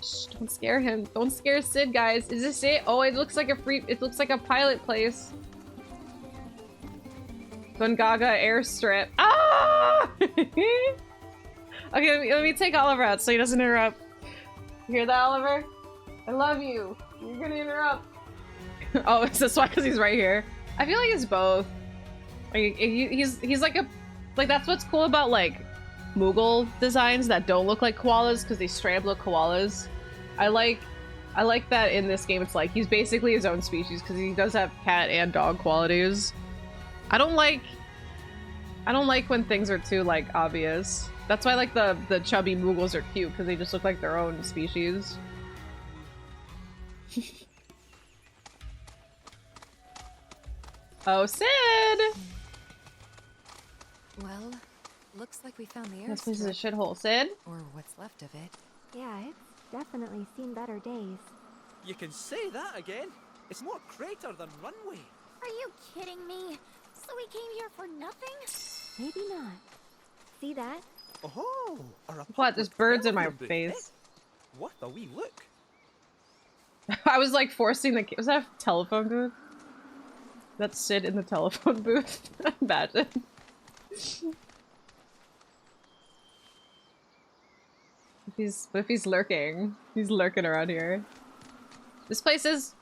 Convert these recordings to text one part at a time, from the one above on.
Shh, don't scare him. Don't scare Sid, guys. Is this it? Oh, it looks like a it looks like a pilot place. Gungaga airstrip. Ah! Okay, let me take Oliver out so he doesn't interrupt. You hear that, Oliver? I love you. You're gonna interrupt. Oh, is this why? Because he's right here. I feel like it's both. Like, he's like a, like, that's what's cool about like Moogle designs that don't look like koalas because they straight up look koalas. I like that in this game. It's like he's basically his own species because he does have cat and dog qualities. I don't like when things are too like obvious. That's why like the chubby Moogles are cute because they just look like their own species. Oh, Sid! Well, looks like we found the airstrip. This place is a shithole, Sid. Or what's left of it. Yeah, it's definitely seen better days. You can say that again. It's more crater than runway. Are you kidding me? So we came here for nothing? Maybe not. See that? Oh, What? There's birds in my elephant face. bouquet. What a wee look. I was like forcing the. Was that a telephone booth? That's Sid in the telephone booth. Imagine. What if he's lurking? He's lurking around here. This place is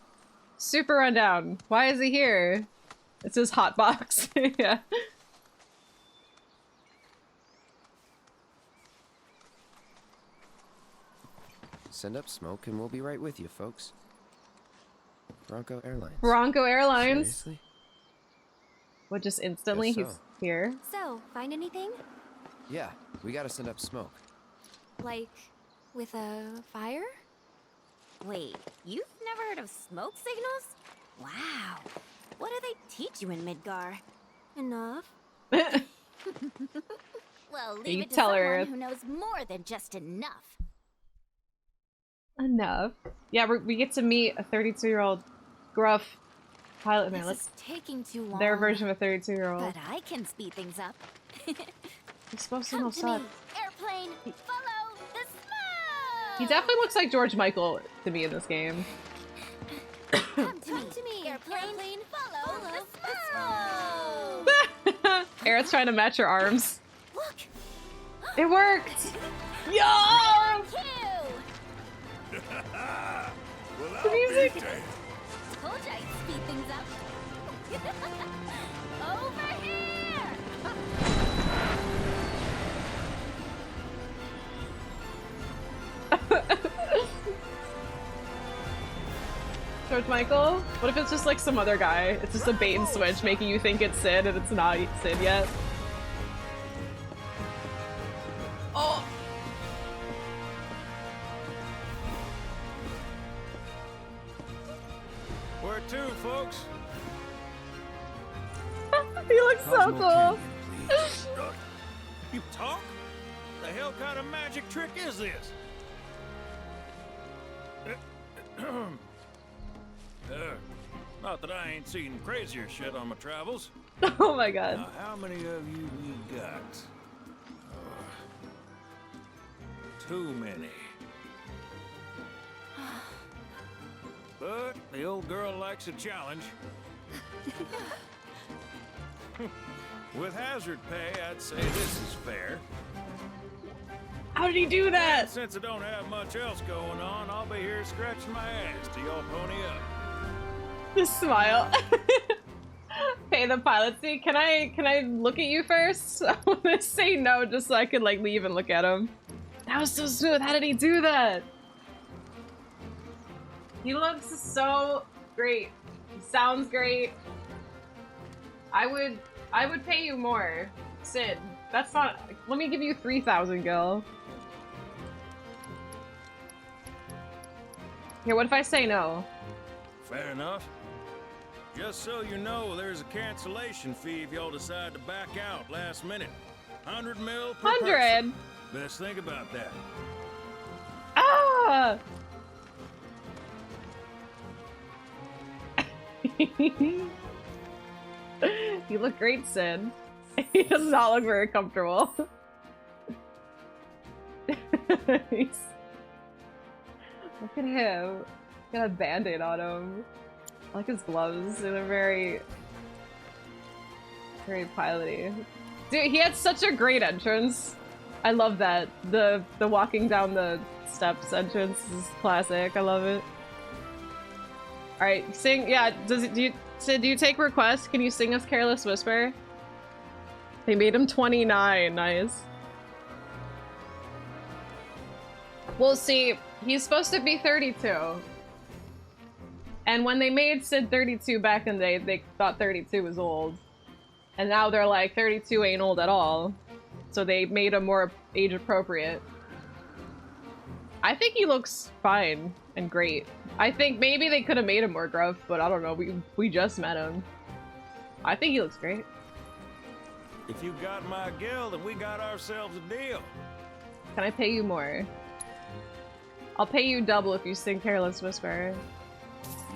super rundown. Why is he here? It's his hot box. Yeah. Send up smoke and we'll be right with you, folks. Bronco Airlines. Bronco Airlines. Seriously? What, just instantly Guess so. he's here? So, find anything? Yeah, we gotta send up smoke. Like, with a fire? Wait, you've never heard of smoke signals? Wow. What do they teach you in Midgar? Enough. Well, leave You it to tell someone her. who knows more than just enough. Enough. Yeah, we get to meet a 32-year-old gruff pilot man. This Let's is taking too long. their version of a 32-year-old. But I can speed things up. He's supposed to know Come to suck. me, airplane. Follow the smoke. He definitely looks like George Michael to me in this game. Come to me, airplane. Follow the smoke. Aerith's trying to match her arms. Look. It worked! Yo! Cue. The music! Told you I'd speed things up. Over here. George Michael? What if it's just like some other guy? It's just a bait and switch making you think it's Sid and it's not Sid yet. Oh! Where to, folks? He looks so Cosmo cool! Canyon, please. You talk? The hell kind of magic trick is this? Not that I ain't seen crazier shit on my travels. Oh my god. Now, how many of you we got? Too many. But the old girl likes a challenge. With hazard pay, I'd say this is fair. How did he do that? And since I don't have much else going on, I'll be here scratching my ass till y'all pony up. Just smile. Pay the pilot seat. Can I look at you first? I want to say no just so I could like leave and look at him. That was so smooth. How did he do that? He looks so great. He sounds great. I would pay you more, Sid. That's not. Let me give you 3,000, Gil. Here, what if I say no? Fair enough. Just so you know, there's a cancellation fee if y'all decide to back out last minute. 100 mil per 100. person. Best think about that. Ah! You look great, Sid. He does not look very comfortable. Look at him. Got a band-aid on him. I like his gloves. They're very piloty. Dude, he had such a great entrance. I love that. The walking down the steps entrance is classic. I love it. Alright, sing. Yeah, Sid, do you take requests? Can you sing us Careless Whisper? They made him 29. Nice. Well, see, he's supposed to be 32. And when they made Sid 32 back in the day, they thought 32 was old. And now they're like, 32 ain't old at all. So they made him more age appropriate. I think he looks fine and great. I think maybe they could have made him more gruff, but I don't know. We just met him. I think he looks great. If you got my girl, then we got ourselves a deal. Can I pay you more? I'll pay you double if you sing Careless Whisper.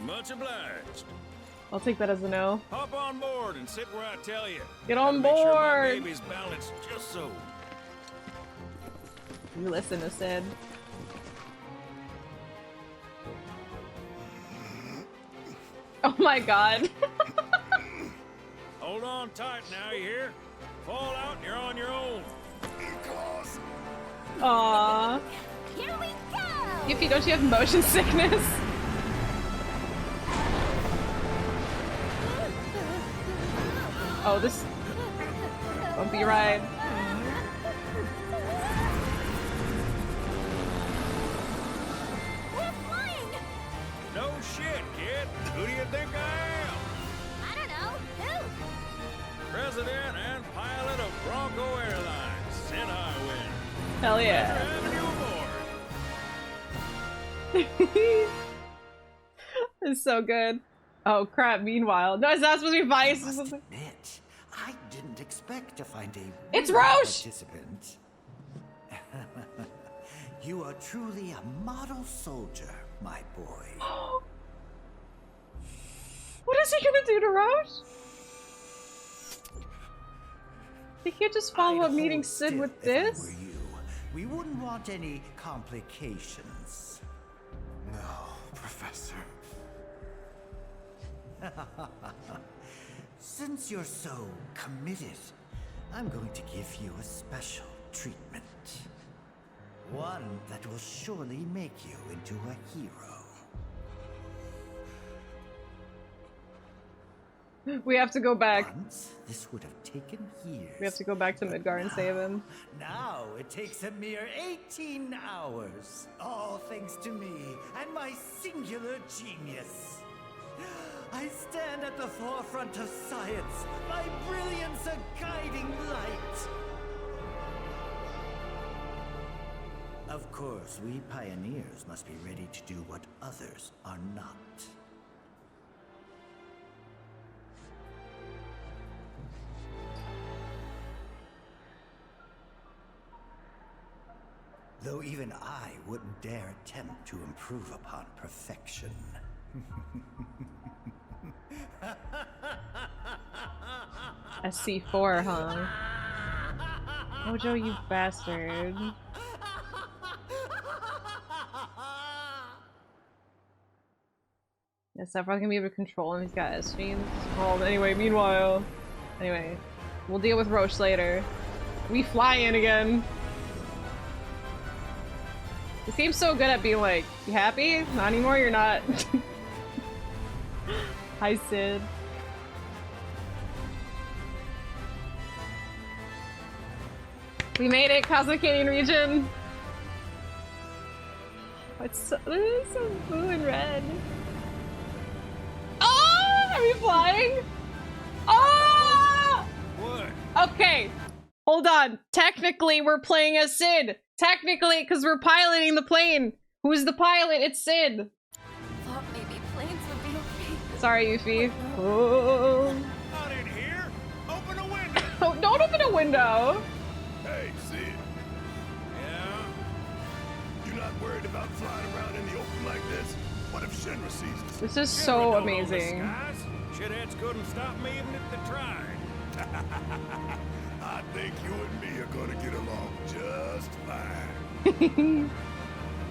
Much obliged. I'll take that as a no. Hop on board and sit where I tell you. Get on Gotta make sure my board! baby's balanced just so. You listen to Sid. Oh my god. Hold on tight now, you hear? Fall out and you're on your own. Aww. Here we go! Yuffie, don't you have motion sickness? Oh, this bumpy ride. We're flying! No shit, kid. Who do you think I am? I don't know. Who? President and pilot of Bronco Airlines. Sid Highwind. Hell Pleasure yeah. having you aboard. It's so good. Oh crap, meanwhile. No, is that supposed to be Vice or Must something? admit, I didn't expect to find a It's real Roche! participant. You are truly a model soldier, my boy. What is he gonna do to Roche? He can't just follow up I'd meeting hold Sid still with if I this? were you. We wouldn't want any complications. No, Professor. Since you're so committed, I'm going to give you a special treatment. One that will surely make you into a hero. We have to go back. Once, this would have taken years. We have to go back to Midgar and save him. Now it takes a mere 18 hours. All thanks to me and my singular genius. I stand at the forefront of science, my brilliance a guiding light. Of course, we pioneers must be ready to do what others are not. Though even I wouldn't dare attempt to improve upon perfection. A C4, huh? Mojo, you bastard. Yeah, Sephiroth can be able to control him, he's got S fiends. Well, anyway, meanwhile. Anyway, we'll deal with Roche later. We fly in again. He seems so good at being like, you happy? Not anymore, you're not. Hi, Sid. We made it, Cosmo Canyon region! It's so blue and red. Oh! Are we flying? Oh! What? Okay, hold on. Technically, we're playing as Sid. Technically, because we're piloting the plane. Who's the pilot? It's Sid. Thought maybe planes would be okay. Sorry, Yuffie. Oh. Not in here. Open a window. Oh, don't open a window. Hey, Sid, Yeah. you not worried about flying around in the open like this? What if Shinra sees us? This is Never so know amazing. all the skies. Shitheads couldn't stop me even if they tried. I think you and me are gonna get along just fine.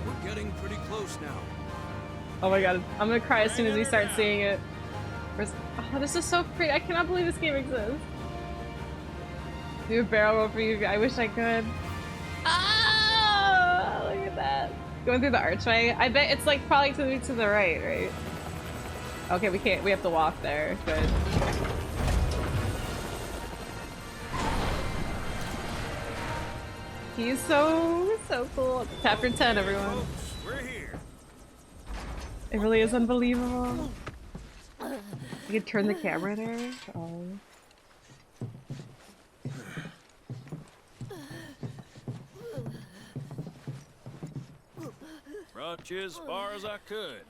We're getting pretty close now. Oh my god, I'm gonna cry as soon as we start seeing it. Oh, this is so pretty. I cannot believe this game exists. Do a barrel roll for you. I wish I could. Ah, look at that. Going through the archway. I bet it's like probably to the right, right? Okay, we can't. We have to walk there. Good. He's so cool. Chapter 10, everyone. We're here. It really is unbelievable. You can turn the camera there. Oh. Brought you as far as I could.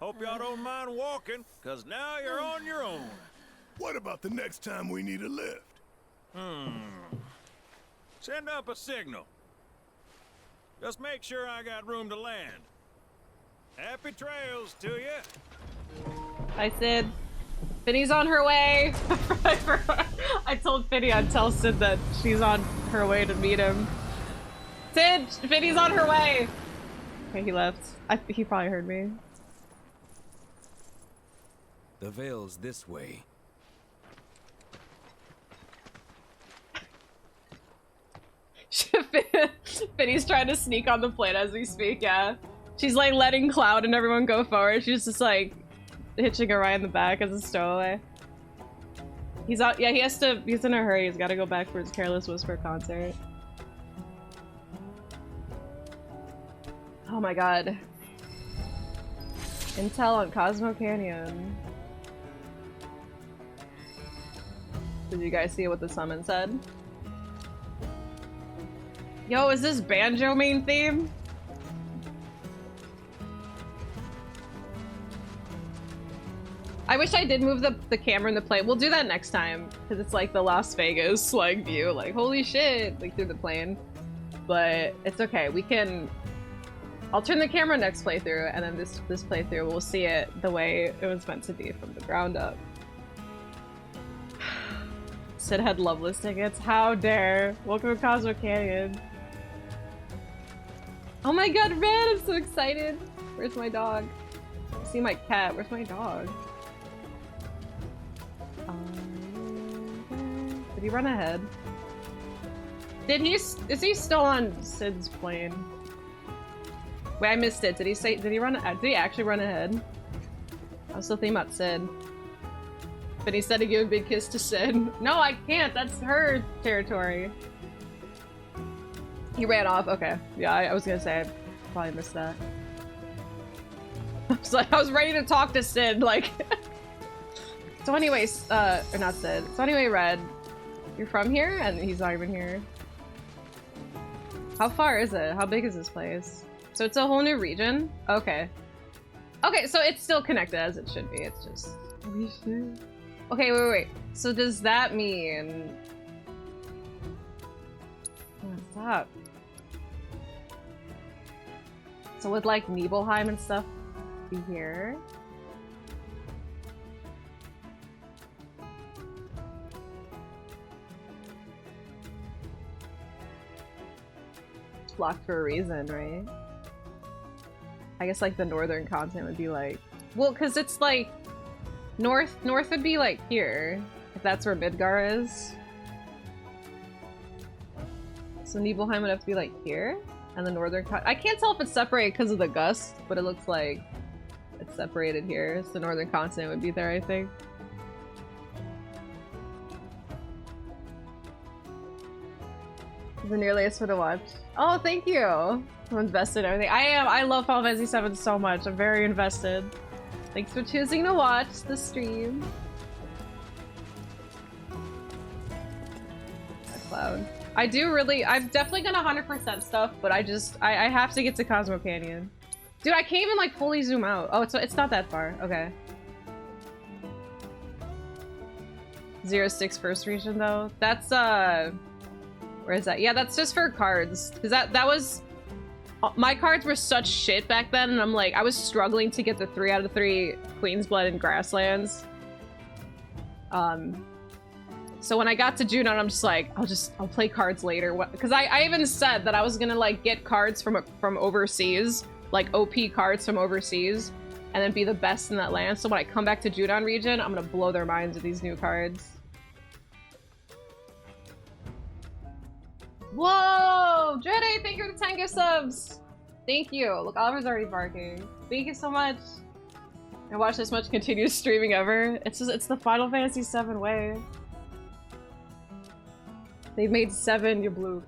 Hope y'all don't mind walking, cause now you're on your own. What about the next time we need a lift? Send up a signal. Just make sure I got room to land. Happy trails to you. Hi, Sid. Finny's on her way. I told Finny I'd tell Sid that she's on her way to meet him. Sid, Finny's on her way. Okay, he left. He probably heard me. The Vale's this way. Finny's trying to sneak on the plane as we speak, yeah. She's like letting Cloud and everyone go forward. She's just like hitching a ride in the back as a stowaway. He's out, yeah, he's in a hurry. He's gotta go back for his Careless Whisper concert. Oh my god. Intel on Cosmo Canyon. Did you guys see what the summon said? Yo, is this banjo main theme? I wish I did move the camera in the plane. We'll do that next time, because it's like the Las Vegas like view, like holy shit, like through the plane. But it's okay, we can. I'll turn the camera next playthrough, and then this playthrough we'll see it the way it was meant to be from the ground up. Sid had Loveless tickets. How dare! Welcome to Cosmo Canyon. Oh my god, Red! I'm so excited. Where's my dog? See my cat. Where's my dog? Did he run ahead? Is he still on Sid's plane? Wait, I missed it. Did he run? Did he actually run ahead? I was still thinking about Sid. But he said to give a big kiss to Sid. No, I can't. That's her territory. He ran off. Okay. Yeah, I was gonna say I probably missed that. I was ready to talk to Sid, like. So anyways, or not Sid. So anyway, Red, you're from here, and he's not even here. How far is it? How big is this place? So it's a whole new region? Okay. Okay, so it's still connected as it should be. It's just... Okay, wait. So does that mean... What's up? So would like Nibelheim and stuff be here? It's blocked for a reason, right? I guess like the northern continent would be like... Well, because it's like... North would be like here, if that's where Midgar is. So Nibelheim would have to be like here, and the northern I can't tell if it's separated because of the gust, but it looks like it's separated here. So the northern continent would be there, I think. The nearliest for the watch. Oh, thank you! I'm invested in everything. I am! I love Final Fantasy VII so much. I'm very invested. Thanks for choosing to watch the stream. Cloud. I do really- I'm definitely gonna 100% stuff, but I have to get to Cosmo Canyon. Dude, I can't even like fully zoom out. Oh, it's not that far. Okay. 06 first region though. That's where is that? Yeah, that's just for cards. Cause that was my cards were such shit back then, and I'm like, I was struggling to get the 3 out of 3 Queen's Blood and Grasslands. So when I got to June, I'm just like, I'll play cards later. Because I even said that I was gonna like get cards from overseas, like OP cards from overseas, and then be the best in that land. So when I come back to Judon region, I'm gonna blow their minds with these new cards. Whoa! Dreddy, thank you for the 10 gift subs! Thank you. Look, Oliver's already barking. Thank you so much. I watched this much continuous streaming ever. It's the Final Fantasy VII way. They made 7, you blew.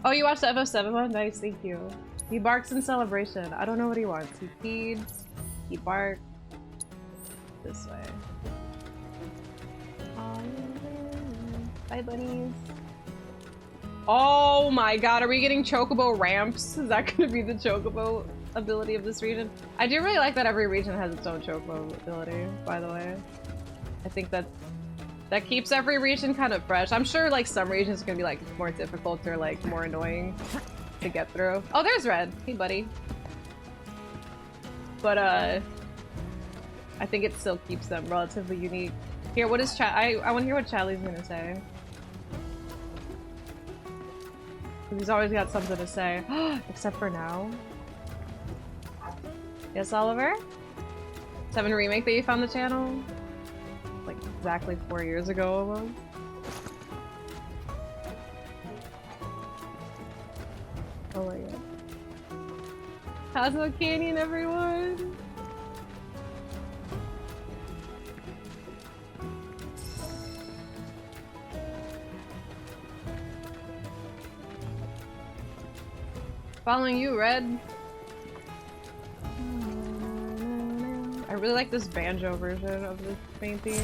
Oh, you watched the FF7 one? Nice, thank you. He barks in celebration. I don't know what he wants. He peed. He barked. This way. Bye, bunnies. Oh my god, are we getting chocobo ramps? Is that gonna be the chocobo ability of this region? I do really like that every region has its own chocobo ability, by the way. I think that keeps every region kind of fresh. I'm sure like some regions are gonna be like more difficult or like more annoying to get through. Oh, there's Red. Hey, buddy. But I think it still keeps them relatively unique. Here, what is I want to hear what Charlie's gonna say. He's always got something to say. Except for now. Yes, Oliver? 7 remake that you found the channel? Like exactly 4 years ago almost. Oh my god. Cosmo Canyon, everyone! Following you, Red. I really like this banjo version of this main theme.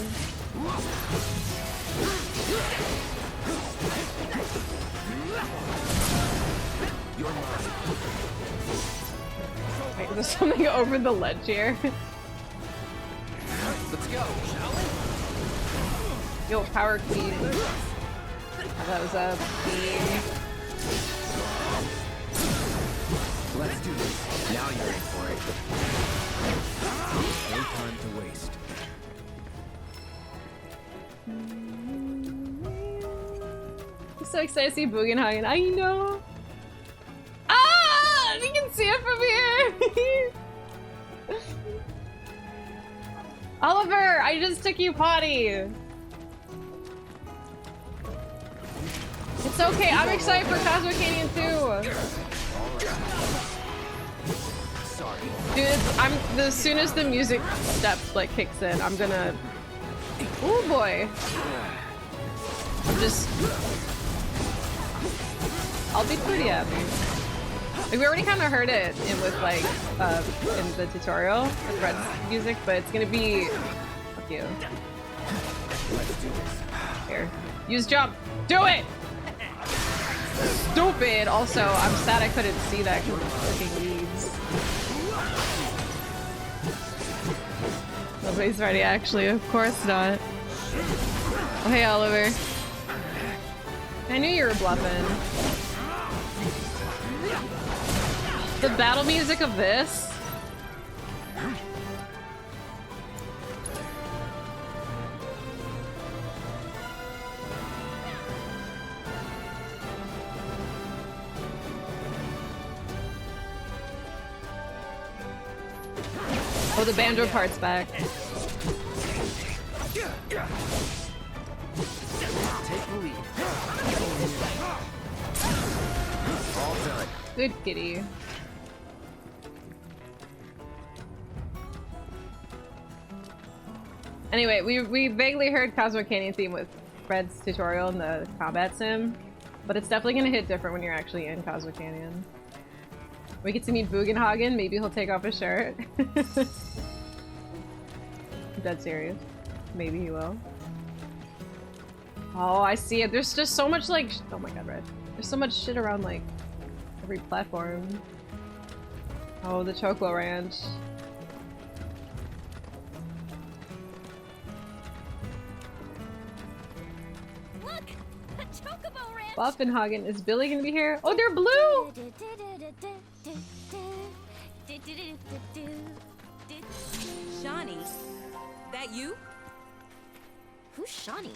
Wait, there's something over the ledge here. Let's go, shall we? Yo, power queen. That was a queen. Let's do this. Now you're in for it. No time to waste. I'm so excited to see Bugenhagen. I know. Ah! You can see it from here. Oliver, I just took you potty. It's okay. I'm excited for Cosmo Canyon too. Sorry. Dude, as soon as the music steps like kicks in, I'm gonna. Oh boy. I'll be pretty happy. Like, we already kind of heard it with like in the tutorial with Red's music, but it's gonna be. Fuck you. Let's do this. Here, use jump. Do it. Stupid. Also, I'm sad I couldn't see that because of freaking leaves. Nobody's ready, actually. Of course not. Oh, hey, Oliver. I knew you were bluffing. The battle music of this? Oh, the banjo part's back. Take the lead. All done. Good kitty. Anyway, we vaguely heard Cosmo Canyon theme with Red's tutorial in the combat sim, but it's definitely gonna hit different when you're actually in Cosmo Canyon. We get to meet Bugenhagen, maybe he'll take off his shirt. I'm dead serious. Maybe he will. Oh, I see it. There's just so much like, oh my god, Red. There's so much shit around like every platform. Oh, the Choco Ranch. Look! A chocobo ranch! Buffenhagen. Is Billy gonna be here? Oh, they're blue! Shawnee, that you? Who's Shawnee?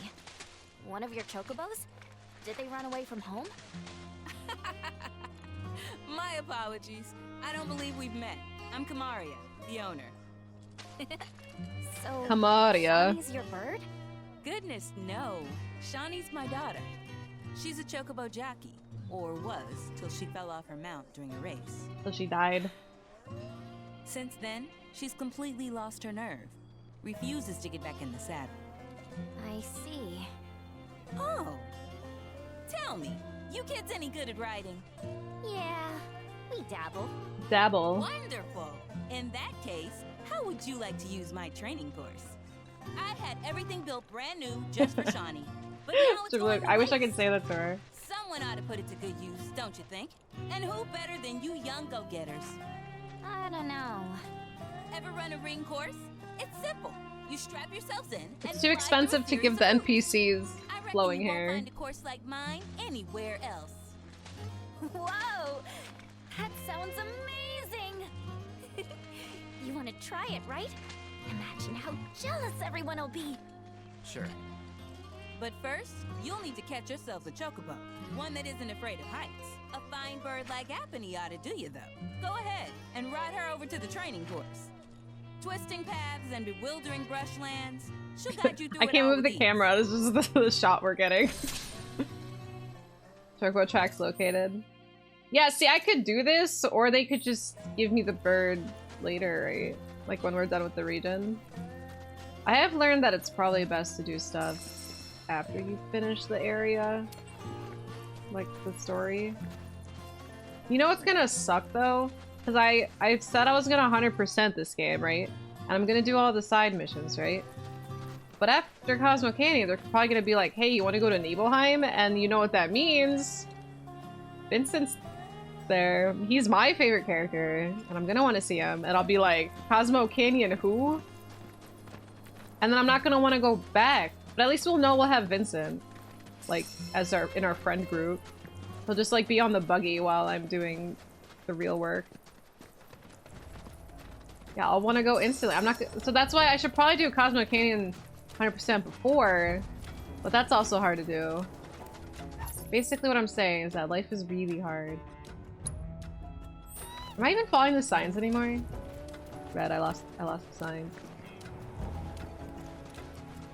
One of your chocobos? Did they run away from home? My apologies. I don't believe we've met. I'm Kamaria, the owner. So, Kamaria. Shawnee's your bird? Goodness, no. Shawnee's my daughter. She's a chocobo jockey, or was, till she fell off her mount during a race. So she died. Since then, she's completely lost her nerve. Refuses to get back in the saddle. I see. Oh! Tell me, you kids any good at riding? Yeah, we dabble. Dabble. Wonderful! In that case, how would you like to use my training course? I had everything built brand new just for Shawnee. But now it's going to I wish I waste. could say that to her. Someone ought to put it to good use, don't you think? And who better than you young go-getters? I don't know. Ever run a ring course? It's simple. You strap yourselves in. It's and too fly expensive through to a give the series of loops. NPCs I reckon flowing you won't hair. find a course like mine anywhere else. Whoa! That sounds amazing! You want to try it, right? Imagine how jealous everyone will be. Sure. But first, you'll need to catch yourselves a chocobo. One that isn't afraid of heights. A fine bird like Apony ought to do you, though. Go ahead and ride her over to the training course. Twisting paths and bewildering brushlands. She'll guide you through I it can't all move with the ease. camera. This is the shot we're getting. Chocobo track's located. Yeah, see, I could do this, or they could just give me the bird later, right? Like when we're done with the region. I have learned that it's probably best to do stuff after you finish the area. Like the story. You know what's gonna suck though? Because I said I was gonna 100% this game, right? And I'm gonna do all the side missions, right? But after Cosmo Canyon, they're probably gonna be like, hey, you wanna go to Nibelheim? And you know what that means. Vincent's there. He's my favorite character, and I'm gonna want to see him. And I'll be like, Cosmo Canyon who? And then I'm not gonna want to go back. But at least we'll know we'll have Vincent, like, as in our friend group. He'll just like be on the buggy while I'm doing the real work. Yeah, I'll want to go instantly. I'm not. So that's why I should probably do Cosmo Canyon 100% before, but that's also hard to do. Basically, what I'm saying is that life is really hard. Am I even following the signs anymore? Red, I lost the sign.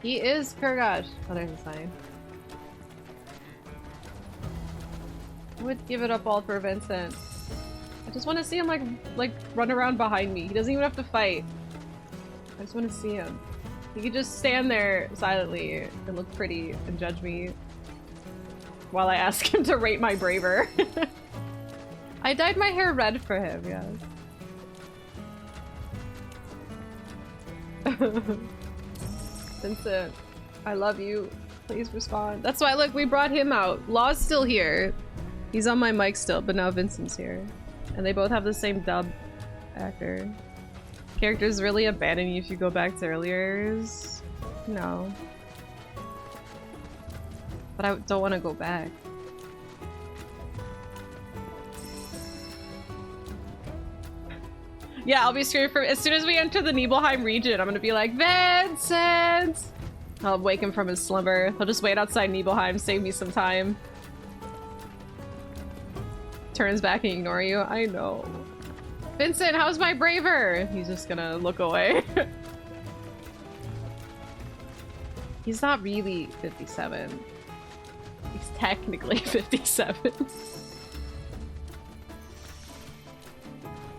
He is Kurgash. Oh, there's a sign. I would give it up all for Vincent. I just want to see him like run around behind me. He doesn't even have to fight. I just want to see him. He could just stand there silently and look pretty and judge me while I ask him to rate my braver. I dyed my hair red for him, yes. Vincent, I love you. Please respond. That's why, look, we brought him out. Law's still here. He's on my mic still, but now Vincent's here. And they both have the same dub actor. Characters really abandon you if you go back to earlier. No. But I don't want to go back. Yeah, I'll be screaming for as soon as we enter the Nibelheim region. I'm gonna be like, Vincent! I'll wake him from his slumber. He'll just wait outside Nibelheim, save me some time. Turns back and ignore you. I know. Vincent, how's my braver? He's just gonna look away. He's not really 57. He's technically 57.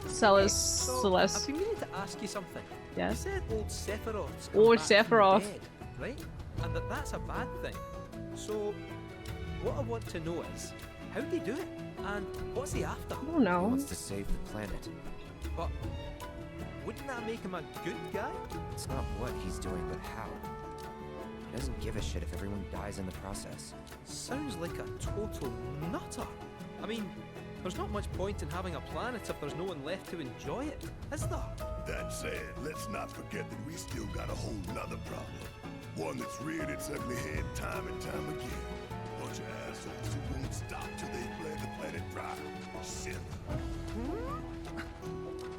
Celeste. I've been meaning to ask you something. Yes? You said old Sephiroth's come Old back from the Sephiroth. dead, right? And that's a bad thing. So, what I want to know is, how'd he do it? And what's he after? I don't know. He wants to save the planet. But wouldn't that make him a good guy? It's not what he's doing, but how. He doesn't give a shit if everyone dies in the process. Sounds like a total nutter. I mean, there's not much point in having a planet if there's no one left to enjoy it, is there? That said, let's not forget that we still got a whole nother problem. One that's reared its ugly head time and time again. Bunch of assholes who won't stop till they bled the planet dry. Shit.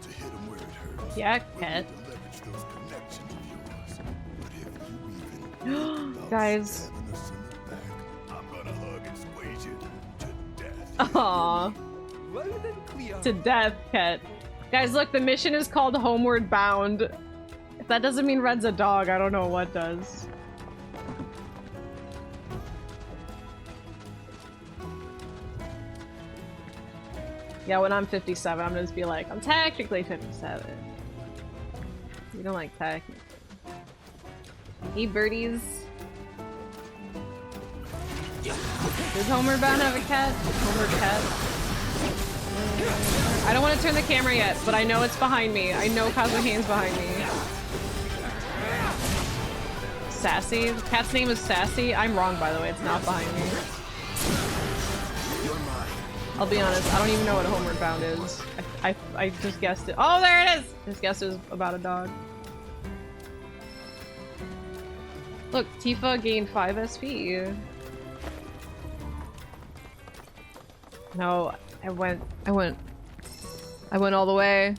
To hit them where it hurts. Yeah, we'll Cat. need to leverage those connections of yours. But if you even Guys. Stabbing us in the back. I'm gonna hug and squeeze you to death. Aww. Loud and clear. To death, Ket. Guys, look, the mission is called Homeward Bound. If that doesn't mean Red's a dog, I don't know what does. Yeah, when I'm 57, I'm gonna just be like, I'm technically 57. You don't like technically. Hey, birdies. Does Homeward Bound have a cat? Homeward cat? I don't want to turn the camera yet, but I know it's behind me. I know Cosmo Canyon's behind me. Sassy? The cat's name is Sassy? I'm wrong, by the way. It's not behind me. I'll be honest, I don't even know what Homeward Bound is. I just guessed it. Oh, there it is! Just guessed it was about a dog. Look, Tifa gained 5 SP. No, I went all the way.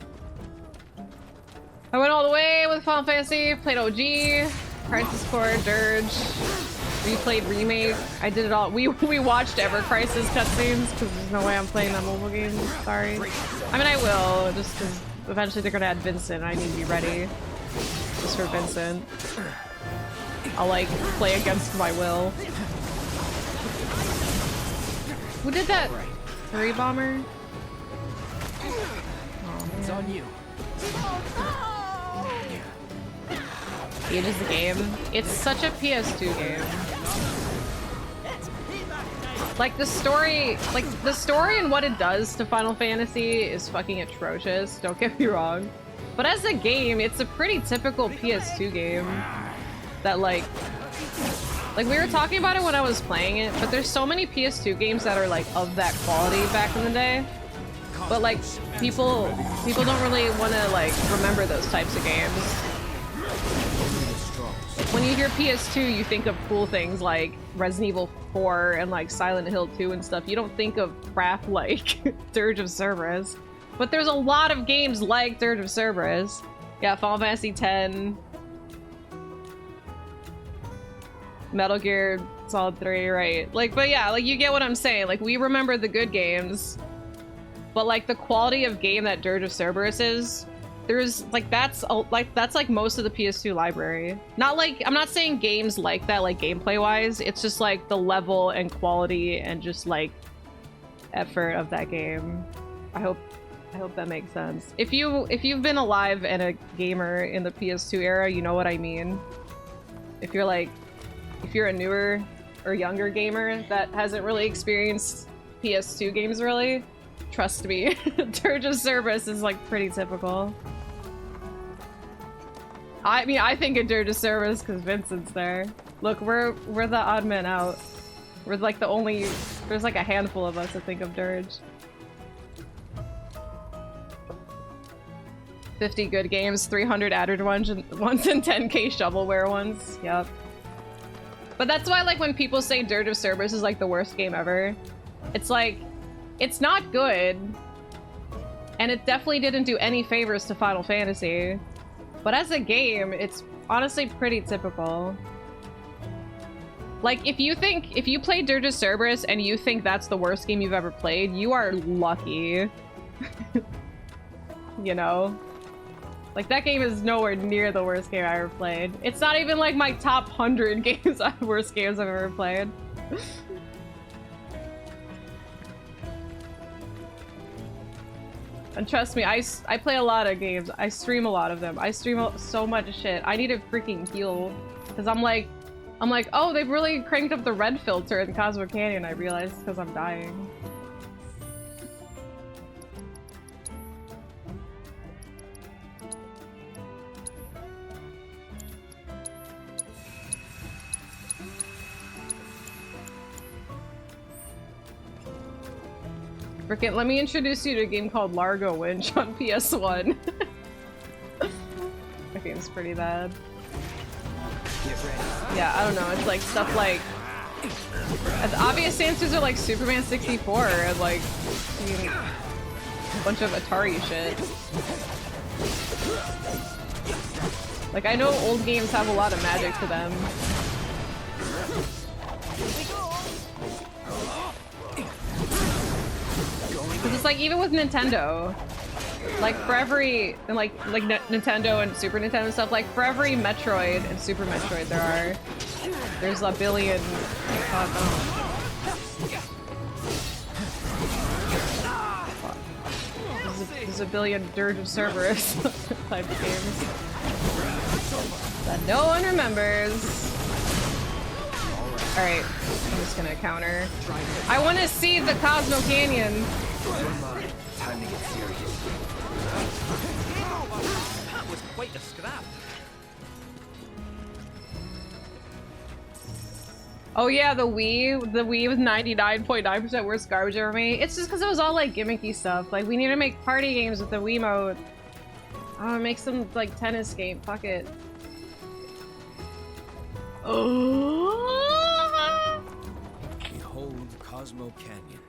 I went all the way with Final Fantasy, played OG, Crisis Core, Dirge, replayed Remake. I did it all. We watched Ever Crisis cutscenes because there's no way I'm playing that mobile game. Sorry. I mean, I will, just because eventually they're gonna add Vincent. And I need to be ready just for Vincent. I'll like play against my will. Who did that? Hurry Bomber? Oh, It's on you. It is the game. It's such a PS2 game. Like the story and what it does to Final Fantasy is fucking atrocious, don't get me wrong. But as a game, it's a pretty typical PS2 game that like we were talking about it when I was playing it, but there's so many PS2 games that are like of that quality back in the day. But like people don't really want to like remember those types of games. When you hear PS2, you think of cool things like Resident Evil 4 and like Silent Hill 2 and stuff. You don't think of crap like Dirge of Cerberus. But there's a lot of games like Dirge of Cerberus. Yeah, Final Fantasy X, Metal Gear Solid 3, right? Like, but yeah, like you get what I'm saying. Like we remember the good games, but like the quality of game that Dirge of Cerberus is, there's like that's like most of the PS2 library. Not like, I'm not saying games like that, like gameplay wise. It's just like the level and quality and just like effort of that game. I hope that makes sense. If you've been alive and a gamer in the PS2 era, you know what I mean. If you're a newer or younger gamer that hasn't really experienced PS2 games really, trust me, Dirge of Cerberus is like pretty typical. I mean, I think of Dirge of Cerberus because Vincent's there. Look, we're the odd men out. We're like the only, there's like a handful of us that think of Dirge. 50 good games, 300 added ones, and 10k shovelware ones. Yep. But that's why, like, when people say Dirge of Cerberus is like the worst game ever, it's like, it's not good, and it definitely didn't do any favors to Final Fantasy. But as a game, it's honestly pretty typical. Like, if you play Dirge of Cerberus and you think that's the worst game you've ever played, you are lucky. You know? Like, that game is nowhere near the worst game I ever played. It's not even like my top 100 games, worst games I've ever played. And trust me, I play a lot of games. I stream a lot of them. I stream so much shit. I need to freaking heal. Because I'm like, oh, they've really cranked up the red filter in Cosmo Canyon, I realized, because I'm dying. Frickin', let me introduce you to a game called Largo Winch on PS1. That game's pretty bad. Yeah, I don't know, it's like stuff like... The obvious answers are like Superman 64 and like... a bunch of Atari shit. Like, I know old games have a lot of magic to them. Cause it's like even with Nintendo, like for every Nintendo and Super Nintendo and stuff, like for every Metroid and Super Metroid there's a billion. There's a billion Dirge of Cerberus type of games that no one remembers. Alright, I'm just gonna counter. I want to see the Cosmo Canyon. Time to get serious. That was quite a scrap. Oh yeah, the Wii was 99.9% worst garbage ever made. It's just because it was all like gimmicky stuff. Like we need to make party games with the Wii mode. Make some like tennis game. Fuck it. Oh. Behold Cosmo Canyon,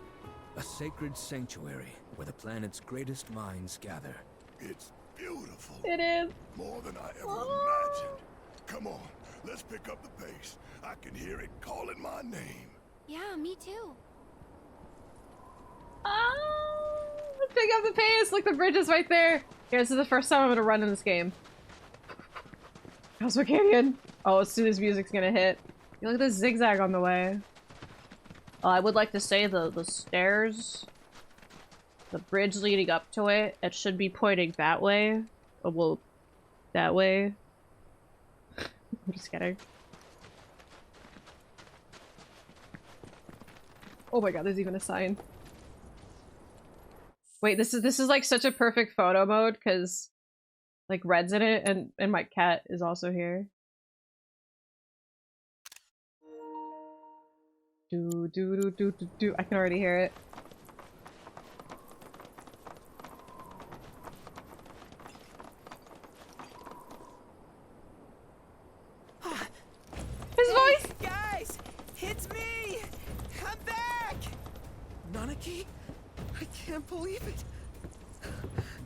a sacred sanctuary where the planet's greatest minds gather. It's beautiful. It is. More than I ever imagined. Come on, let's pick up the pace. I can hear it calling my name. Yeah, me too. Let's pick up the pace. Look, the bridge is right there. Yeah, this is the first time I'm gonna run in this game. Cosmo Canyon. Oh, as soon as music's gonna hit. Look at this zigzag on the way. I would like to say the stairs, the bridge leading up to it, it should be pointing that way. Oh, well, that way. I'm just kidding. Oh my god, there's even a sign. Wait, this is like such a perfect photo mode because like Red's in it and my cat is also here. Do do do do do do. I can already hear it. His voice! Guys, it's me! I'm back! Nanaki? I can't believe it.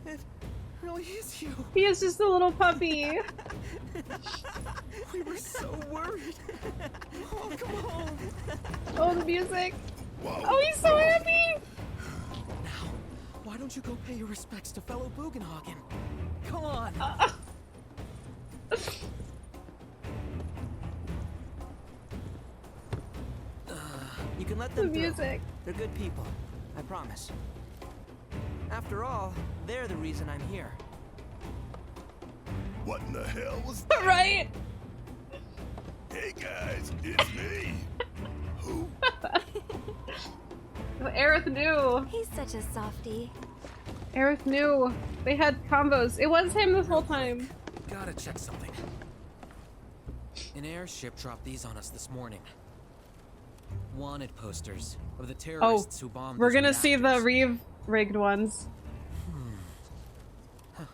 It really is you. He is just a little puppy. We were so worried. Oh, come home. Oh, the music. Whoa. Oh, he's so happy. Now, why don't you go pay your respects to fellow Bugenhagen? Come on. You can let them The through. music. They're good people. I promise. After all, they're the reason I'm here. What in the hell was that? Right? Hey guys, it's me. Who? Aerith knew. He's such a softie. Aerith knew. They had combos. It was him this whole time. Gotta check something. An airship dropped these on us this morning. Wanted posters of the terrorists who bombed. We're those gonna see the reactors. rigged ones. Oh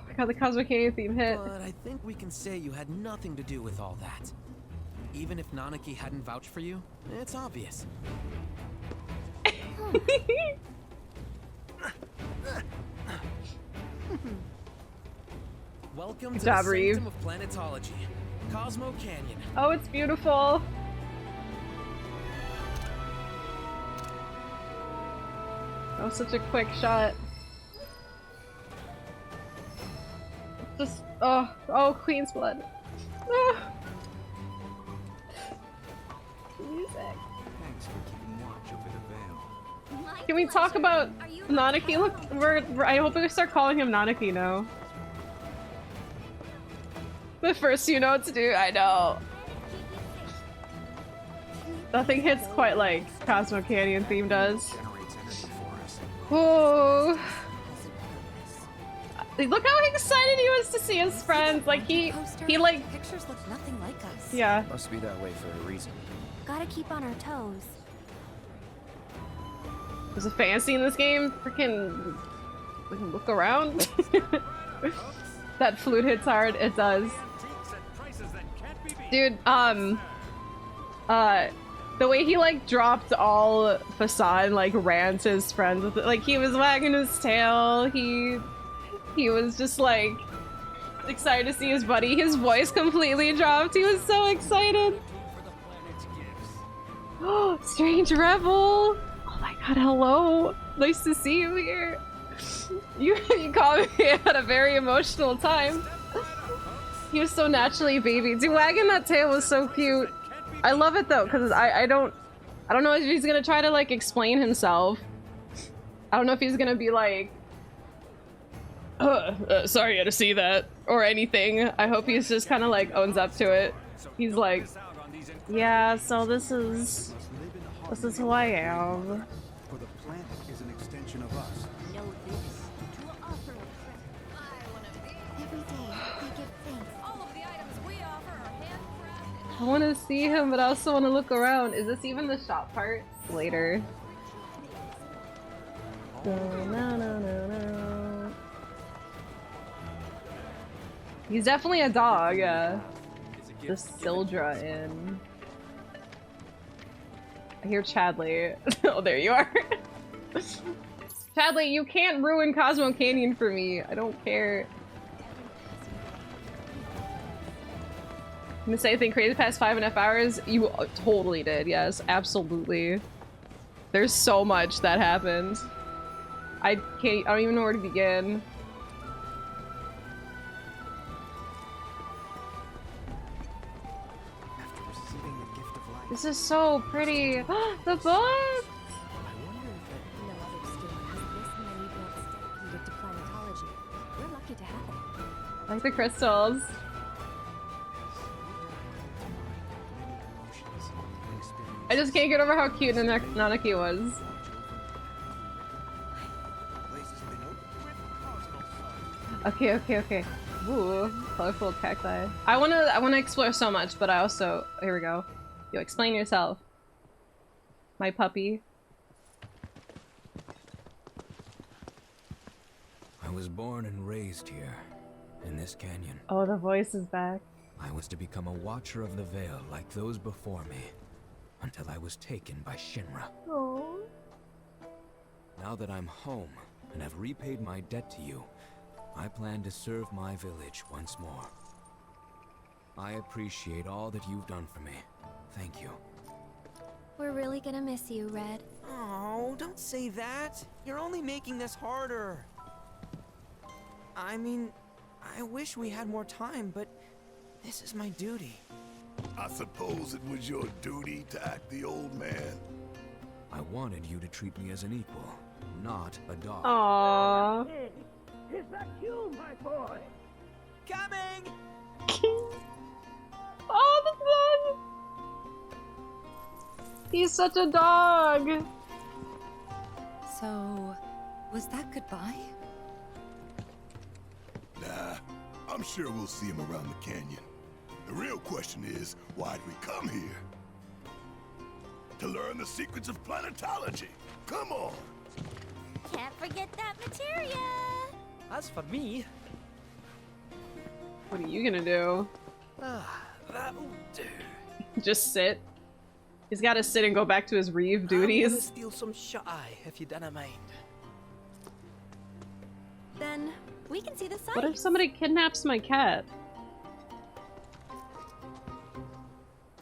my god, the Cosmo Canyon theme hit. But I think we can say you had nothing to do with all that. Even if Nanaki hadn't vouched for you, it's obvious. Welcome to the Sanctum of Planetology, Cosmo Canyon. Oh, it's beautiful. That was such a quick shot. Just, oh, Queen's blood. Ah. Music. Thanks for keeping watch over the veil. Can we talk about Nanaki? Look, I hope we start calling him Nanaki now. The first you know what to do, I know. Nothing hits quite like Cosmo Canyon theme does. Oh, look how excited he was to see his friends. Like he like pictures look nothing like us. Yeah. Must be that way for a reason. Gotta keep on our toes. There's a fantasy in this game. Freaking look around. That flute hits hard. It does. Dude, the way he like dropped all facade, like ran to his friends with it, like he was wagging his tail. He was just like excited to see his buddy. His voice completely dropped. He was so excited. Strange Rebel! Oh my god, hello! Nice to see you here. You caught me at a very emotional time. He was so naturally baby. Dude, wagging that tail was so cute. I love it though, because I don't know if he's gonna try to like explain himself. I don't know if he's gonna be like, sorry to see that, or anything. I hope he's just kind of like owns up to it. He's like, yeah, so this is who I am. For the planet is an extension of us. Every day, we give thanks. All of the items we offer are handcrafted. I want to see him, but I also want to look around. Is this even the shop part? Later. He's definitely a dog, yeah. The Sildra Inn. I hear Chadley. Oh, there you are. Chadley, you can't ruin Cosmo Canyon for me. I don't care. I'm gonna say anything crazy the past 5.5 hours? You totally did, yes, absolutely. There's so much that happened. I don't even know where to begin. After receiving the gift of life, This is so pretty. The book! No other store has this many books dedicated to planetology. We're lucky to have it. I like the crystals. I just can't get over how cute Nanaki was. Okay. Ooh, colorful cacti. I wanna explore so much, but I also, here we go. Yo, explain yourself. My puppy. I was born and raised here, in this canyon. Oh, the voice is back. I was to become a watcher of the Veil like those before me, until I was taken by Shinra. Oh. Now that I'm home and have repaid my debt to you, I plan to serve my village once more. I appreciate all that you've done for me. Thank you. We're really gonna miss you, Red. Oh, don't say that. You're only making this harder. I mean, I wish we had more time, but this is my duty. I suppose it was your duty to act the old man. I wanted you to treat me as an equal, not a dog. Aww. Is that you, my boy? Coming! Oh, the fun! He's such a dog! So, was that goodbye? Nah, I'm sure we'll see him around the canyon. The real question is, why'd we come here? To learn the secrets of planetology. Come on! Can't forget that materia. As for me, What are you gonna do? that'll do. Just sit? He's gotta sit and go back to his Reeve I'm gonna duties. steal some shut-eye, if you don't mind. Then we can see the sights. What if somebody kidnaps my cat?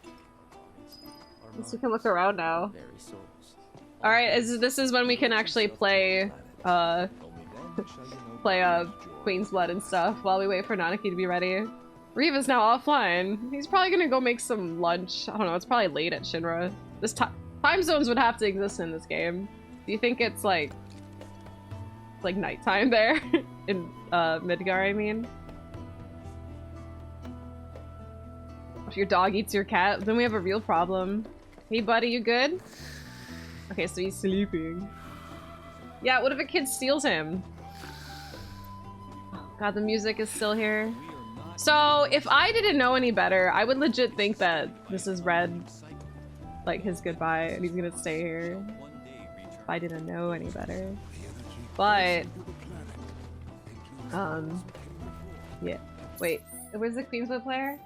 At least we can look around now. Alright, this is when we can actually play, Queen's Blood and stuff while we wait for Nanaki to be ready. Reeve is now offline. He's probably gonna go make some lunch. I don't know, it's probably late at Shinra. This time zones would have to exist in this game. Do you think it's like nighttime there? In Midgar, I mean? If your dog eats your cat, then we have a real problem. Hey buddy, you good? Okay, so he's sleeping. Yeah, what if a kid steals him? Oh, God, the music is still here. So, if I didn't know any better, I would legit think that this is Red, like, his goodbye, and he's gonna stay here. If I didn't know any better. But, yeah. Wait, where's the Queen's Blood player?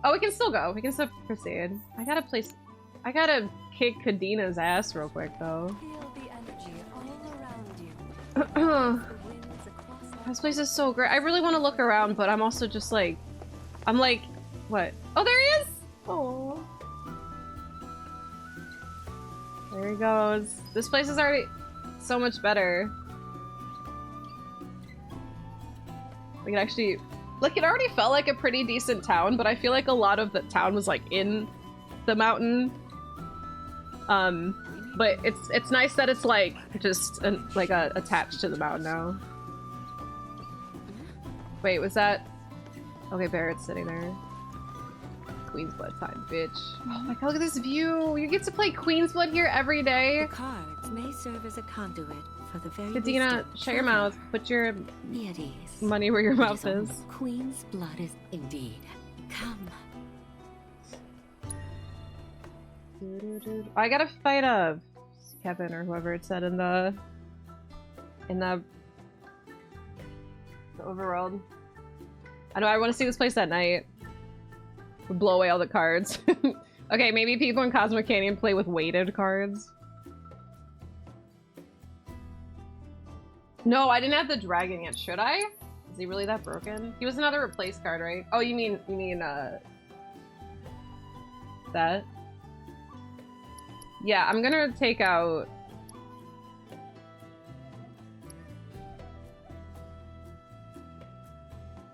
Oh, we can still go. We can still proceed. I gotta kick Kadina's ass real quick, though. Feel the energy all around you. This place is so great. I really want to look around, but I'm also just like... I'm like... What? Oh, there he is! Oh. There he goes. This place is already so much better. We can actually... Like, it already felt like a pretty decent town, but I feel like a lot of the town was, like, in the mountain. But it's nice that it's, like, just, attached to the mountain now. Wait, was that... Okay, Barrett's sitting there. Queen's Blood time, bitch. Oh my god, look at this view! You get to play Queen's Blood here every day! The cards may serve as a conduit for the very Kadena, shut your mouth. Put your deities. money where your mouth is. Queen's Blood is indeed. Come. I gotta fight Kevin or whoever it said in the overworld. I know I want to see this place at night. We'll blow away all the cards. Okay, maybe people in Cosmo Canyon play with weighted cards. No, I didn't have the dragon yet. Should I? Is he really that broken? He was another replace card, right? Oh, you mean that? Yeah, I'm gonna take out...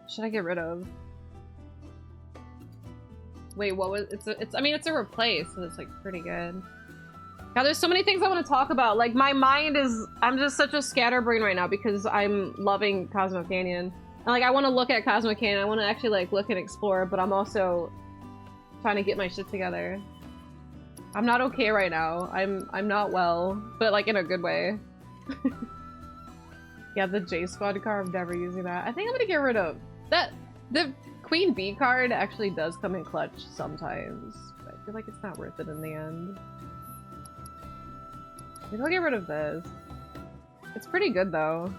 Should I get rid of? Wait, what was I mean, it's a replace, so it's like pretty good. God, there's so many things I want to talk about. Like, my mind is... I'm just such a scatterbrain right now because I'm loving Cosmo Canyon. And, like, I want to look at Cosmo Canyon. I want to actually, like, look and explore, but I'm also trying to get my shit together. I'm not okay right now. I'm not well, but, like, in a good way. Yeah, the J Squad card, I'm never using that. I think I'm gonna get rid of that. The Queen Bee card actually does come in clutch sometimes, but I feel like it's not worth it in the end. Maybe I'll get rid of this. It's pretty good though.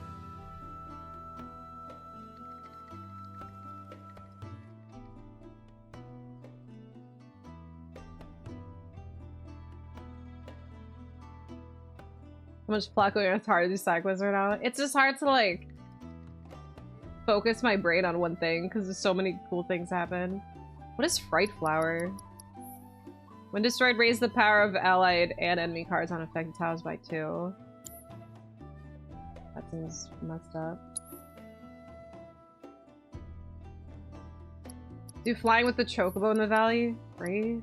How much plot going on? It's hard to do side quests right now. It's just hard to like focus my brain on one thing because there's so many cool things happen. What is Fright Flower? When destroyed, raise the power of allied and enemy cards on affected tiles by 2. That seems messed up. Do flying with the chocobo in the valley? Great.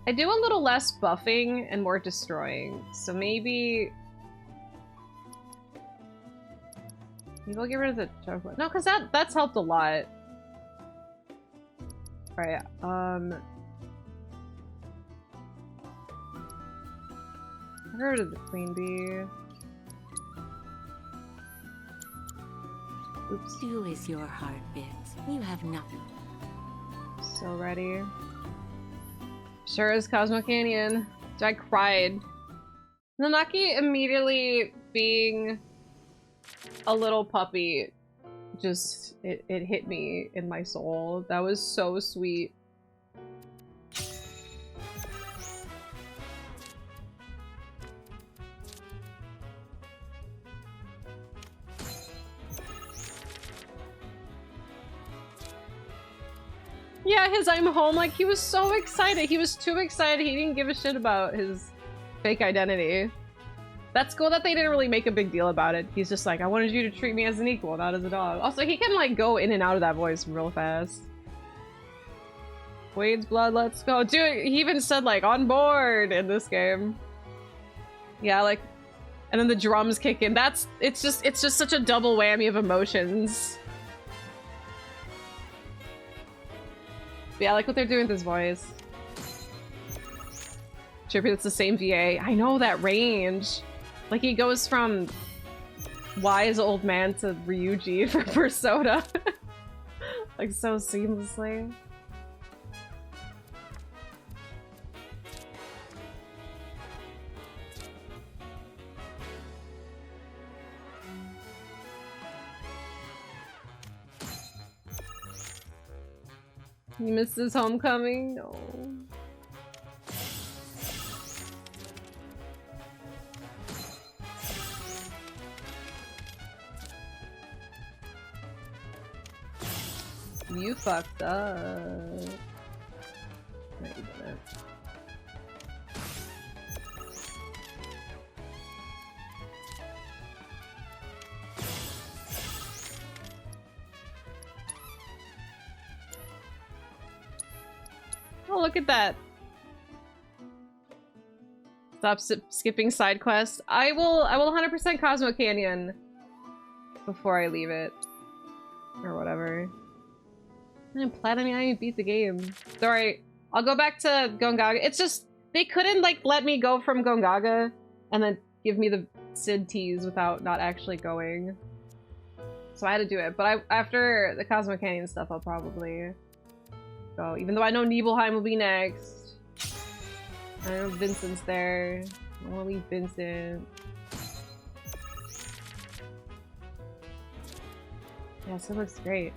I do a little less buffing and more destroying, so maybe I'll get rid of the chocobo. No, because that's helped a lot. Alright, I got rid of the Queen Bee. Oops. Do as your heart bids. You have nothing. So ready. Sure is Cosmo Canyon. I cried. Nanaki immediately being a little puppy, just it hit me in my soul. That was so sweet. Yeah, his I'm home, like, he was so excited. He was too excited. He didn't give a shit about his fake identity. That's cool that they didn't really make a big deal about it. He's just like, I wanted you to treat me as an equal, not as a dog. Also, he can, like, go in and out of that voice real fast. Wade's blood, let's go. Dude, he even said, like, on board in this game. Yeah, like, and then the drums kick in. It's just such a double whammy of emotions. Yeah, I like what they're doing with his voice. Trippy, it's the same VA. I know that range. Like, he goes from wise old man to Ryuji for Persona. Like, so seamlessly. You missed his homecoming? No. You fucked up. Right, Oh, look at that. Stop skipping side quests. I will 100% Cosmo Canyon before I leave it. Or whatever. I'm platinum, I beat the game. Sorry, I'll go back to Gongaga. It's just, they couldn't like let me go from Gongaga and then give me the CID teas without not actually going. So I had to do it, but after the Cosmo Canyon stuff, I'll probably go. Even though I know Nibelheim will be next. I know Vincent's there. I want to leave Vincent. Yeah, so it looks great.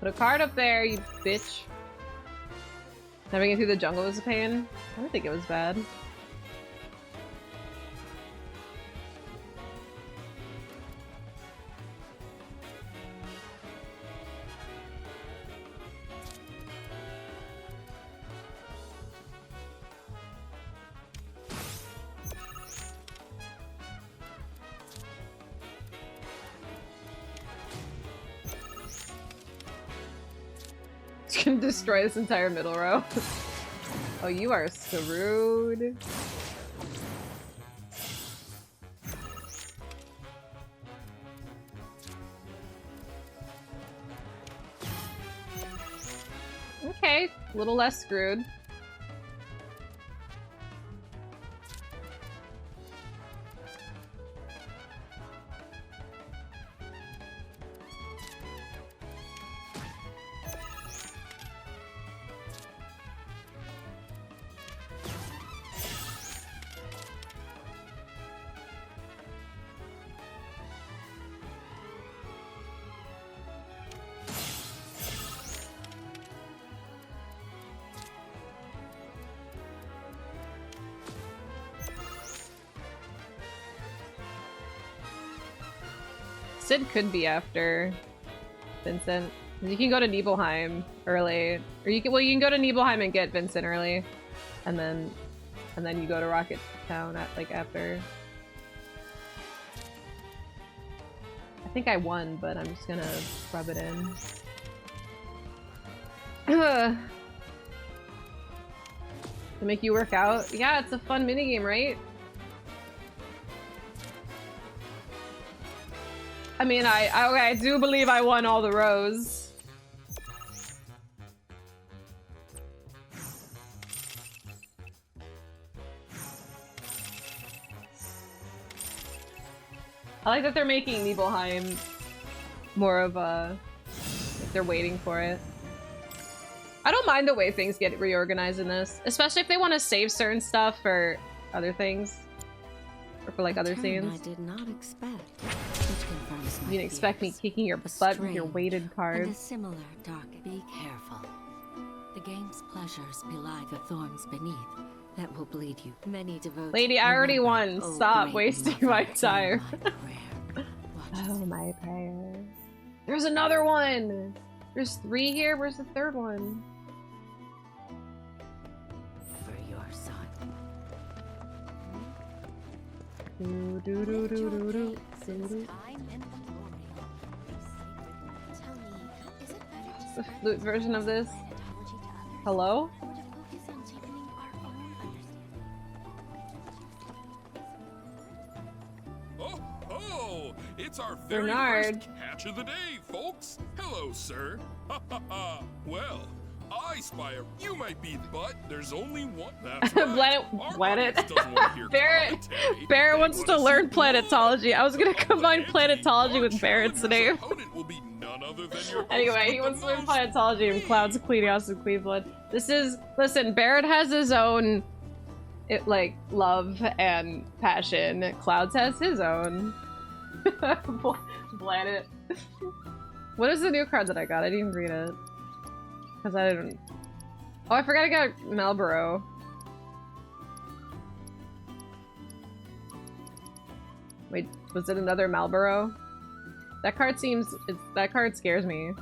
Put a card up there, you bitch. Having it through the jungle was a pain. I don't think it was bad. It's gonna destroy this entire middle row. Oh, you are screwed. Okay, a little less screwed. Cid could be after Vincent. You can go to Nibelheim early, or you can go to Nibelheim and get Vincent early, and then you go to Rocket Town at like after. I think I won, but I'm just gonna rub it in. To make you work out? Yeah, it's a fun minigame, right? I mean, I do believe I won all the rows. I like that they're making Nibelheim more of a... like they're waiting for it. I don't mind the way things get reorganized in this, especially if they want to save certain stuff for other things. Or for like other scenes. I did not expect. You didn't expect me kicking your butt with your weighted cards. And a similar dark. Be careful. The game's pleasures belie the thorns beneath. That will bleed you. Many devotees. Lady, I already won. Stop wasting my time. Oh, my prayer. There's another one! There's 3 here. Where's the 3rd one? For your son. The flute version of this. Hello? Oh, it's our very Bernard. first catch of the day, folks. Hello, sir. Ha ha ha. Well, I spy a... You might be, but there's only one. That's right. Barrett wants to learn planetology. I was gonna combine planetology with Barrett's name. Anyway, he wants to learn planetology and Cloud's Queen House of Cleveland. This is... Listen, Barrett has his own... like, love and passion. Clouds has his own. Planet. What is the new card that I got? I didn't even read it. Because I didn't... Oh, I forgot I got Malboro. Wait, was it another Marlboro? That card seems... that card scares me.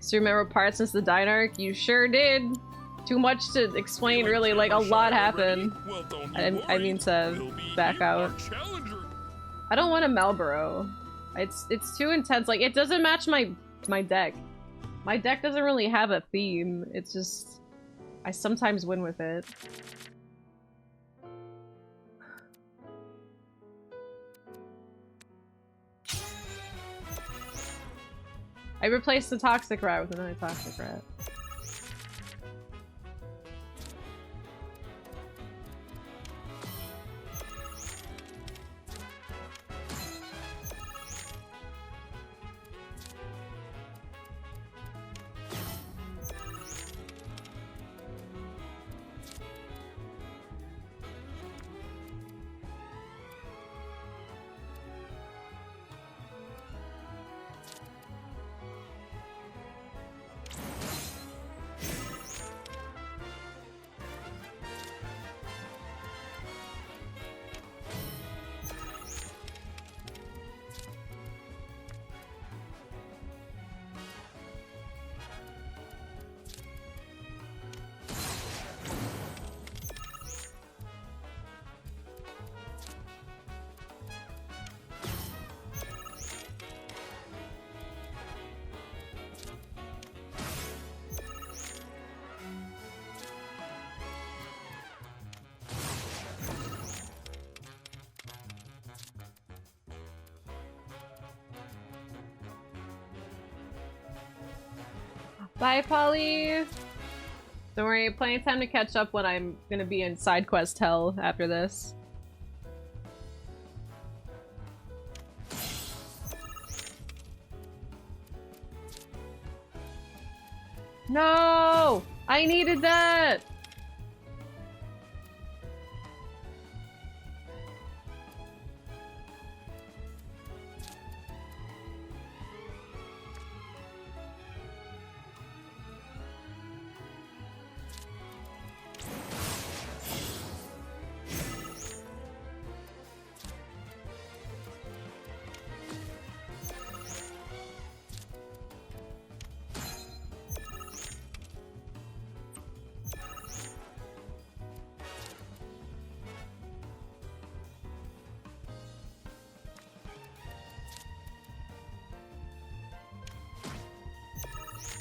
Do you remember parts since the Dine Arc? You sure did! Too much to explain, really. Like, a lot happened. Well, I mean to back out. I don't want a Marlboro. It's too intense. Like, it doesn't match my deck. My deck doesn't really have a theme. It's just... I sometimes win with it. I replaced the Toxic Rat with another Toxic Rat. Bye, Polly! Don't worry, plenty of time to catch up when I'm gonna be in side quest hell after this. No! I needed that!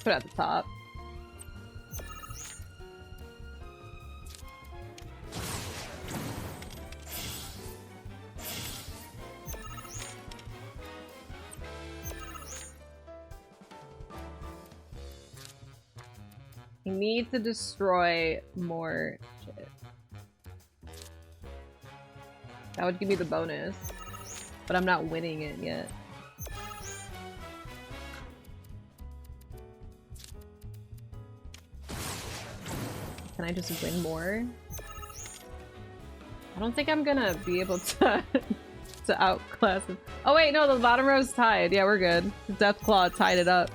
Put it at the top. You need to destroy more shit. That would give me the bonus, but I'm not winning it yet. Can I just win more? I don't think I'm gonna be able to to outclass him. Oh wait, no, the bottom row's tied. Yeah, we're good. Deathclaw tied it up.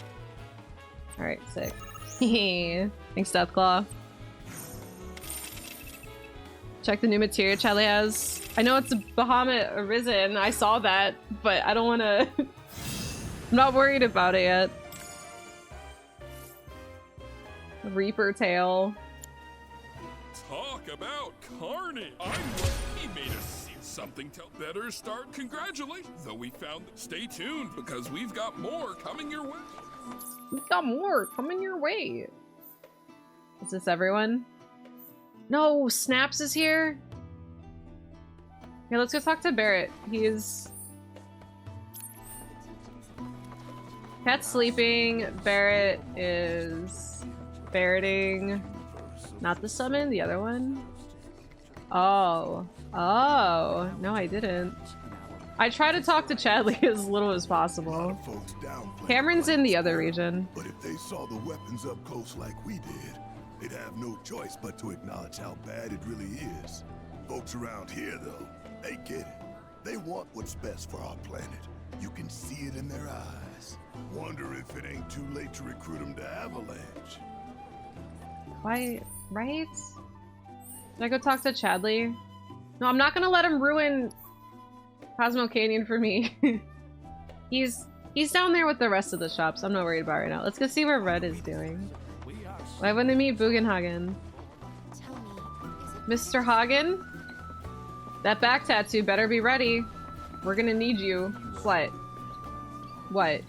Alright, sick. Thanks, Deathclaw. Check the new materia Charlie has. I know it's a Bahamut Arisen. I saw that, but I don't wanna... I'm not worried about it yet. Reaper Tail. Talk about carnage! He made us see something. Better start. Congratulations! Though we found. Stay tuned because we've got more coming your way. We've got more coming your way. Is this everyone? No, Snaps is here. Here, let's go talk to Barrett. He's... Cat's sleeping. Barrett is Barretting. Not the summon, the other one? Oh. Oh. No, I didn't. I try to talk to Chadley as little as possible. Cameron's in the other region. But if they saw the weapons up close like we did, they'd have no choice but to acknowledge how bad it really is. Folks around here, though, they get it. They want what's best for our planet. You can see it in their eyes. Wonder if it ain't too late to recruit them to Avalanche. Why, right? Should I go talk to Chadley? No, I'm not gonna let him ruin Cosmo Canyon for me. He's down there with the rest of the shops. I'm not worried about right now. Let's go see what Red is doing. I want to meet Bugenhagen. Mr. Hagen? That back tattoo better be ready. We're gonna need you. What? What?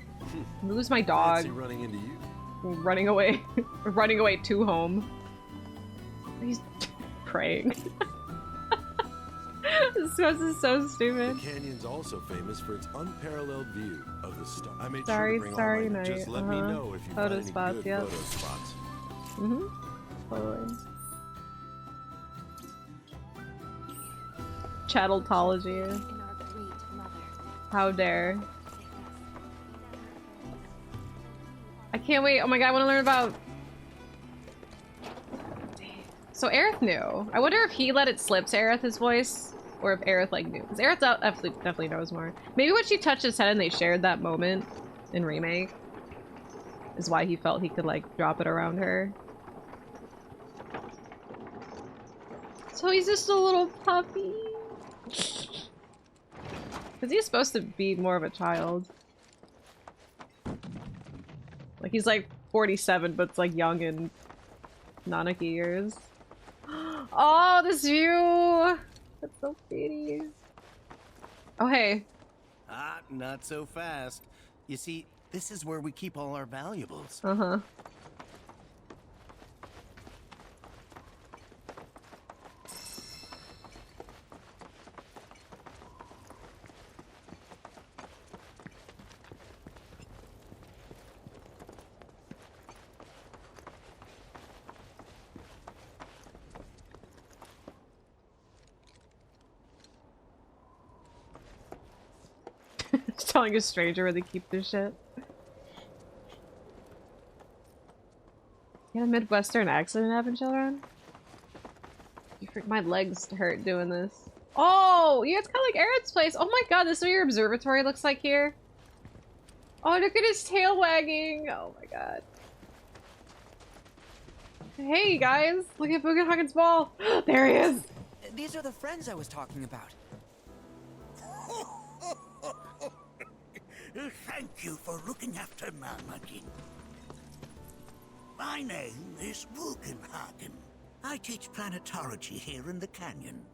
Lose my dog. Running into you. Running away. Running away to home. He's praying. This is so stupid. The canyon's also famous for its unparalleled view of the star. I made Starry, sure to bring starry all my night. Just let me know if you Photo find any spots, good yep. photo spots. Totally. Chatteltology. How dare. I can't wait. Oh my god, I want to learn about... So Aerith knew. I wonder if he let it slip to Aerith, his voice, or if Aerith like knew. Because Aerith definitely knows more. Maybe when she touched his head and they shared that moment in Remake is why he felt he could like drop it around her. So he's just a little puppy. Because he's supposed to be more of a child. Like he's like 47, but it's like young in Nanaki years. Oh, this view! That's so pretty. Oh, hey. Ah, not so fast. You see, this is where we keep all our valuables. Uh-huh. Just telling a stranger where they keep their shit. Get a Midwestern accent having children? My legs hurt doing this. Oh, yeah, it's kind of like Aerith's place. Oh my god, this is what your observatory looks like here. Oh, look at his tail wagging. Oh my god. Hey guys, look at Bugenhagen's ball. There he is. These are the friends I was talking about. Thank you for looking after Nanaki. My name is Bugenhagen. I teach planetology here in the canyon.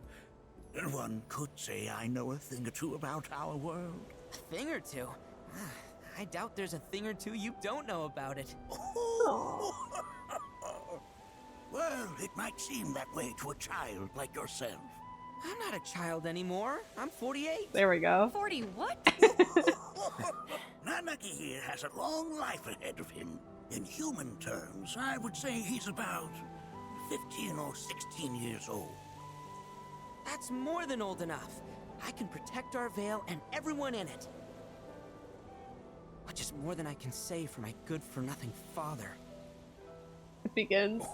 One could say I know a thing or two about our world. A thing or two? I doubt there's a thing or two you don't know about it. Well, it might seem that way to a child like yourself. I'm not a child anymore. I'm 48. There we go. 40 what? Nanaki here has a long life ahead of him. In human terms, I would say he's about 15 or 16 years old. That's more than old enough. I can protect our Vale and everyone in it. Which is more than I can say for my good-for-nothing father. It begins.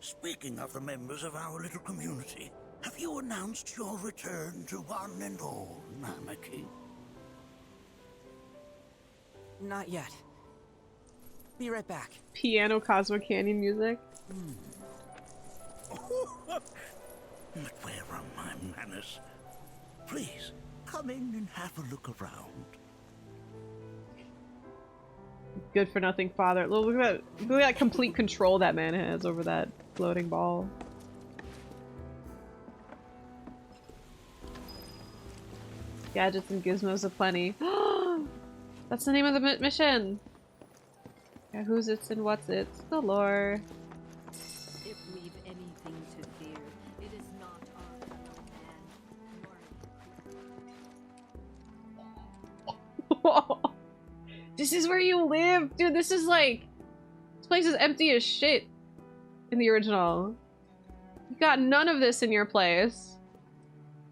Speaking of the members of our little community, have you announced your return to one and all, Nanaki? Not yet. Be right back. Piano Cosmo Canyon music. But where are my manners? Please, come in and have a look around. Good for nothing father. Look at that complete control that man has over that floating ball. Gadgets and gizmos aplenty. That's the name of the mission! Yeah, who's it's and what's it's? Galore. If we've anything to fear, it is not our fellow man. This is where you live! Dude, this is like... This place is empty as shit in the original. You got none of this in your place.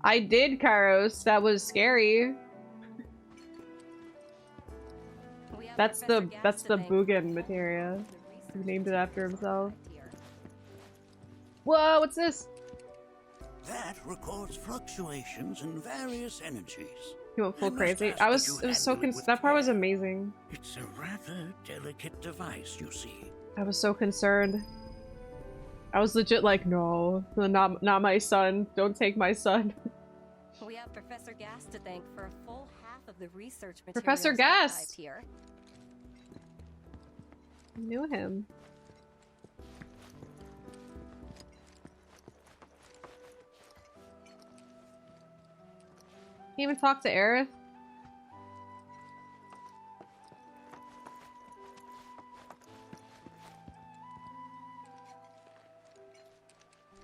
I did, Kairos. That was scary. That's the Bugen materia. He named it after himself. Whoa, what's this? That records fluctuations in various energies. He went full crazy. It was so that part was amazing. It's a rather delicate device, you see. I was so concerned. I was legit like, no, not my son. Don't take my son. We have Professor Gas to thank for a full half of the research materials Professor Gas! archived here. I knew him. Can you even talk to Aerith?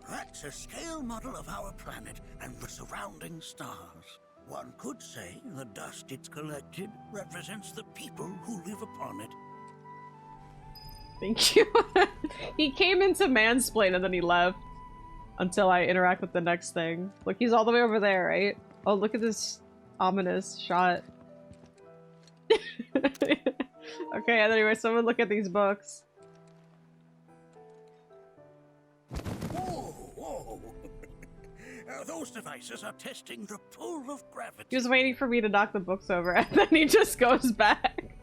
That's a scale model of our planet and the surrounding stars. One could say the dust it's collected represents the people who live upon it. Thank you. He came into mansplain and then he left. Until I interact with the next thing. Look, he's all the way over there, right? Oh, look at this ominous shot. Okay, anyway, someone look at these books. Whoa! Those devices are testing the pull of gravity. He was waiting for me to knock the books over and then he just goes back.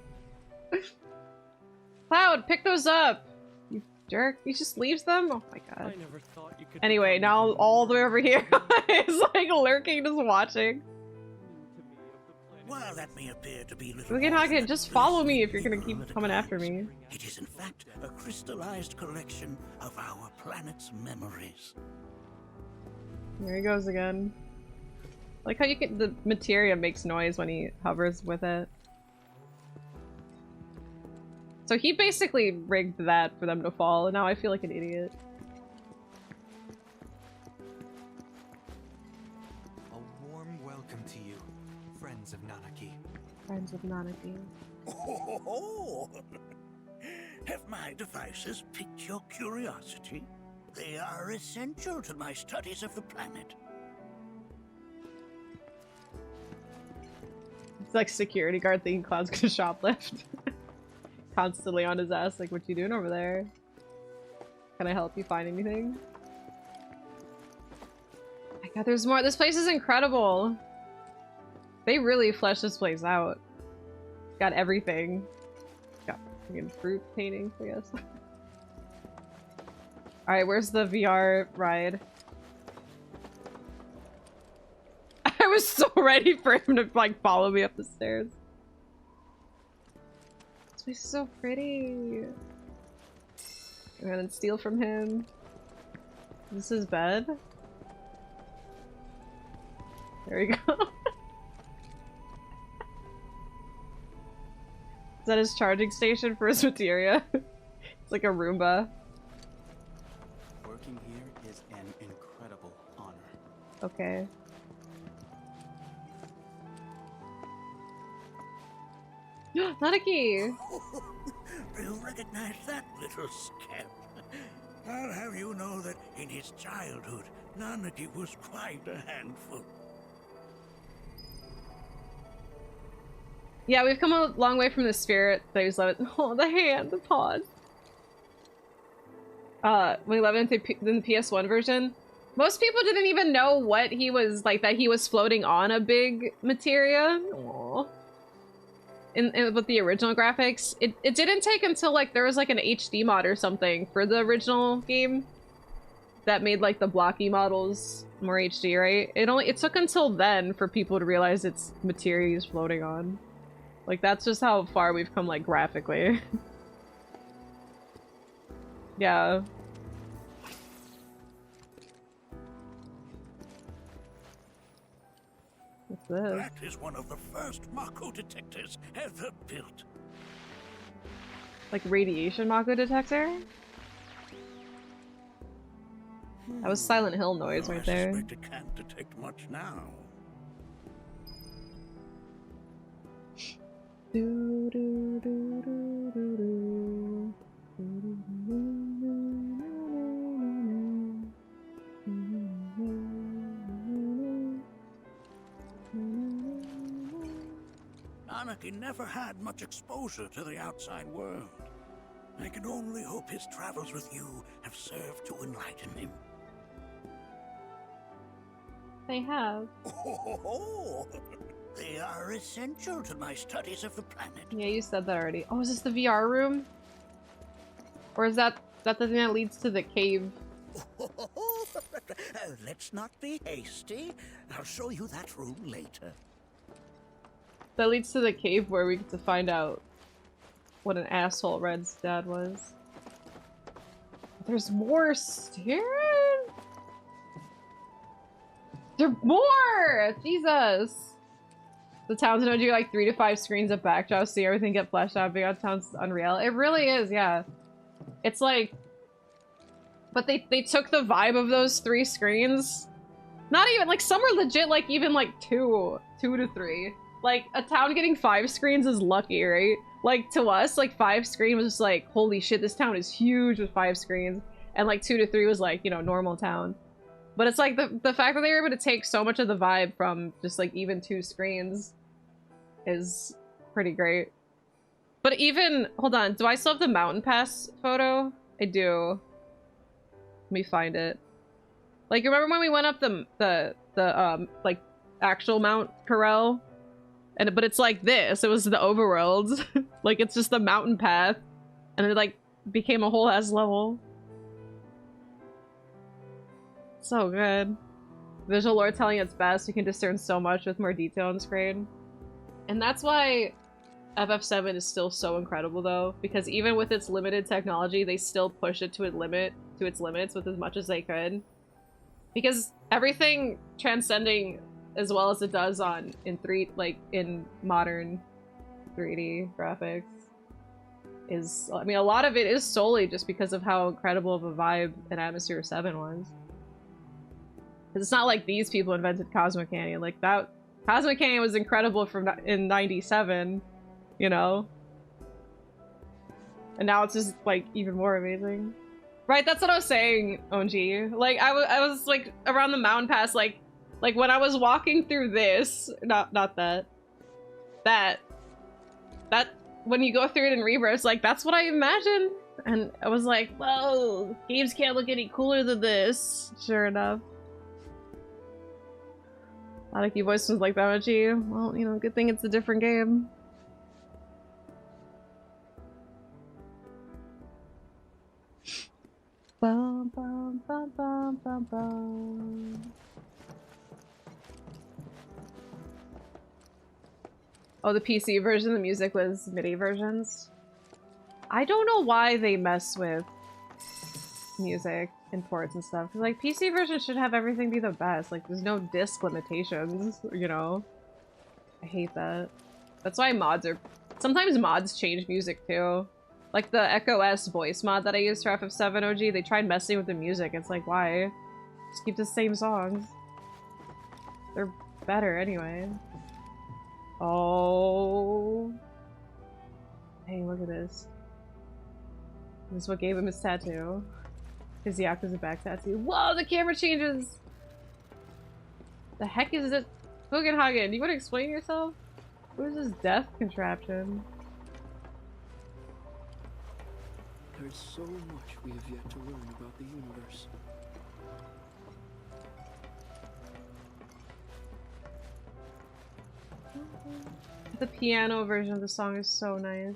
Cloud, pick those up! You jerk. He just leaves them? Oh my god. I never thought you could. Anyway, now all the way over here is like lurking, just watching. While that may appear to be little We can talk it. Just follow me if you're gonna keep coming after me. it is in fact a crystallized collection of our planet's memories. There he goes again. Like how you can— the materia makes noise when he hovers with it. So he basically rigged that for them to fall, and now I feel like an idiot. A warm welcome to you, friends of Nanaki. Friends of Nanaki. Oh, have my devices piqued your curiosity? They are essential to my studies of the planet. It's like security guard thinking Cloud's gonna shoplift. Constantly on his ass, like, what you doing over there? Can I help you find anything? Oh my god, there's more. This place is incredible. They really fleshed this place out. Got everything. Got freaking fruit paintings, I guess. Alright, where's the VR ride? I was so ready for him to, like, follow me up the stairs. This place is so pretty. I'm gonna steal from him. This is his bed. There we go. Is that his charging station for his materia? It's like a Roomba. Working here is an incredible honor. Okay. Nanaki! Do you recognize that little scamp? I'll have you know that in his childhood, Nanaki was quite a handful. Yeah, we've come a long way from the spirit that he was loving. Oh, the hand, the paws. When he loved in the PS1 version, most people didn't even know what he was like, that he was floating on a big materia. Aww. With the original graphics, it didn't take until like there was like an HD mod or something for the original game that made like the blocky models more HD, right? It took until then for people to realize it's materia he's floating on. Like that's just how far we've come, like, graphically. Yeah. What's this? That is one of the first Mako detectors ever built. Like radiation Mako detector? That was Silent Hill noise right there. I suspect it can't detect much now. Do, do, do, do, do, do. Nanaki never had much exposure to the outside world. I can only hope his travels with you have served to enlighten him. They have. Oh, they are essential to my studies of the planet. Yeah, you said that already. Oh, is this the VR room? Or is that the thing that leads to the cave Let's not be hasty. I'll show you that room later. That leads to the cave where we get to find out what an asshole Red's dad was. There's more stairs? There's more! Jesus! The towns in OG are like 3 to 5 screens of backdrops, see everything get fleshed out. Big on towns unreal. It really is, yeah. It's like... But they took the vibe of those 3 screens. Not even, like, some are legit, like, even, like, 2 to 3. Like, a town getting 5 screens is lucky, right? Like, to us, like, 5 screen was just like, holy shit, this town is huge with 5 screens. And, like, 2 to 3 was, like, you know, normal town. But it's, like, the fact that they were able to take so much of the vibe from just, like, even 2 screens is pretty great. But even, hold on, do I still have the mountain pass photo? I do. Let me find it. Like, you remember when we went up the like, actual Mount Corel? But it's like this. It was the overworld. Like, it's just the mountain path. And it, like, became a whole ass level. So good. Visual lore telling its best. You can discern so much with more detail on screen. And that's why FF7 is still so incredible, though. Because even with its limited technology, they still push it to its limits with as much as they could. Because everything transcending as well as it does in modern 3D graphics is, I mean, a lot of it is solely just because of how incredible of a vibe and atmosphere 7 was. Because it's not like these people invented Cosmo Canyon. Like, that Cosmo Canyon was incredible in 97, you know? And now it's just, like, even more amazing. Right, that's what I was saying, OMG. Like, I was, like, around the mountain pass, like, when I was walking through this, not that, when you go through it in Rebirth, like, that's what I imagined. And I was like, whoa, games can't look any cooler than this. Sure enough. A lot of key voice was like that, OMG. Well, you know, good thing it's a different game. Bum, bum, bum, bum, bum, bum. Oh, the PC version, the music was MIDI versions. I don't know why they mess with music and ports and stuff. Cause, like, PC version should have everything be the best. Like, there's no disc limitations, you know? I hate that. That's why mods are... Sometimes mods change music, too. Like, the Echo S voice mod that I used for FF7 OG, they tried messing with the music. It's like, why? Just keep the same songs. They're better anyway. Oh. Hey, look at this. This is what gave him his tattoo. His Yakuza back tattoo. Whoa, the camera changes! The heck is it? Bugenhagen, you want to explain yourself? What is this death contraption? There is so much we have yet to learn about the universe. The piano version of the song is so nice.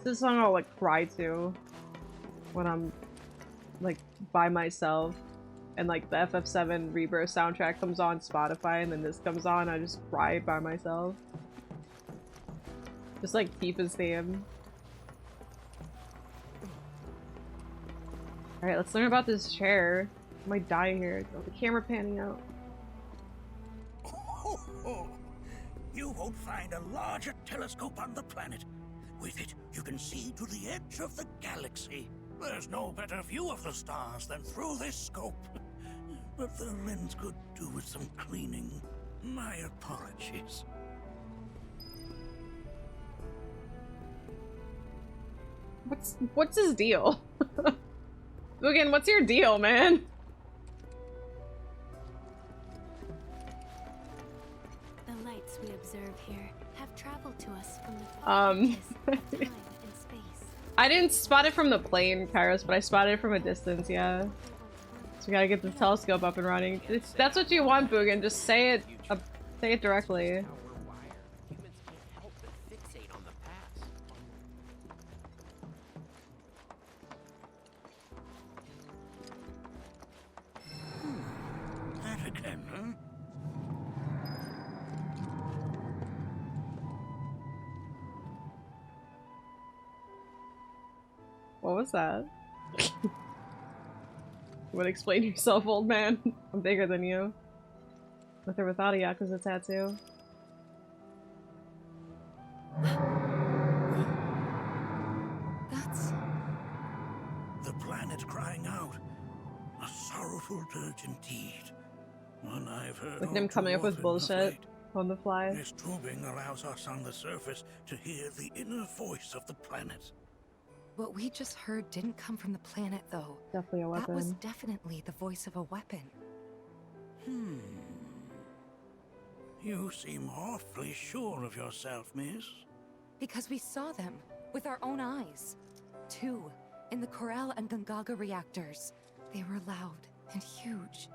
This song I'll, like, cry to when I'm, like, by myself and, like, the FF7 Rebirth soundtrack comes on Spotify and then this comes on, I just cry by myself. Just like Tifa's theme. Alright, let's learn about this chair. I might die here. Oh, the camera panning out. You won't find a larger telescope on the planet. With it, you can see to the edge of the galaxy. There's no better view of the stars than through this scope. But the lens could do with some cleaning. My apologies. What's his deal? Again, what's your deal, man? The lights we observe here have traveled to us from the far reaches of time and space. I didn't spot it from the plane, Kairos, but I spotted it from a distance, yeah. So we gotta get the telescope up and running. That's what you want, Boogan. Just say it directly. then, huh? What was that? You wanna explain yourself, old man? I'm bigger than you. With or without a Yakuza tattoo. That's... the planet crying out. A sorrowful dirge indeed. One I've heard Look at all him coming too up with often of bullshit late. on the fly. This tubing allows us on the surface to hear the inner voice of the planet. What we just heard didn't come from the planet, though. Definitely a weapon. That was definitely the voice of a weapon. You seem awfully sure of yourself, miss. Because we saw them with our own eyes. 2 in the Corral and Gungaga reactors. They were loud and huge.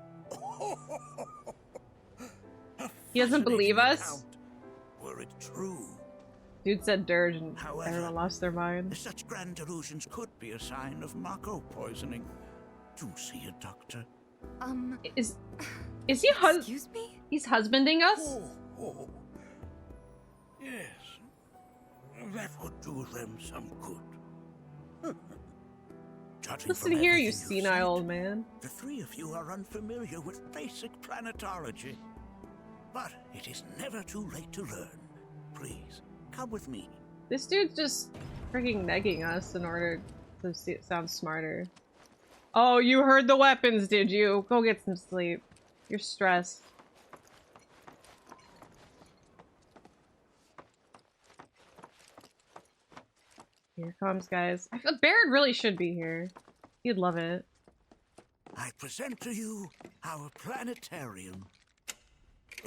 He doesn't believe us? Were it true? Dude said dirge and However, everyone lost their mind. Such grand delusions could be a sign of Mako poisoning. Do see a doctor. Is he Excuse me? He's husbanding us? Oh. Yes. That would do them some good. Judging Listen from here, you everything you've senile said, old man. The 3 of you are unfamiliar with basic planetology. But it is never too late to learn. Please, come with me. This dude's just freaking negging us in order to sound smarter. Oh, you heard the weapons, did you? Go get some sleep. You're stressed. Here comes, guys. I feel Baird really should be here. He'd love it. I present to you our planetarium.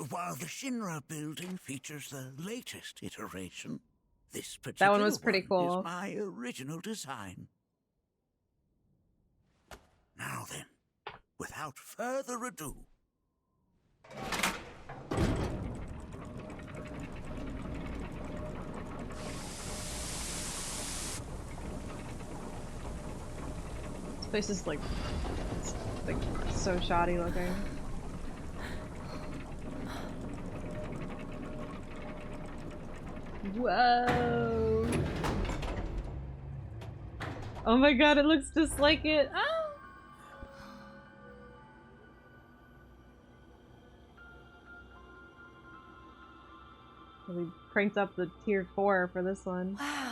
While the Shinra building features the latest iteration, this particular That one was pretty cool. is my original design. Now then, without further ado, This place is like so shoddy looking. Whoa! Oh my god, it looks just like it. Ah! We cranked up the tier 4 for this one. Wow.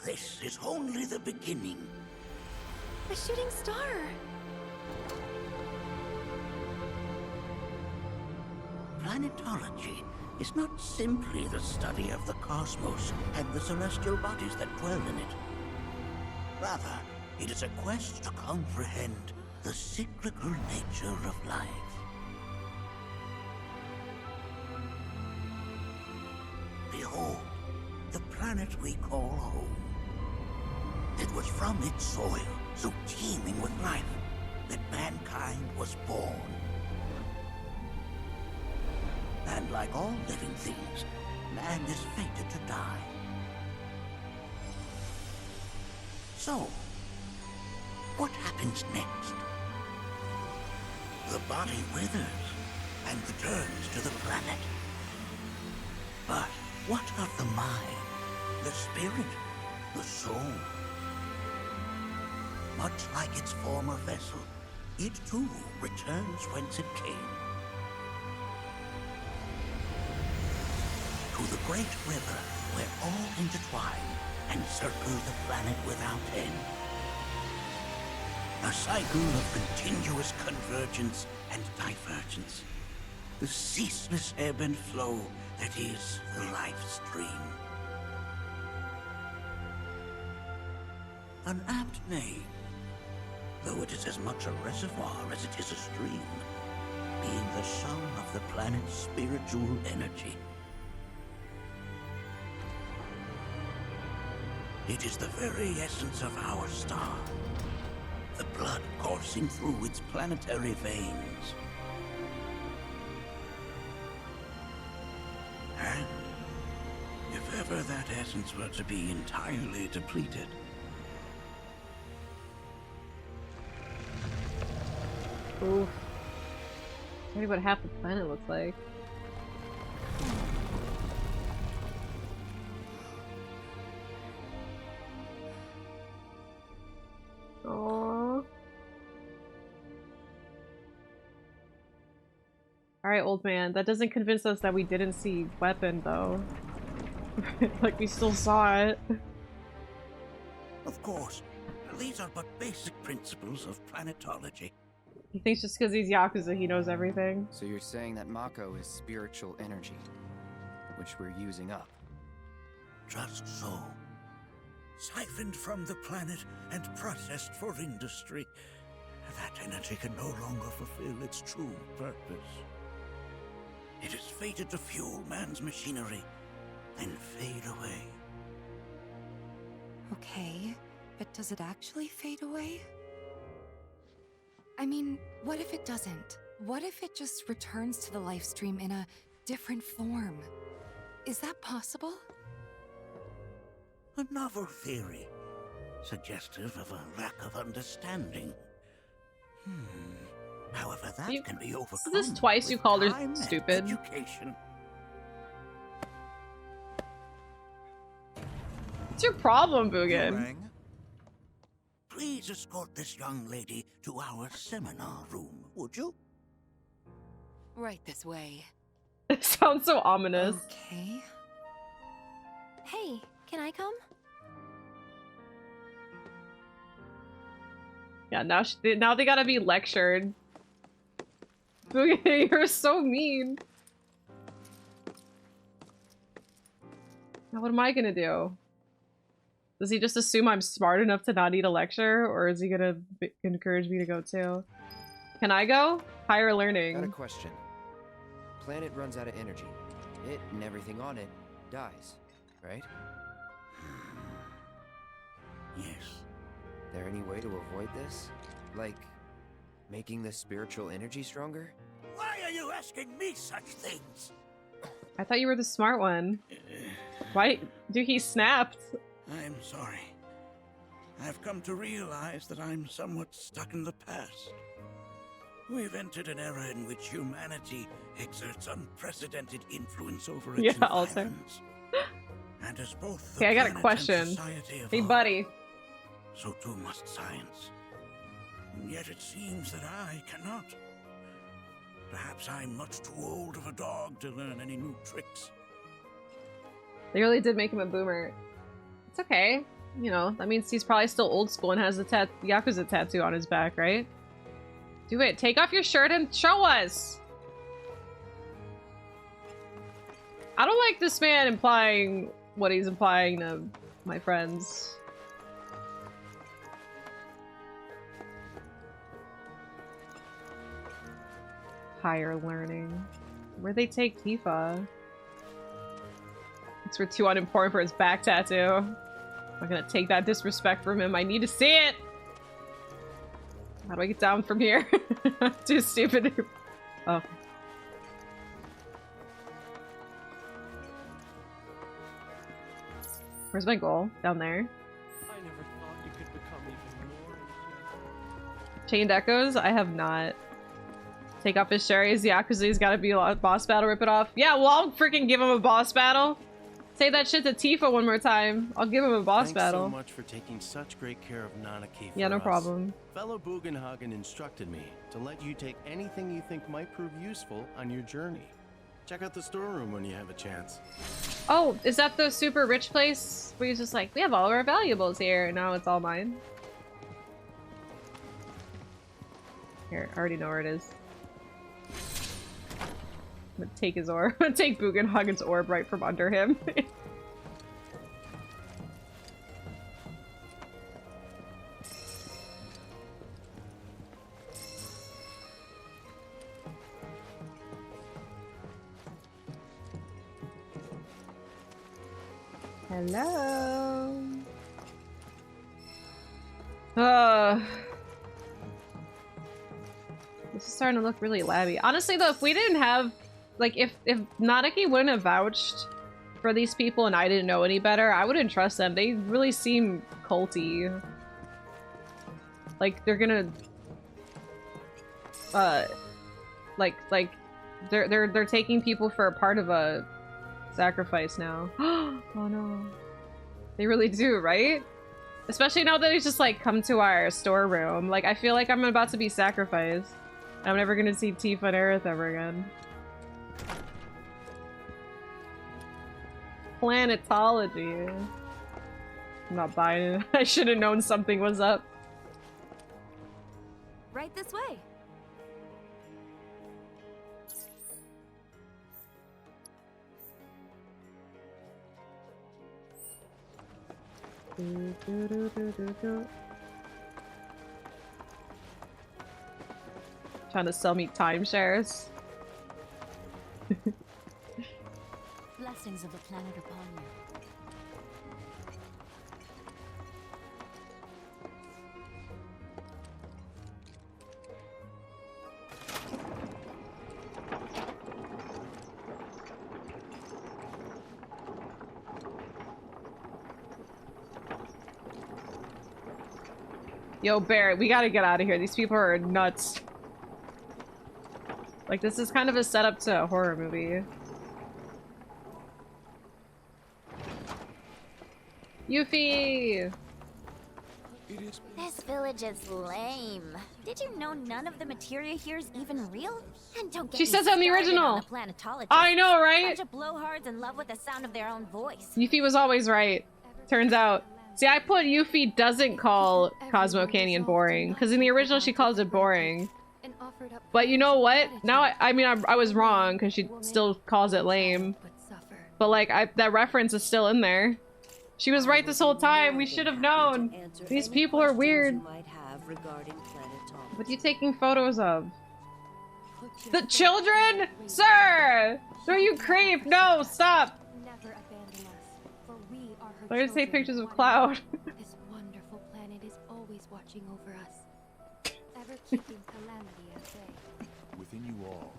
This is only the beginning. A shooting star. Planetology is not simply the study of the cosmos and the celestial bodies that dwell in it. Rather, it is a quest to comprehend the cyclical nature of life. Behold, the planet we call home. It was from its soil, so teeming with life, that mankind was born. And like all living things, man is fated to die. So, what happens next? The body withers and returns to the planet. But what of the mind, the spirit, the soul? Much like its former vessel, it too returns whence it came. To the great river where all intertwine and circle the planet without end. A cycle of continuous convergence and divergence. The ceaseless ebb and flow that is the life stream. An apt name, though it is as much a reservoir as it is a stream, being the sum of the planet's spiritual energy. It is the very essence of our star, the blood coursing through its planetary veins. And if ever that essence were to be entirely depleted, Ooh. That's already what half the planet looks like. Aww. Alright, old man. That doesn't convince us that we didn't see weapon, though. Like, we still saw it. Of course, these are but basic principles of planetology. He thinks just because he's Yakuza, he knows everything. So you're saying that Mako is spiritual energy, which we're using up? Just so. Siphoned from the planet and processed for industry, that energy can no longer fulfill its true purpose. It is fated to fuel man's machinery, then fade away. Okay, but does it actually fade away? I mean, what if it doesn't? What if it just returns to the life stream in a different form? Is that possible? A novel theory, suggestive of a lack of understanding. However, that can be overcome. This twice you called her time and stupid. Education. What's your problem, Boogan? Please escort this young lady to our seminar room, would you? Right this way. It sounds so ominous. Okay. Hey, can I come? Yeah, now they gotta be lectured. Boogan, you're so mean. Now what am I gonna do? Does he just assume I'm smart enough to not need a lecture, or is he gonna encourage me to go too? Can I go? Higher learning. Got a question. Planet runs out of energy. It and everything on it dies, right? Yes. There any way to avoid this? Like, making the spiritual energy stronger? Why are you asking me such things? I thought you were the smart one. Why? Dude, he snapped. I'm sorry. I've come to realize that I'm somewhat stuck in the past. We've entered an era in which humanity exerts unprecedented influence over its environs. And as both the Okay, I got a planet question. and society Hey, evolve, buddy. so too must science. And yet it seems that I cannot. Perhaps I'm much too old of a dog to learn any new tricks. They really did make him a boomer. It's okay. You know, that means he's probably still old school and has the Yakuza tattoo on his back, right? Do it. Take off your shirt and show us! I don't like this man implying what he's implying to my friends. Higher learning. Where'd they take Tifa? We're too unimportant for his back tattoo. I'm not gonna take that disrespect from him. I need to see it! How do I get down from here? Too stupid. Oh. Where's my goal? Down there. I never thought you could become even more. Chained Echoes? I have not. Take off his Sherry's Yakuza's gotta be a boss battle, rip it off. Yeah, well, I'll freaking give him a boss battle. Say that shit to Tifa one more time. I'll give him a boss battle. Thanks so much for taking such great care of Nanaki for Yeah, no us. problem. Fellow Bugenhagen instructed me to let you take anything you think might prove useful on your journey. Check out the storeroom when you have a chance. Oh, is that the super rich place where he's just like, we have all of our valuables here, and now it's all mine? Here, I already know where it is. I'm gonna take his orb. I'm gonna take Bugenhagen's orb right from under him. Hello. This is starting to look really labby. Honestly though, if we didn't have, like, if Nanaki wouldn't have vouched for these people and I didn't know any better, I wouldn't trust them. They really seem culty. Like, they're gonna like they're taking people for a part of a sacrifice now. Oh no. They really do, right? Especially now that he's just like come to our storeroom. Like I feel like I'm about to be sacrificed. I'm never gonna see Tifa and Aerith ever again. Planetology. I'm not buying it. I should have known something was up. Right this way. Trying to sell me timeshares. Blessings of the planet upon you. Yo, Barrett, we gotta get out of here. These people are nuts. Like, this is kind of a setup to a horror movie. Yuffie! This village is lame. Did you know none of the materia here is even real? And don't get She me says that in the started original. on the planetologist. I know, right? Bunch of blowhards in love with the sound of their own voice. Yuffie was always right. Turns out. See, I put Yuffie doesn't call Cosmo Canyon boring, because in the original she calls it boring. But you know what? Now I mean I was wrong, because she still calls it lame. But like, that reference is still in there. She was right this whole time. We should have known. These people are weird. What are you taking photos of? The children? Sir! Are you creep? No, stop! Never abandon us, for we are her Why did it say children. pictures of Cloud? This wonderful planet is always watching over us, ever keeping calamity at bay. Within you all.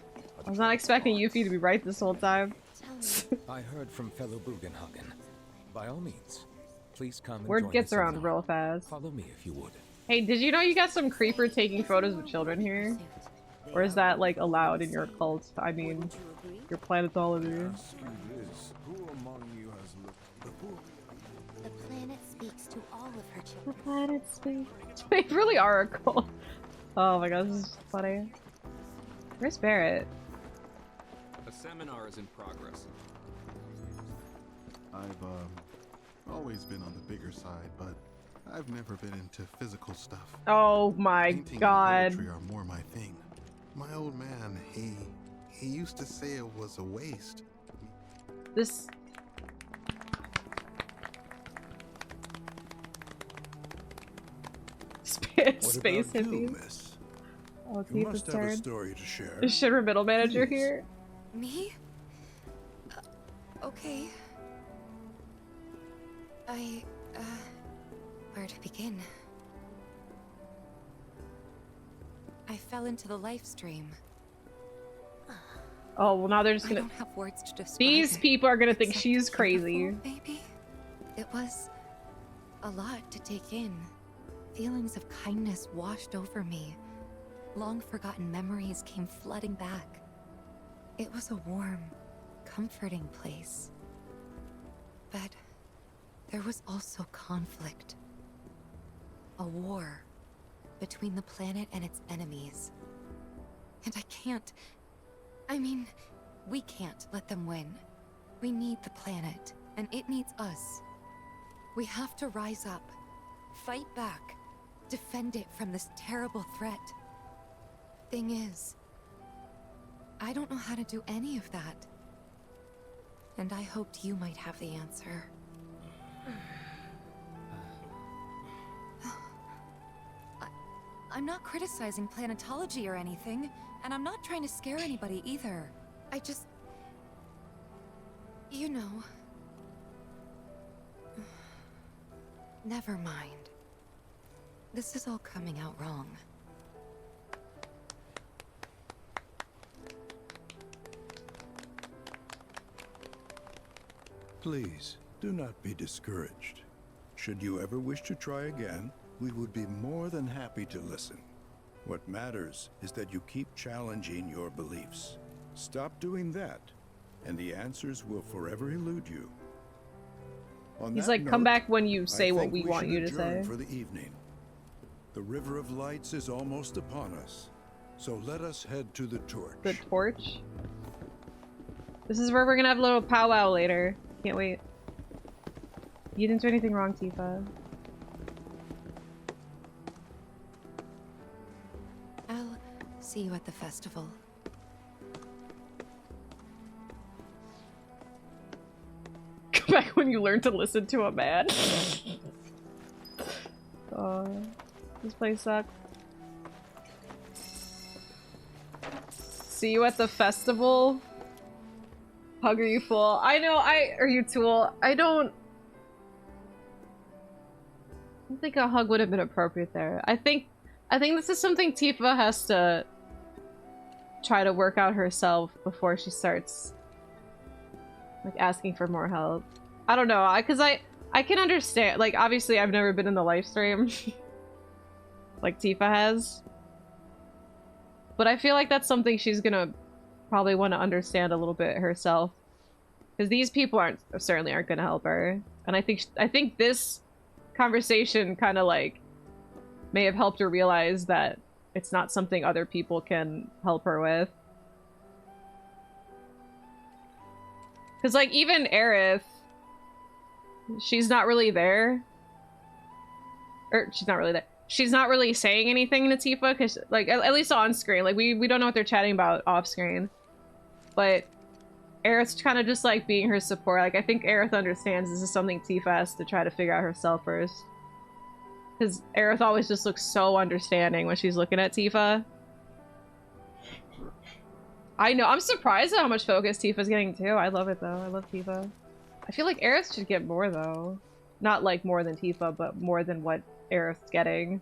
I was not expecting Yuffie to be right this whole time. I heard from fellow Bugenhagen. By all means, please come and Word join gets us in around the- real fast. Follow me if you would. Hey, did you know you got some creeper taking photos of children here? Or is that like allowed in your cult? I mean, your planetology. Who among you has looked before? The planet speaks to all of her children. The planet speaks. They really are a cult. Oh my god, this is funny. Where's Barrett? A seminar is in progress. I've always been on the bigger side, but I've never been into physical stuff. Oh my Painting god. and poetry are more my thing. My old man, he used to say it was a waste. This... Space about you, hippies. miss? Oh, You Tifa's must have a turn. story to share. Is Shinra middle manager Please. here? Me? Okay. Where to begin? I fell into the life stream. Oh, well now they're just I gonna... don't have words to describe These it, people are gonna think except she's crazy. maybe? It was a lot to take in. Feelings of kindness washed over me. Long forgotten memories came flooding back. It was a warm, comforting place. But there was also conflict. A war between the planet and its enemies. And I mean, we can't let them win. We need the planet, and it needs us. We have to rise up, fight back, defend it from this terrible threat. Thing is, I don't know how to do any of that. And I hoped you might have the answer. I'm not criticizing planetology or anything, and I'm not trying to scare anybody either. I just... You know... Never mind. This is all coming out wrong. Please, do not be discouraged. Should you ever wish to try again, we would be more than happy to listen. What matters is that you keep challenging your beliefs. Stop doing that, and the answers will forever elude you. On He's that like, come note, back when you say I what think we want should you to adjourn say. for the evening. The River of Lights is almost upon us, so let us head to the torch. The torch? This is where we're gonna have a little powwow later. Can't wait. You didn't do anything wrong, Tifa. I'll see you at the festival. Come back when you learn to listen to a man. Oh, this place sucks. See you at the festival. Hug, are you fool? I know, are you tool? I don't think a hug would have been appropriate there. I think this is something Tifa has to try to work out herself before she starts like asking for more help. I don't know, because I can understand, like, obviously I've never been in the live stream like Tifa has, but I feel like that's something she's gonna probably want to understand a little bit herself, because these people certainly aren't gonna help her. And I think this conversation kind of like may have helped her realize that it's not something other people can help her with. Because like even Aerith, she's not really there. Or she's not really there. She's not really saying anything to Tifa, because like at least on screen, like we don't know what they're chatting about off screen. But Aerith's kind of just like being her support. Like I think Aerith understands this is something Tifa has to try to figure out herself first. Because Aerith always just looks so understanding when she's looking at Tifa. I know, I'm surprised at how much focus Tifa's getting too. I love it though, I love Tifa. I feel like Aerith should get more though. Not like more than Tifa, but more than what Aerith's getting.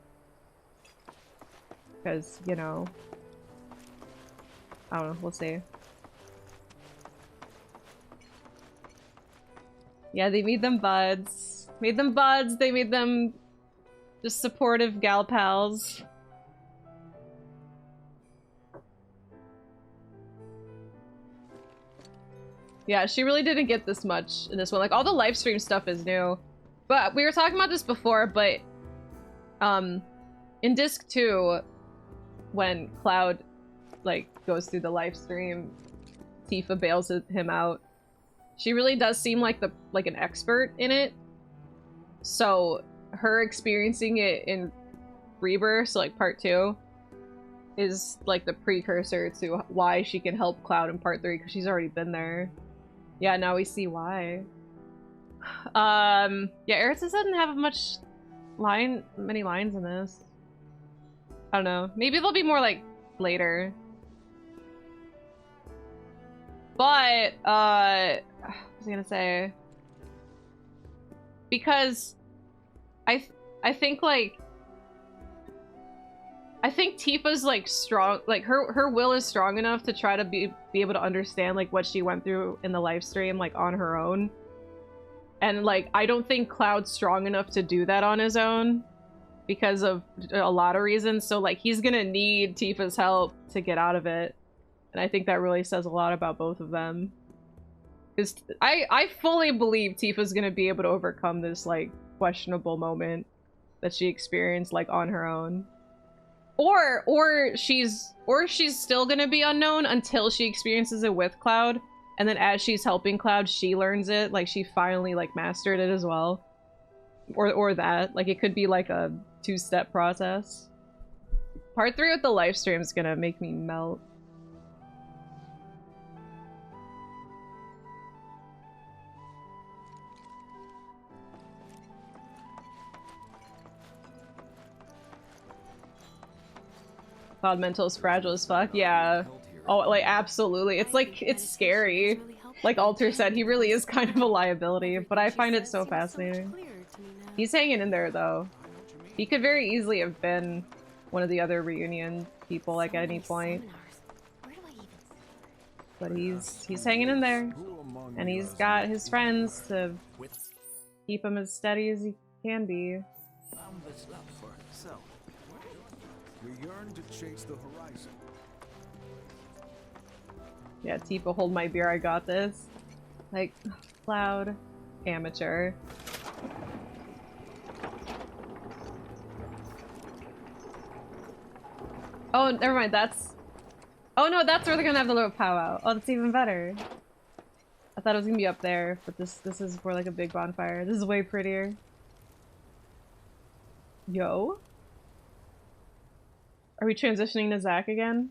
Because, you know, I don't know, we'll see. Yeah, they made them buds. Made them buds, they made them just supportive gal pals. Yeah, she really didn't get this much in this one. Like, all the live stream stuff is new. But we were talking about this before, but in Disc 2, when Cloud, like, goes through the live stream, Tifa bails him out. She really does seem like an expert in it. So, her experiencing it in Rebirth, so like Part 2, is like the precursor to why she can help Cloud in Part 3, because she's already been there. Yeah, now we see why. Yeah, Aerith doesn't have many lines in this. I don't know. Maybe they'll be more like later. But what was I gonna say? Because I think Tifa's like strong, like her will is strong enough to try to be able to understand like what she went through in the live stream like on her own. And like I don't think Cloud's strong enough to do that on his own because of a lot of reasons. So like he's gonna need Tifa's help to get out of it. And I think that really says a lot about both of them. Because I fully believe Tifa's gonna be able to overcome this like questionable moment that she experienced like on her own. Or she's still gonna be unknown until she experiences it with Cloud, and then as she's helping Cloud, she learns it, like she finally like mastered it as well. Or that, like it could be like a two-step process. Part 3 with the live stream is gonna make me melt. Cloud mental is fragile as fuck. Yeah. Oh, like absolutely. It's like, it's scary. Like Alter said, he really is kind of a liability, but I find it so fascinating. He's hanging in there though. He could very easily have been one of the other reunion people like at any point. But he's hanging in there. And he's got his friends to keep him as steady as he can be. We yearn to chase the horizon. Yeah, Tifa, hold my beer, I got this. Like, Cloud, amateur. Oh, never mind, that's... Oh no, that's where they're gonna have the little powwow. Oh, that's even better. I thought it was gonna be up there, but this is more like a big bonfire. This is way prettier. Yo? Are we transitioning to Zack again?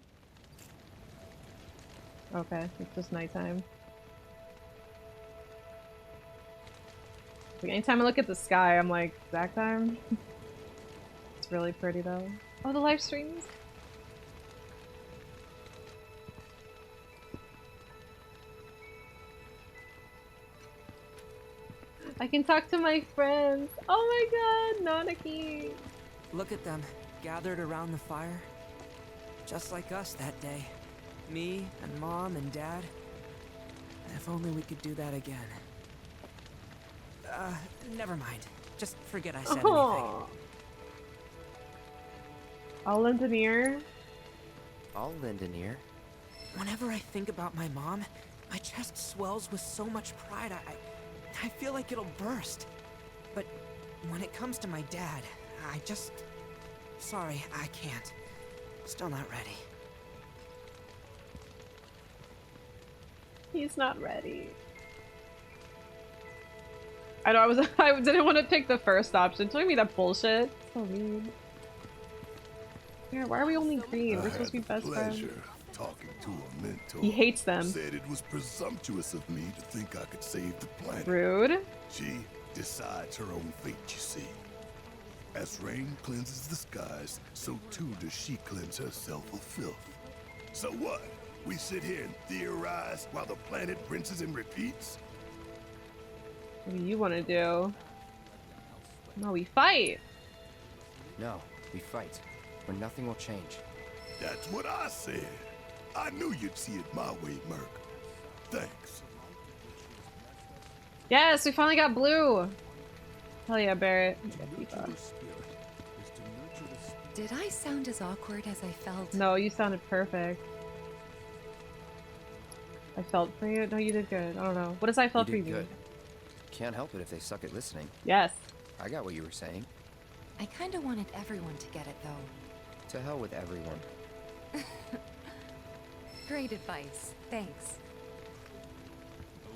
Okay, it's just nighttime. Like, anytime I look at the sky, I'm like, Zack time? It's really pretty though. Oh, the live streams? I can talk to my friends. Oh my god, Nanaki. Look at them, gathered around the fire. Just like us that day. Me and Mom and Dad. If only we could do that again. Never mind. Just forget I said anything. I'll lend an ear. I'll lend an ear. Whenever I think about my mom, my chest swells with so much pride, I feel like it'll burst. But when it comes to my dad, I just... Sorry, I can't. Still not ready. He's not ready. I know, I didn't want to pick the first option. Don't give me that bullshit. So mean. Yeah, why are we only green? We're supposed to be best friends. Talking to a mentor. He hates them. Said it was presumptuous of me to think I could save the planet. Rude. She decides her own fate, you see. As rain cleanses the skies, so too does she cleanse herself of filth. So what? We sit here and theorize while the planet rinses and repeats? What do you want to do? No, we fight. No, we fight. Or nothing will change. That's what I said. I knew you'd see it my way, Merc. Thanks. Yes, we finally got blue. Hell yeah, Barrett. Did I sound as awkward as I felt? No, you sounded perfect. I felt for you? No, you did good. I don't know. What does I felt for you? Good. Can't help it if they suck at listening. Yes. I got what you were saying. I kinda wanted everyone to get it though. To hell with everyone. Great advice. Thanks.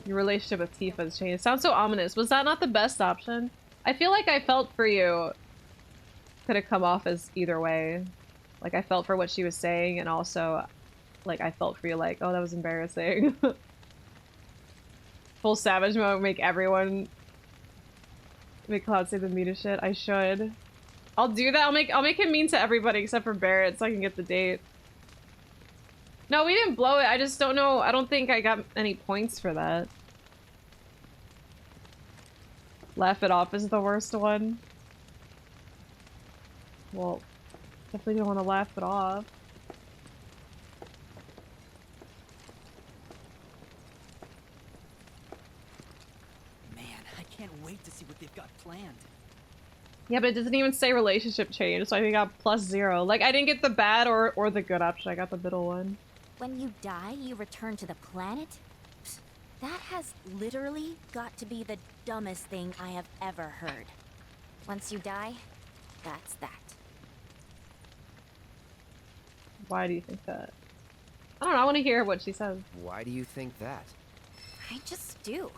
Your relationship with Tifa has changed. It sounds so ominous. Was that not the best option? I feel like I felt for you could have come off as either way. Like, I felt for what she was saying, and also, like, I felt for you, like, oh, that was embarrassing. Full savage mode, make everyone... Make Cloud say the meanest shit. I should. I'll do that. I'll make him mean to everybody except for Barrett so I can get the date. No, we didn't blow it. I just don't know. I don't think I got any points for that. Laugh it off is the worst one. Well, definitely don't want to laugh it off. Man, I can't wait to see what they've got planned. Yeah, but it doesn't even say relationship change, so I think I got +0. Like, I didn't get the bad or the good option. I got the middle one. When you die, you return to the planet? Psst, that has literally got to be the dumbest thing I have ever heard. Once you die, that's that. Why do you think that? I don't know. I want to hear what she says. Why do you think that? I just do.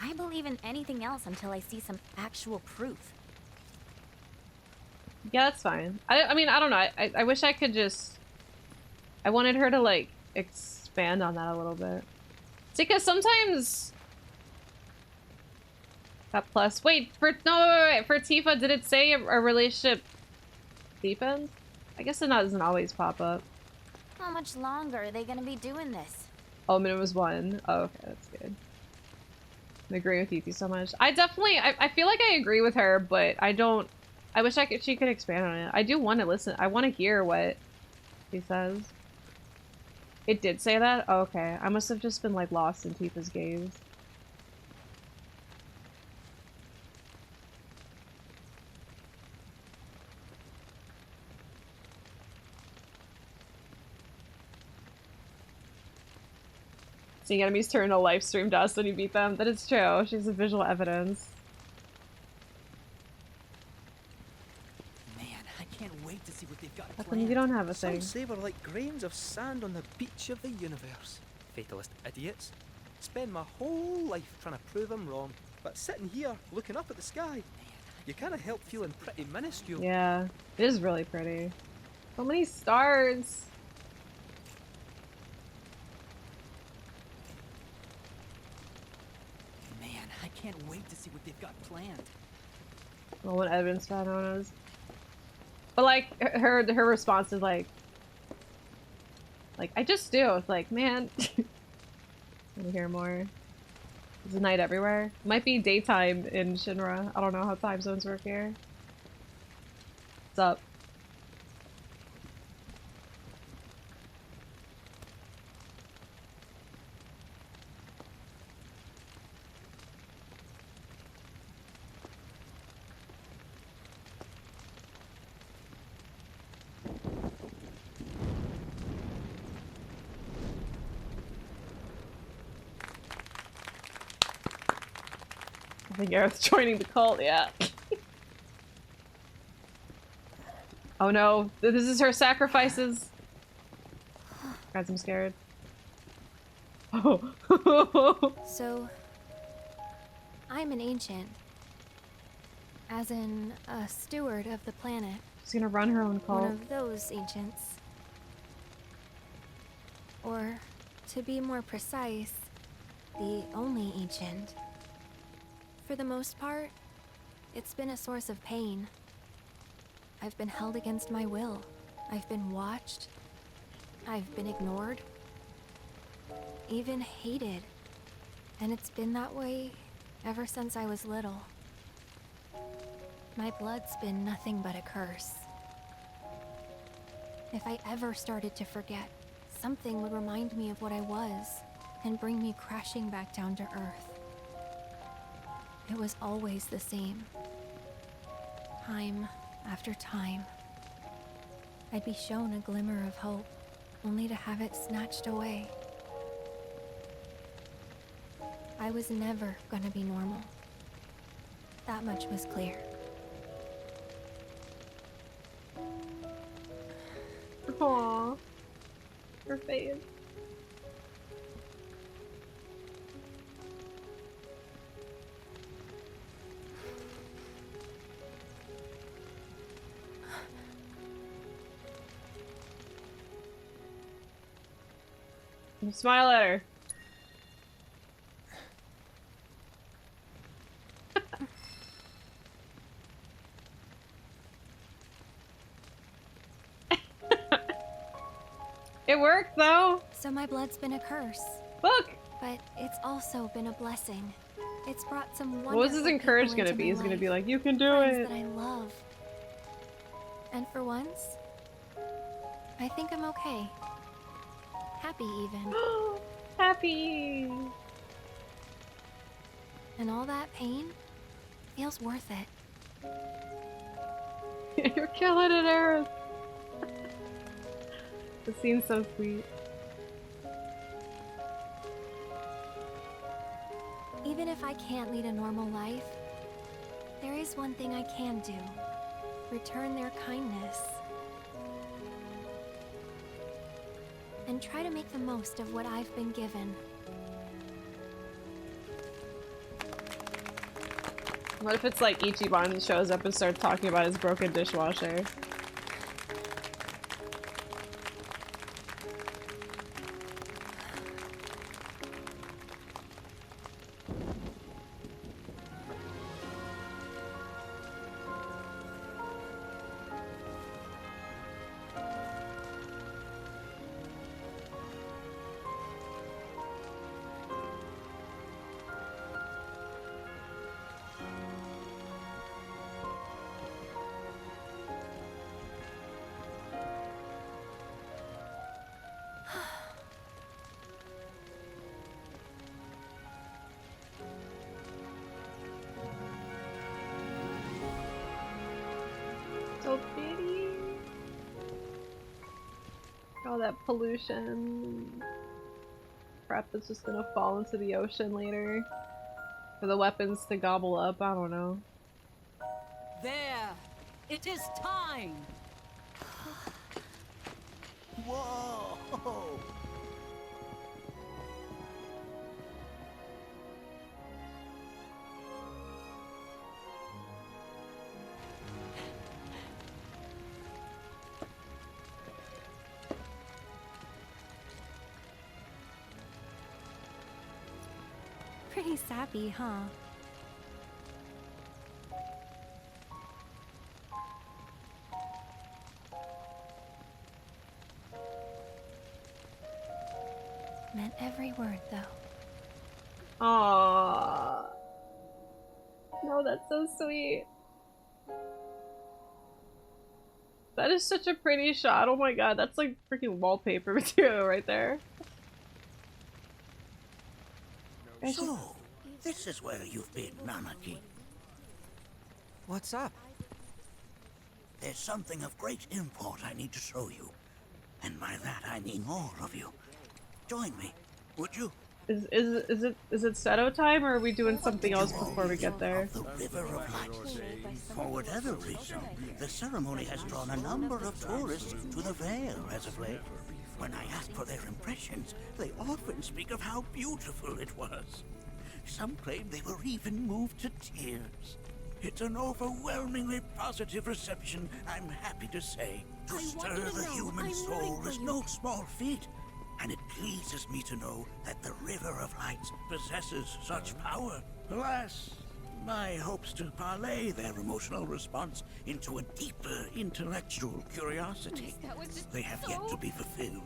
I believe in anything else until I see some actual proof. Yeah, that's fine. I mean, I don't know. I wish I could just... I wanted her to, like, expand on that a little bit. See, because sometimes... That plus... Wait, for... No, wait. For Tifa, did it say a relationship deepens? I guess it doesn't always pop up. How much longer are they gonna be doing this? Oh, minimum was 1. Oh, okay, that's good. I'm agreeing with you so much. I definitely... I feel like I agree with her, but I don't... I wish she could expand on it. I do want to listen. I want to hear what she says. It did say that? Oh, okay. I must have just been, like, lost in Tifa's gaze. Seeing enemies turn to live stream dust when you beat them. That is true. She's a visual evidence. Man, I can't wait to see what they've got How come planned. you don't have a Some thing? say we're like grains of sand on the beach of the universe. Fatalist idiots. Spend my whole life trying to prove I'm wrong, but sitting here looking up at the sky, you can't help feeling pretty minuscule. Yeah, it is really pretty. So many stars. Man, I can't wait to see what they've got planned. Well, what Edmund's found knows. But like her response is like I just do. It's like, man, want to hear more. There's a night everywhere. Might be daytime in Shinra. I don't know how time zones work here. What's up? I think Gareth's joining the cult, yeah. Oh no, this is her sacrifices. Guys, I'm scared. Oh. So, I'm an ancient. As in, a steward of the planet. She's gonna run her own cult. One of those ancients. Or, to be more precise, the only ancient. For the most part, it's been a source of pain. I've been held against my will. I've been watched. I've been ignored. Even hated. And it's been that way ever since I was little. My blood's been nothing but a curse. If I ever started to forget, something would remind me of what I was and bring me crashing back down to earth. It was always the same. Time after time. I'd be shown a glimmer of hope, only to have it snatched away. I was never gonna be normal. That much was clear. Aww. Her face. Smile at her. It worked though. So my blood's been a curse. Look. But it's also been a blessing. It's brought some wonderful What was his encourage people gonna into be? my He's gonna life. be like, you can do Friends it. that I love. And for once, I think I'm okay. Happy even. Happy. And all that pain feels worth it. You're killing it, Aerith. The scene's so sweet. Even if I can't lead a normal life, there is one thing I can do. Return their kindness. And try to make the most of what I've been given. What if it's like Ichiban shows up and starts talking about his broken dishwasher? So pretty. All that pollution. crap that's just gonna fall into the ocean later. For the weapons to gobble up, I don't know. There! It is time! Whoa! Pretty sappy, huh? Meant every word, though. Aww. No, that's so sweet. That is such a pretty shot. Oh my god, that's like freaking wallpaper material right there. So, this is where you've been, Nanaki. What's up? There's something of great import I need to show you. And by that I mean all of you. Join me, would you? Is it Seto time, or are we doing something else before we get there? The River of Light. For whatever reason, the ceremony has drawn a number of tourists to the Vale as of late. When I ask for their impressions, they often speak of how beautiful it was. Some claim they were even moved to tears. It's an overwhelmingly positive reception, I'm happy to say. To stir the human soul is no small feat, and it pleases me to know that the River of Lights possesses such power. Alas, my hopes to parlay their emotional response into a deeper intellectual curiosity, they have yet to be fulfilled.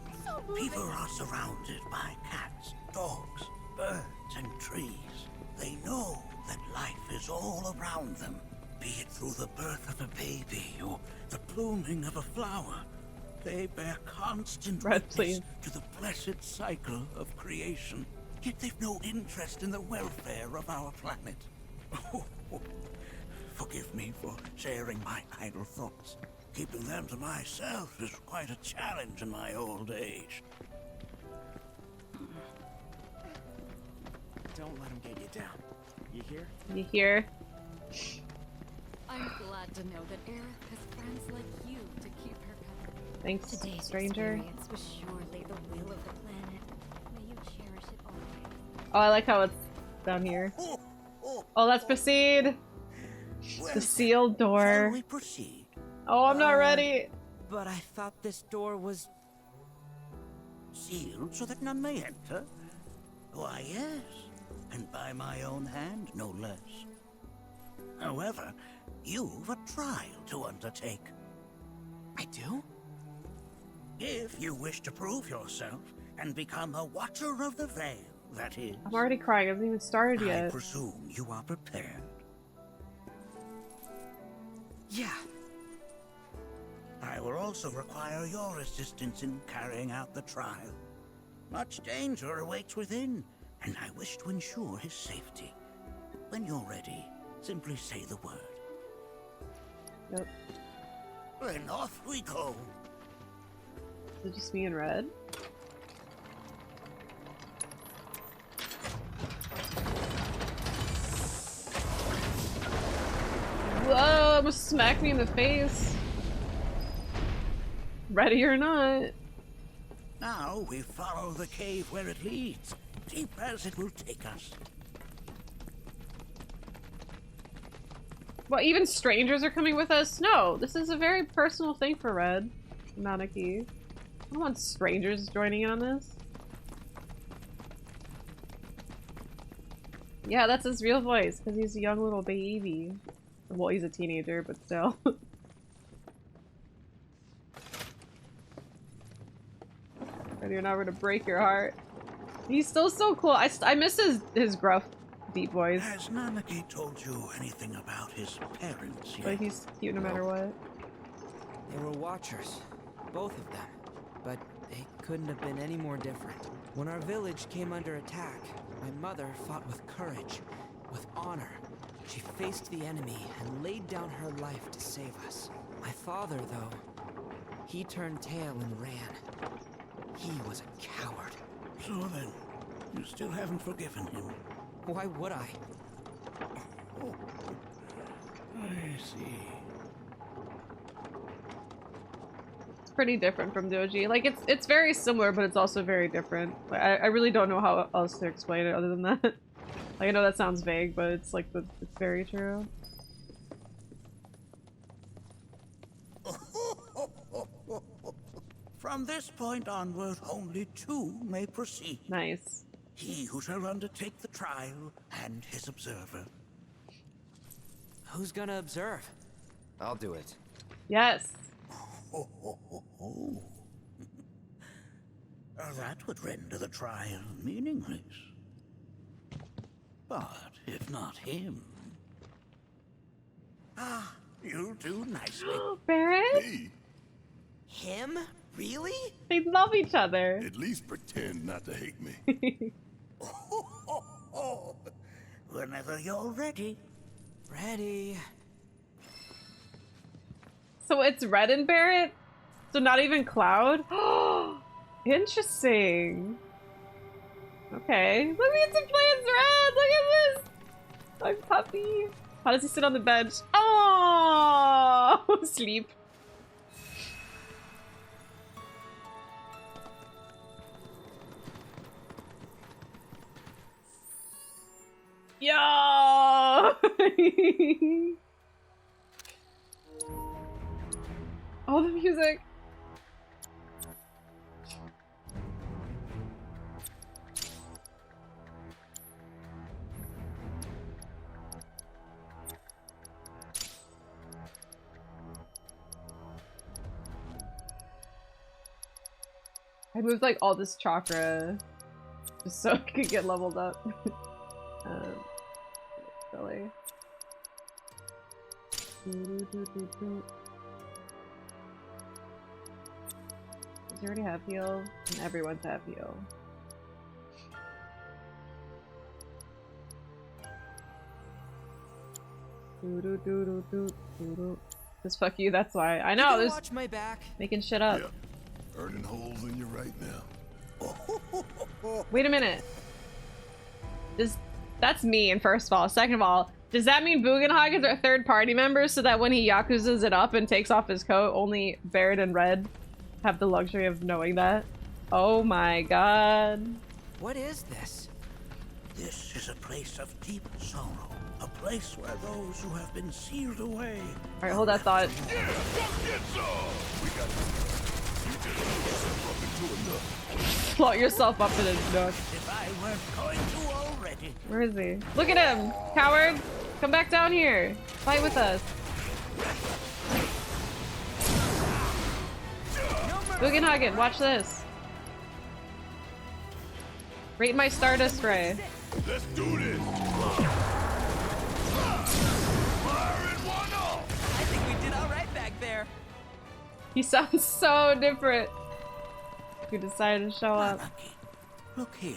People are surrounded by cats, dogs, birds, and trees. They know that life is all around them, be it through the birth of a baby or the blooming of a flower. They bear constant witness to the blessed cycle of creation. Yet they've no interest in the welfare of our planet. Forgive me for sharing my idle thoughts. Keeping them to myself is quite a challenge in my old age. Don't let him get you down. You hear? You hear? I'm glad to know that Aerith has friends like you to keep her covered. Thanks, Today's stranger. experience was surely the will of the planet. May you cherish it always. Oh, I like how it's down here. Oh, let's proceed. The sealed door. Shall we proceed? Oh, I'm not ready. But I thought this door was sealed so that none may enter? Why, yes. And by my own hand, no less. However, you've a trial to undertake. I do? If you wish to prove yourself and become a Watcher of the Veil, that is. I'm already crying. I haven't even started yet. I presume you are prepared. Yeah. I will also require your assistance in carrying out the trial. Much danger awaits within, and I wish to ensure his safety. When you're ready, simply say the word. Yep. Then off we go. Is it just me in red? Whoa, almost smacked me in the face. Ready or not. Now we follow the cave where it leads, deep as it will take us. Well, even strangers are coming with us? No, this is a very personal thing for Red. Nanaki. I don't want strangers joining in on this. Yeah, that's his real voice, because he's a young little baby. Well, he's a teenager, but still. Ready or not, we're gonna break your heart. He's still so cool. I miss his gruff, deep voice. Has Nanaki told you anything about his parents yet? But he's cute no matter what. They were Watchers, both of them. But they couldn't have been any more different. When our village came under attack, my mother fought with courage, with honor. She faced the enemy and laid down her life to save us. My father, though, he turned tail and ran. He was a coward. So then, You still haven't forgiven him. Why would I? I see. It's pretty different from Doji. Like it's very similar, but it's also very different. Like, I really don't know how else to explain it other than that. Like, I know that sounds vague, but it's like it's very true. From this point onward, only two may proceed. Nice. He who shall undertake the trial and his observer. Who's gonna observe? I'll do it. Yes. That would render the trial meaningless. But if not him... Ah, you'll do nicely. Barrett? Him? Really? They love each other. At least pretend not to hate me. Whenever you're ready. Ready. So it's Red and Barrett? So not even Cloud? Interesting. Okay. Look at the plans, Red! Look at this! My puppy. How does he sit on the bench? Oh, sleep. Yo! Oh, the music. I moved like all this chakra just so I could get leveled up. Silly. Does he already have heal? And everyone's have heal. Just fuck you, that's why. I know, there's watch my back. Making shit up. Yep. Burning holes in you right now. Wait a minute. That's mean, first of all. Second of all, does that mean Bugenhag is our third party member so that when he Yakuzas it up and takes off his coat, only Barrett and Red have the luxury of knowing that? Oh my god. What is this? This is a place of deep sorrow. A place where those who have been sealed away... Alright, hold that thought. Plot yourself up in a nook. If I weren't going to already. Where is he? Look at him! Coward! Come back down here! Fight with us! Bugenhagen, watch this! Rate my Stardust Ray. Let's do this! I think we did alright back there. He sounds so different. You decided to show up. Look here.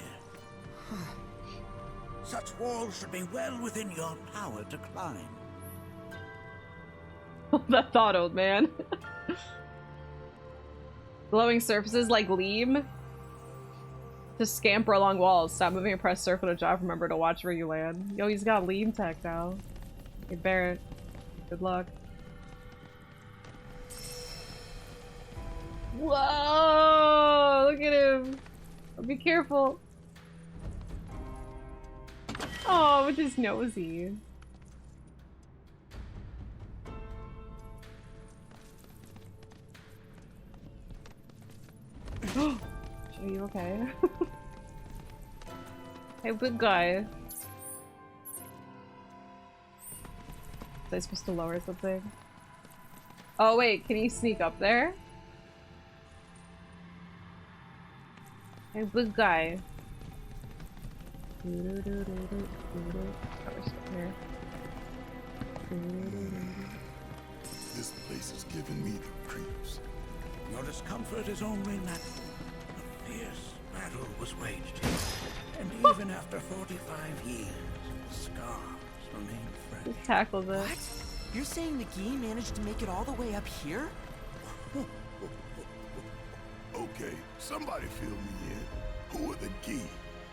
Such walls should be well within your power to climb. That thought, old man. Glowing surfaces like Leam. To scamper along walls. Stop moving and press circle to jump. Remember to watch where you land. Yo, he's got Leam tech now. Hey, Barrett. Good luck. Whoa! Look at him. Be careful. Oh, with his nosy. Are you okay? Hey, good guy. Was I supposed to lower something? Oh wait, can you sneak up there? Hey, good guy. This place is giving me the creeps. Your discomfort is only natural. A fierce battle was waged here. And even after 45 years, the scars remain fresh. Just tackles it. What? You're saying the Gi managed to make it all the way up here? Okay, somebody fill me in. Who are the Gi?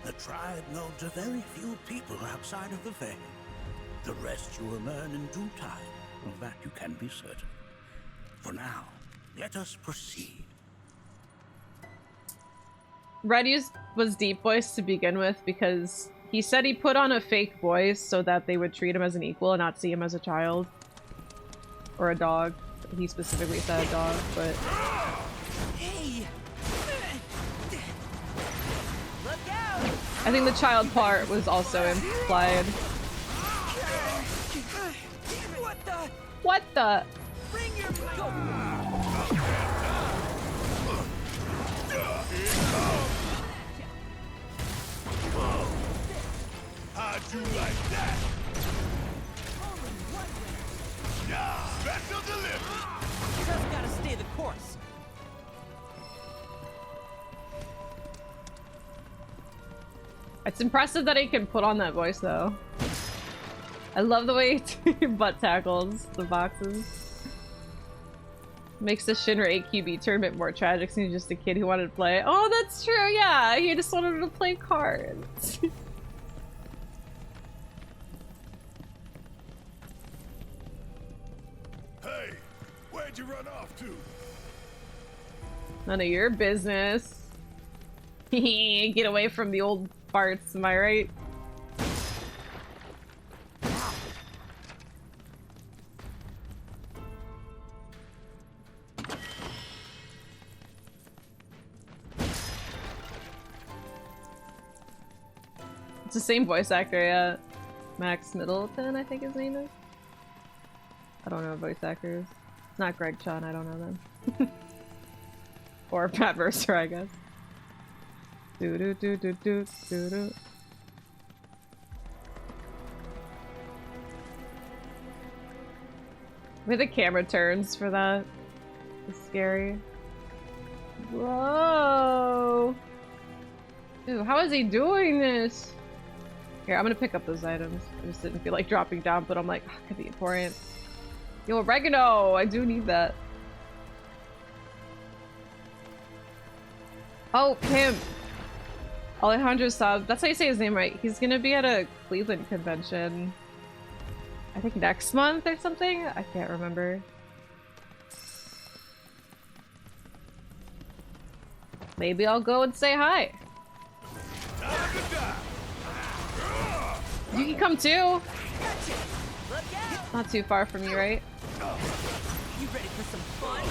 The tribe known to very few people outside of the Fae. The rest you will learn in due time. Of that you can be certain. For now, let us proceed. Red was deep voiced to begin with because he said he put on a fake voice so that they would treat him as an equal and not see him as a child. Or a dog. He specifically said a dog, but... Hey! Look out! I think the child part was also implied. What the? What the? Bring your How'd you like that? Yeah, special delivery. Just gotta stay the course. It's impressive that he can put on that voice, though. I love the way he butt tackles the boxes. Makes the Shinra AQB tournament more tragic since he's just a kid who wanted to play. Oh, that's true, yeah! He just wanted to play cards. Hey, where'd you run off to? None of your business. Get away from the old farts, am I right? It's the same voice actor, yeah. Max Middleton, I think his name is. I don't know voice actors. It's not Greg Chan, I don't know them. Or Pat Mercer, I guess. Do do do do do do do. Where the camera turns for that. It's scary. Whoa! Dude, how is he doing this? Here, I'm gonna pick up those items. I just didn't feel like dropping down, but I'm like, oh, could be important. Yo, oregano! I do need that. Oh, him! Alejandro Saab. That's how you say his name, right? He's gonna be at a Cleveland convention. I think next month or something? I can't remember. Maybe I'll go and say hi. You can come too. Not too far from you, right? You ready for some fun?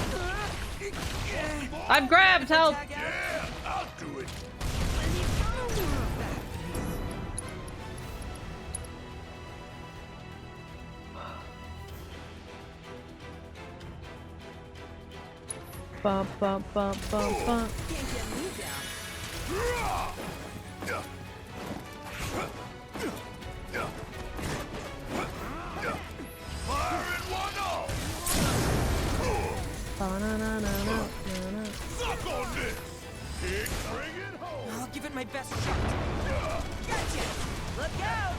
I'm grabbed, help! Yeah, I'll do it. Bump, bump, bump, bump, bump. Suck on this. Bring it home. I'll give it my best shot. Gotcha. Look out!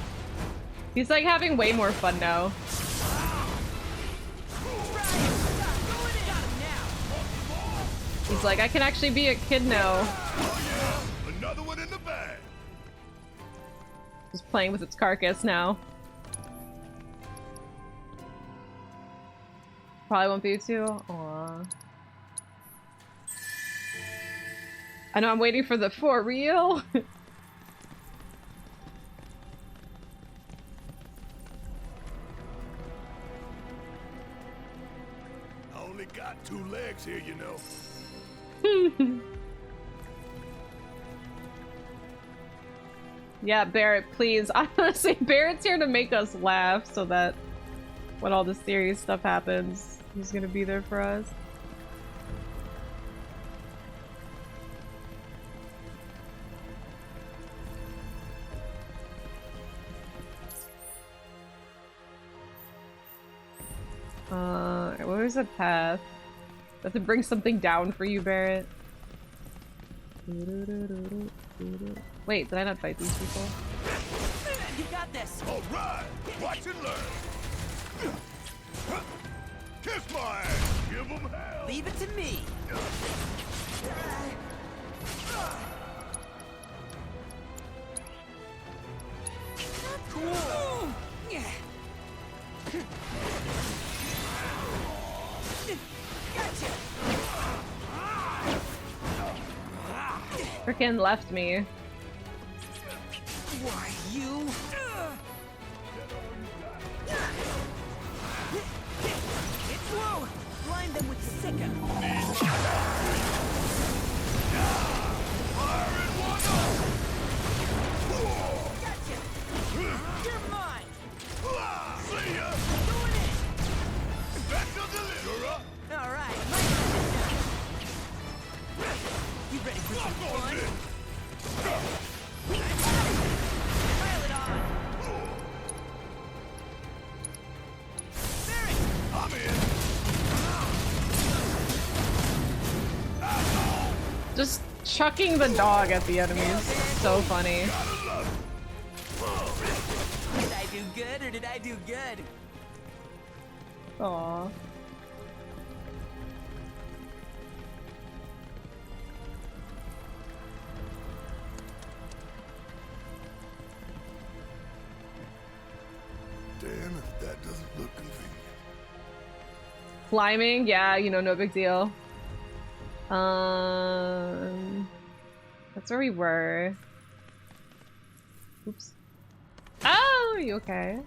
He's like having way more fun now. He's like, I can actually be a kid now. Oh yeah, another one in the bag. Just playing with its carcass now. Probably won't be too. Aww. I know I'm waiting for the for real. I only got 2 legs here, you know. Yeah, Barrett, please. Honestly, Barrett's here to make us laugh so that when all the serious stuff happens, he's gonna be there for us. Where's the path? I have to bring something down for you, Barrett. Wait, did I not fight these people? You got this. All right, watch and learn. Kiss my ass. Give them hell. Leave it to me. Frickin' left me. Why, you? It's low! Blind them with Seto. Gotcha! You're mine! See ya! Doing it! Back to the litter! Alright, you ready for some fun? Pile it on! I'm in! Just chucking the dog at the enemies. So funny. Did I do good or did I do good? Aww. Damn if that doesn't look convenient. Climbing, yeah, you know, no big deal. That's where we were. Oops. Oh, you okay?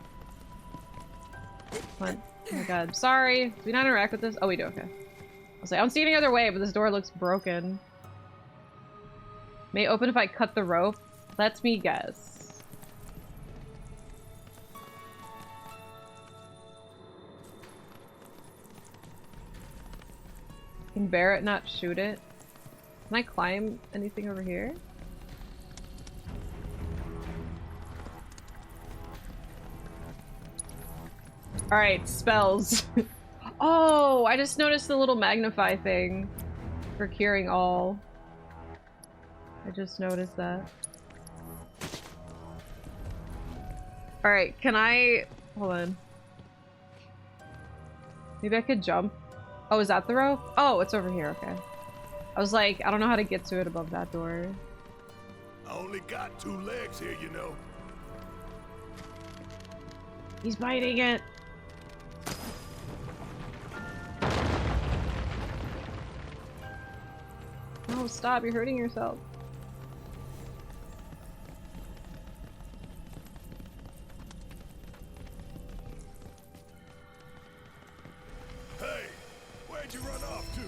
Come on. Oh my god. Sorry. Do we not interact with this? Oh, we do. Okay. I'll say I don't see any other way, but this door looks broken. May open if I cut the rope. Let me guess. Can Barrett not shoot it? Can I climb anything over here? Alright, spells. Oh, I just noticed the little magnify thing for curing all. I just noticed that. Alright, can I... Hold on. Maybe I could jump. Oh, is that the rope? Oh, it's over here, okay. I was like, I don't know how to get to it above that door. I only got 2 legs here, you know. He's biting it. No, stop, you're hurting yourself. Hey, where'd you run off to?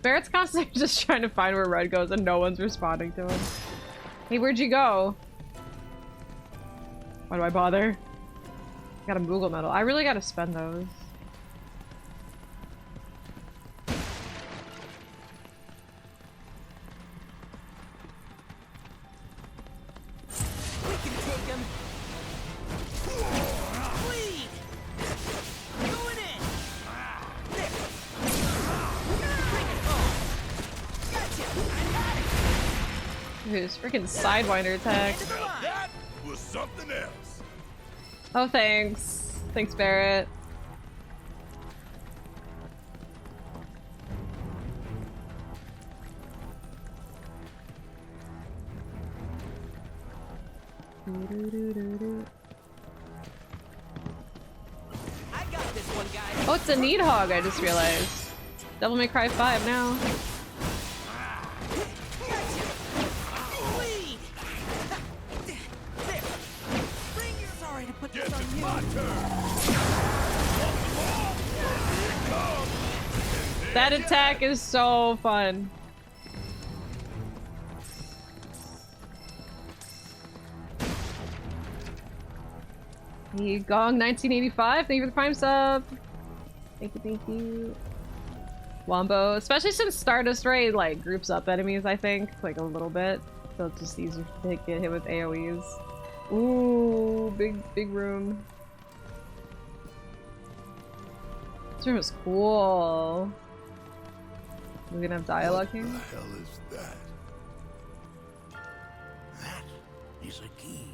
Barrett's constantly just trying to find where Red goes and no one's responding to him. Hey, where'd you go? Why do I bother? Got a Moogle medal. I really gotta spend those. We can take him. Bleed. Going in. There. Bring it home. Gotcha. I got it. His freaking Sidewinder attack. Now that was something else. Oh, thanks. Thanks, Barrett. I got this one, guys. Oh, it's a Needhog, I just realized. Devil May Cry 5 now. Bleed. There. Bring your... Sorry to put this on you. My turn. That attack is so fun. Hey, Gong 1985, thank you for the Prime sub. Thank you, thank you. Wombo, especially since Stardust Raid like groups up enemies, I think, like a little bit. So it's just easier to get hit with AoEs. Ooh, big room. This room is cool. We're gonna have dialogue here? What the hell is that? That is a key.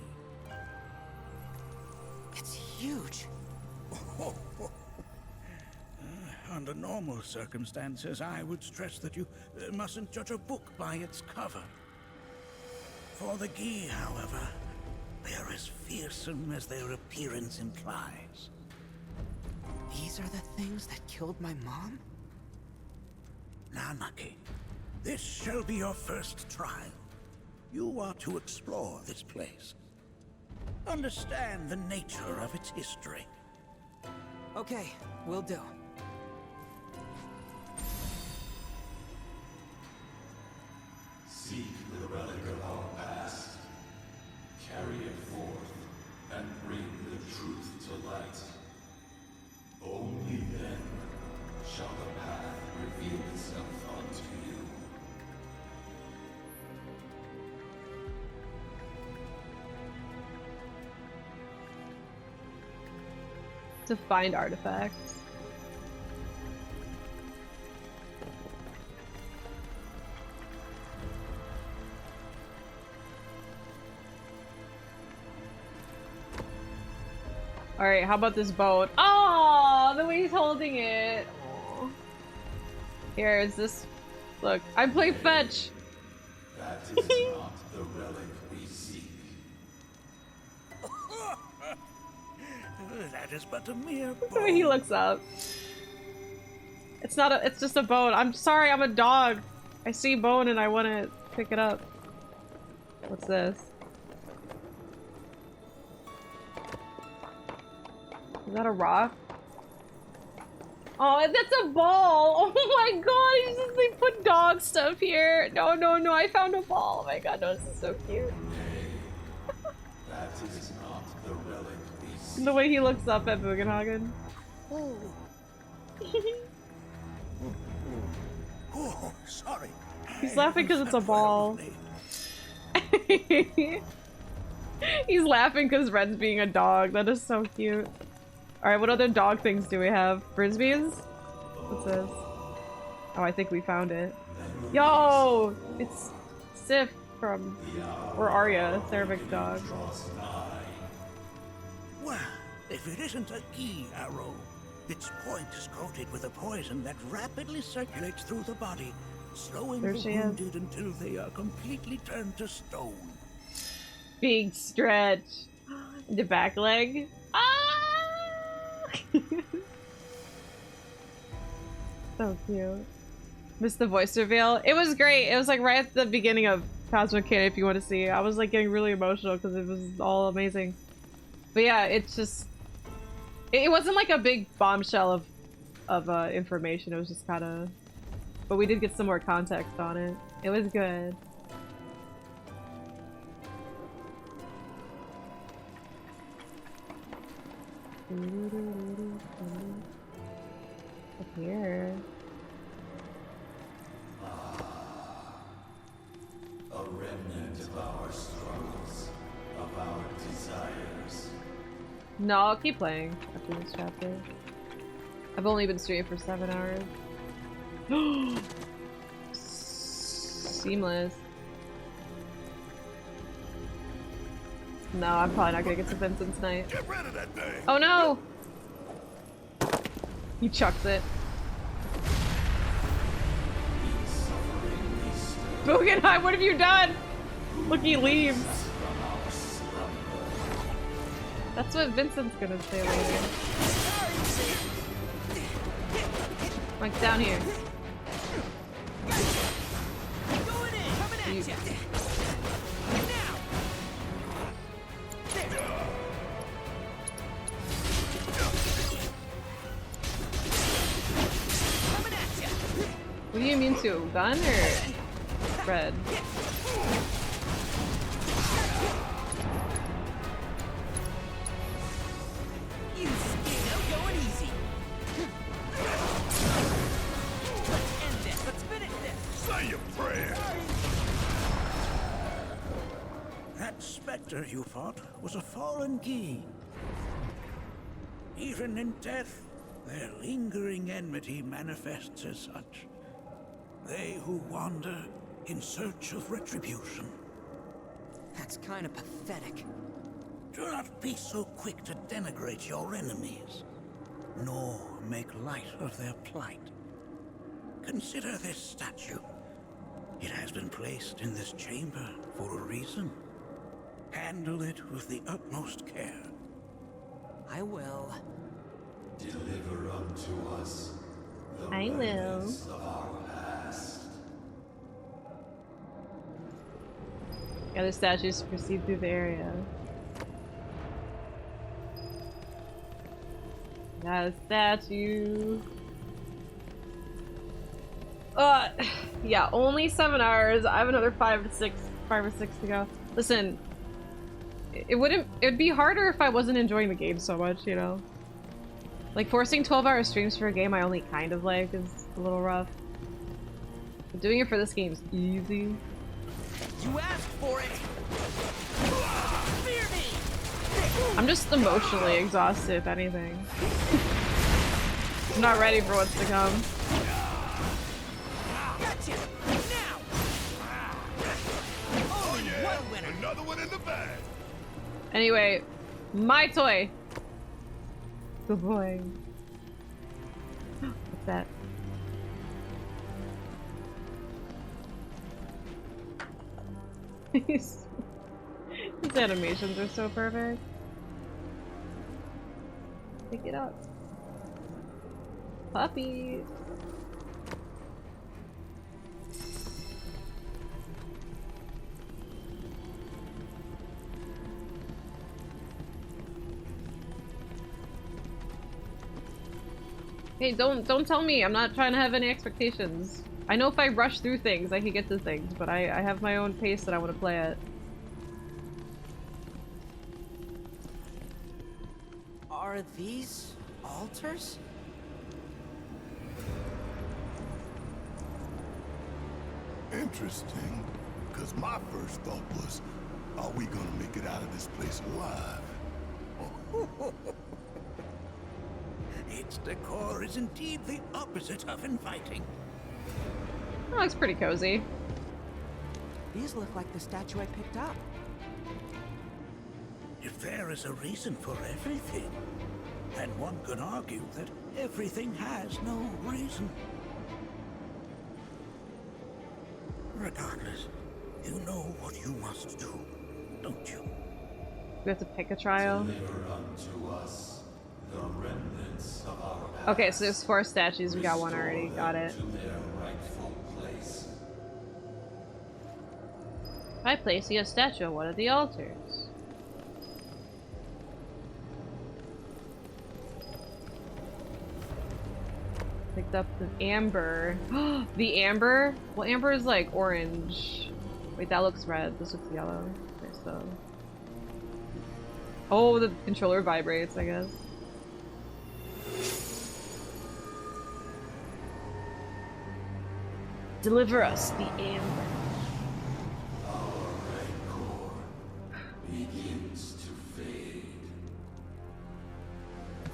It's huge. Under normal circumstances, I would stress that you mustn't judge a book by its cover. For the Gi, however, they are as fearsome as their appearance implies. These are the things that killed my mom? Nanaki, this shall be your first trial. You are to explore this place. Understand the nature of its history. Okay, will do. Seek the relic of our past. Carry it forth and bring the truth to light. Only then shall the path reveal itself unto you. To find artifacts. Alright, how about this boat? Oh, the way he's holding it. Aww. Here, is this... Look, I play fetch. That is not the relic we seek. That is but a mere Look the way he looks up. It's not a... It's just a boat. I'm sorry, I'm a dog. I see bone and I want to pick it up. What's this? Is that a rock? Oh, that's a ball! Oh my god, they put dog stuff here! No, no, no, I found a ball! Oh my god, no, this is so cute. That is not the relic we seek. The way he looks up at Bugenhagen. Oh, sorry. He's laughing because it's a ball. He's laughing because Red's being a dog. That is so cute. Alright, what other dog things do we have? Frisbees? What's this? Oh, I think we found it. Yo! It's Sif from... Or Arya, Thermic's dog. Well, if it isn't a Gi arrow, its point is coated with a poison that rapidly circulates through the body, slowing There the she is. wounded until they are completely turned to stone. Big stretch. The back leg. Ah! So cute. Missed the voice reveal. It was great. It was like right at the beginning of Cosmo Canyon, if you want to see. I was like getting really emotional because it was all amazing. But yeah, it's just... It wasn't like a big bombshell of information. It was just kind of... But we did get some more context on it. It was good. Up here. A remnant of our struggles, of our desires. No, I'll keep playing after this chapter. I've only been streaming for 7 hours. Seamless. No, I'm probably not gonna get to Vincent tonight. Get rid of that thing. Oh no! He chucks it. Bugenheim, what have you done? Look, he leaves. That's what Vincent's gonna say later. Like down here. You. What do you mean to? Gun or red? You skin, going easy. Let's end this. Let's finish this. Say your prayer. That specter you fought was a fallen Gi. Even in death, their lingering enmity manifests as such. They who wander in search of retribution. That's kind of pathetic. Do not be so quick to denigrate your enemies, nor make light of their plight. Consider this statue. It has been placed in this chamber for a reason. Handle it with the utmost care. I will. Deliver unto us the I will. remnants of our past. Other statues proceed through the area. Got a statue. Yeah, only 7 hours. I have another 5 or 6 to go. Listen, it'd be harder if I wasn't enjoying the game so much, you know? Like, forcing 12-hour streams for a game I only kind of like is a little rough. But doing it for this game's easy. You asked for it. Fear me. I'm just emotionally exhausted, if anything. I'm not ready for what's to come. Gotcha. Now. Oh yeah, another one in the bag. Anyway, my toy. Good boy. What's that? His animations are so perfect. Pick it up. Puppy. Hey, don't tell me. I'm not trying to have any expectations. I know if I rush through things, I can get to things, but I have my own pace that I want to play at. Are these altars? Interesting, because my first thought was, are we gonna make it out of this place alive? Its decor is indeed the opposite of inviting. That looks pretty cozy. These look like the statue I picked up. If there is a reason for everything, then one could argue that everything has no reason. Regardless, you know what you must do, don't you? We have to pick a trial. Deliver unto us the remnants of our past. Okay, so there's 4 statues. We got one already. Got it. To their rightful place. By placing a statue on one of the altars. Picked up the amber. The amber? Well, amber is like orange. Wait, that looks red. This looks yellow. Okay, so. Oh, the controller vibrates, I guess. Deliver us the amber. Our rancor begins to fade.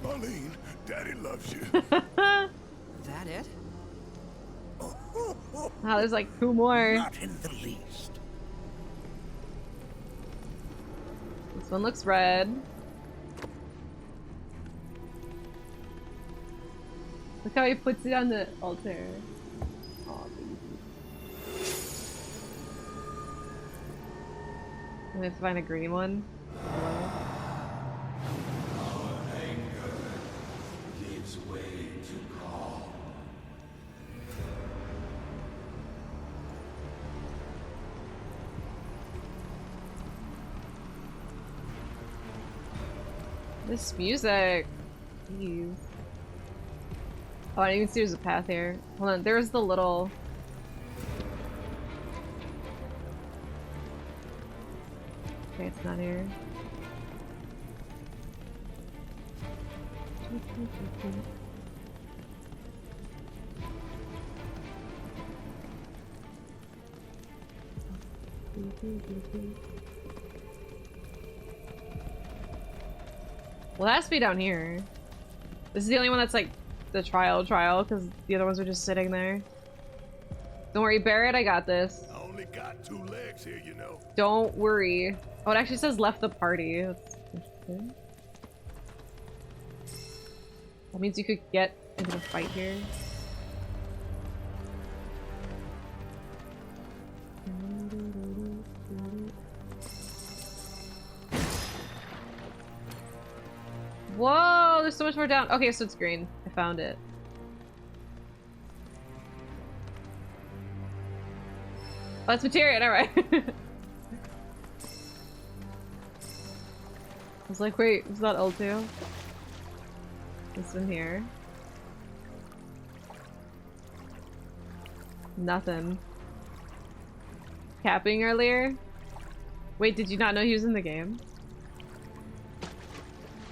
Marlene, Daddy loves you. That it? Oh, there's like 2 more. Not in the least. This one looks red. Look how he puts it on the altar. Aw, baby. I'm gonna find a green one. Our anger gives way to calm. This music. Jeez. Oh, I didn't even see there's a path here. Hold on, there's the little... Okay, it's not here. Well, it has to be down here. This is the only one that's like the trial, because the other ones are just sitting there. Don't worry, Barrett, I got this. I only got 2 legs here, you know. Don't worry. Oh, it actually says left the party. That's interesting. That means you could get into a fight here. No, there's so much more down. Okay, so it's green. I found it. Oh, it's materia, alright. I was like, wait, is that L2? This in here. Nothing. Capping earlier? Wait, did you not know he was in the game?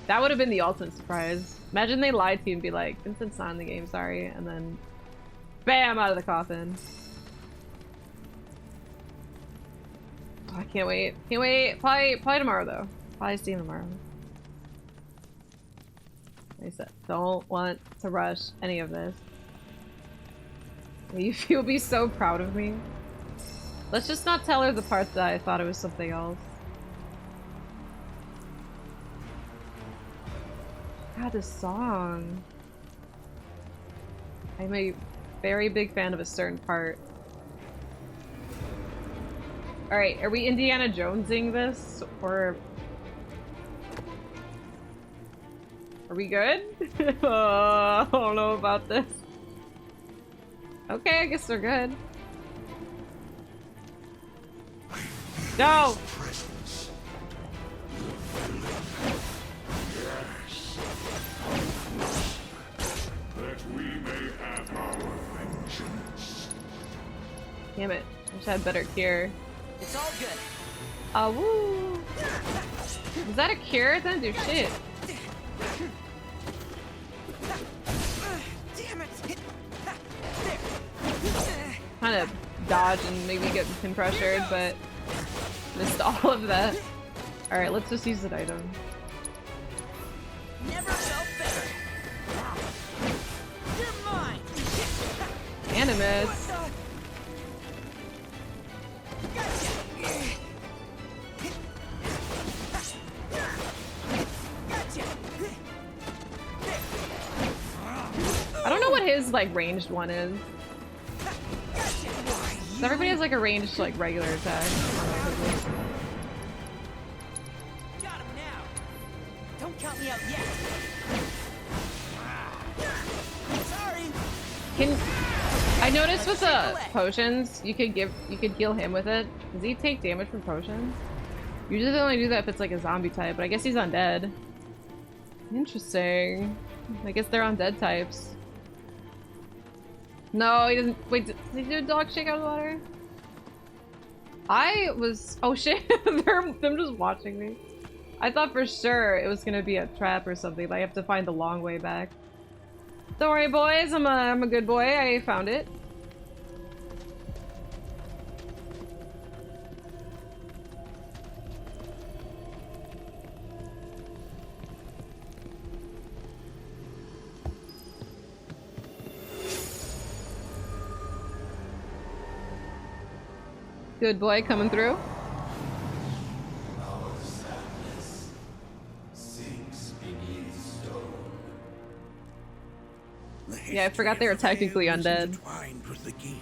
That would have been the ultimate surprise. Imagine they lied to you and be like, Vincent's not in the game, sorry, and then bam, out of the coffin. Oh, I can't wait. Can't wait. Probably tomorrow though. Probably see him tomorrow. Like I said, don't want to rush any of this. You'll be so proud of me. Let's just not tell her the part that I thought it was something else. God, this song. I'm a very big fan of a certain part. Alright, are we Indiana Jonesing this? Or... are we good? I don't know about this. Okay, I guess we're good. No! That we may have our vengeance. Damn it. I wish I had better cure. It's all good. Awoooo! Is that a cure? It doesn't do shit. Damn it! Kind of dodge and maybe get pin pressured, but missed all of that. Alright, let's just use that item. Never felt better. You're mine. Animus. I don't know what his like ranged one is. So everybody has like a ranged like regular attack. Got him now. Don't count me out yet. Sorry. I noticed with the potions, you could heal him with it. Does he take damage from potions? Usually they only do that if it's like a zombie type, but I guess he's undead. Interesting. I guess they're undead types. No, he doesn't. Wait, does he do a dog shake out of the water? I was. Oh shit! Them just watching me. I thought for sure it was gonna be a trap or something. But I have to find the long way back. Don't worry, boys. I'm a good boy. I found it. Good boy coming through. Our sadness sinks beneath stone. Yeah, I forgot they were technically undead. Intertwined with the Gi,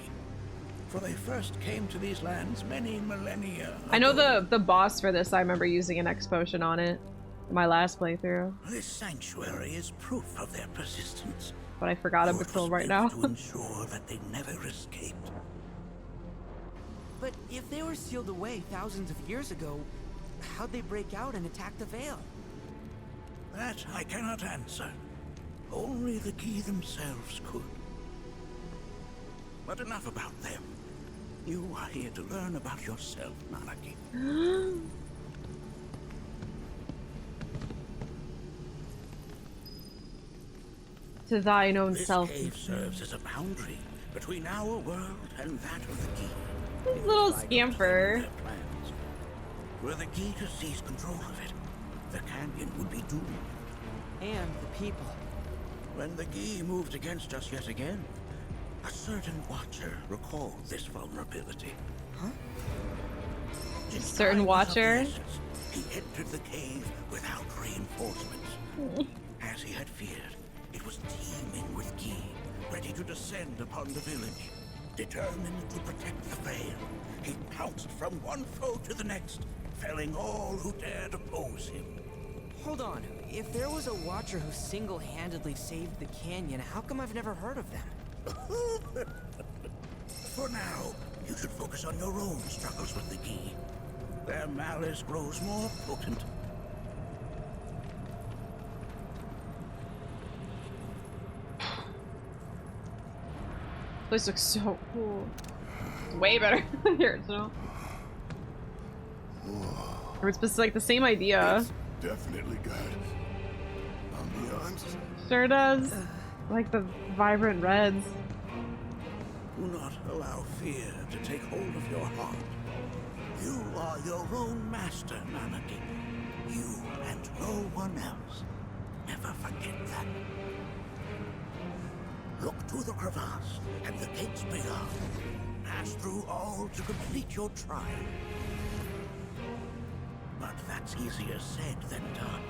for they first came to these lands many millennia ago. I know the boss for this. I remember using an X potion on it in my last playthrough. This sanctuary is proof of their persistence. But I forgot him until right now. To ensure that they never escaped. But if they were sealed away thousands of years ago, how'd they break out and attack the Veil? That I cannot answer. Only the Gi themselves could. But enough about them. You are here to learn about yourself, Nanaki. To thine own This self. cave serves as a boundary between our world and that of the Gi. Little scamper. Were the Gi to seize control of it, the canyon would be doomed. And the people. When the Gi moved against us yet again, a certain watcher recalled this vulnerability. Huh? In Certain time watcher? of the essence, he entered the cave without reinforcements. As he had feared, it was teeming with Gi, ready to descend upon the village. Determined to protect the Veil, he pounced from one foe to the next, felling all who dared oppose him. Hold on. If there was a Watcher who single-handedly saved the canyon, how come I've never heard of them? For now, you should focus on your own struggles with the key. Their malice grows more potent. This looks so cool. It's way better than the original. Or it's like the same idea. It's definitely got ambiance. Sure does. Like the vibrant reds. Do not allow fear to take hold of your heart. You are your own master, Nanaki. You and no one else. Never forget that. Look to the crevasse and the gates beyond. Pass through all to complete your trial. But that's easier said than done.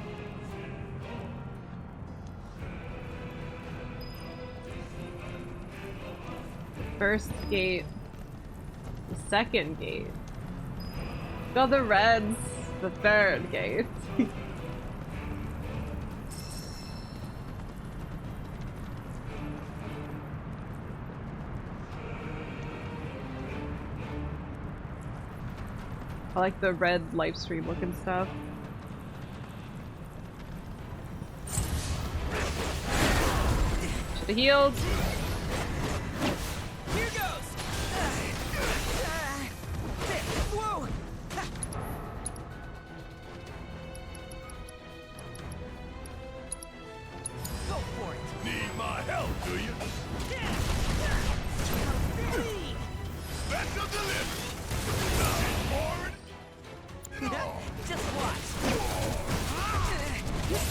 First gate. The second gate. Go the reds. The third gate. I like the red live stream looking stuff. Should've healed. Here goes! Whoa! Go for it! Need my help, do you? Special delivery! Forward! Just watch!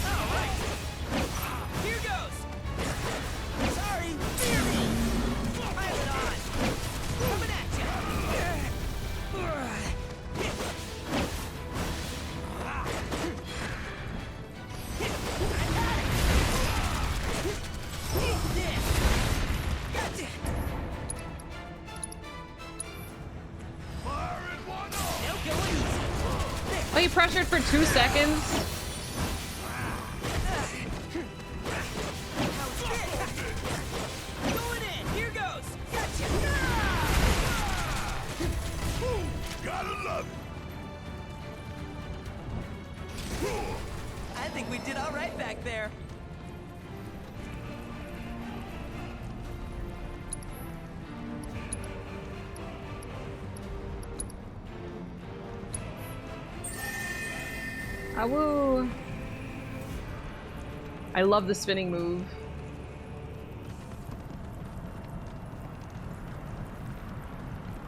Alright! Here goes! Sorry! Fear me! Pile it on! Coming at ya! Oh, you pressured for 2 seconds? Going in! Here goes! Gotcha! Gotta love it! I think we did all right back there. Awoooo! I love the spinning move.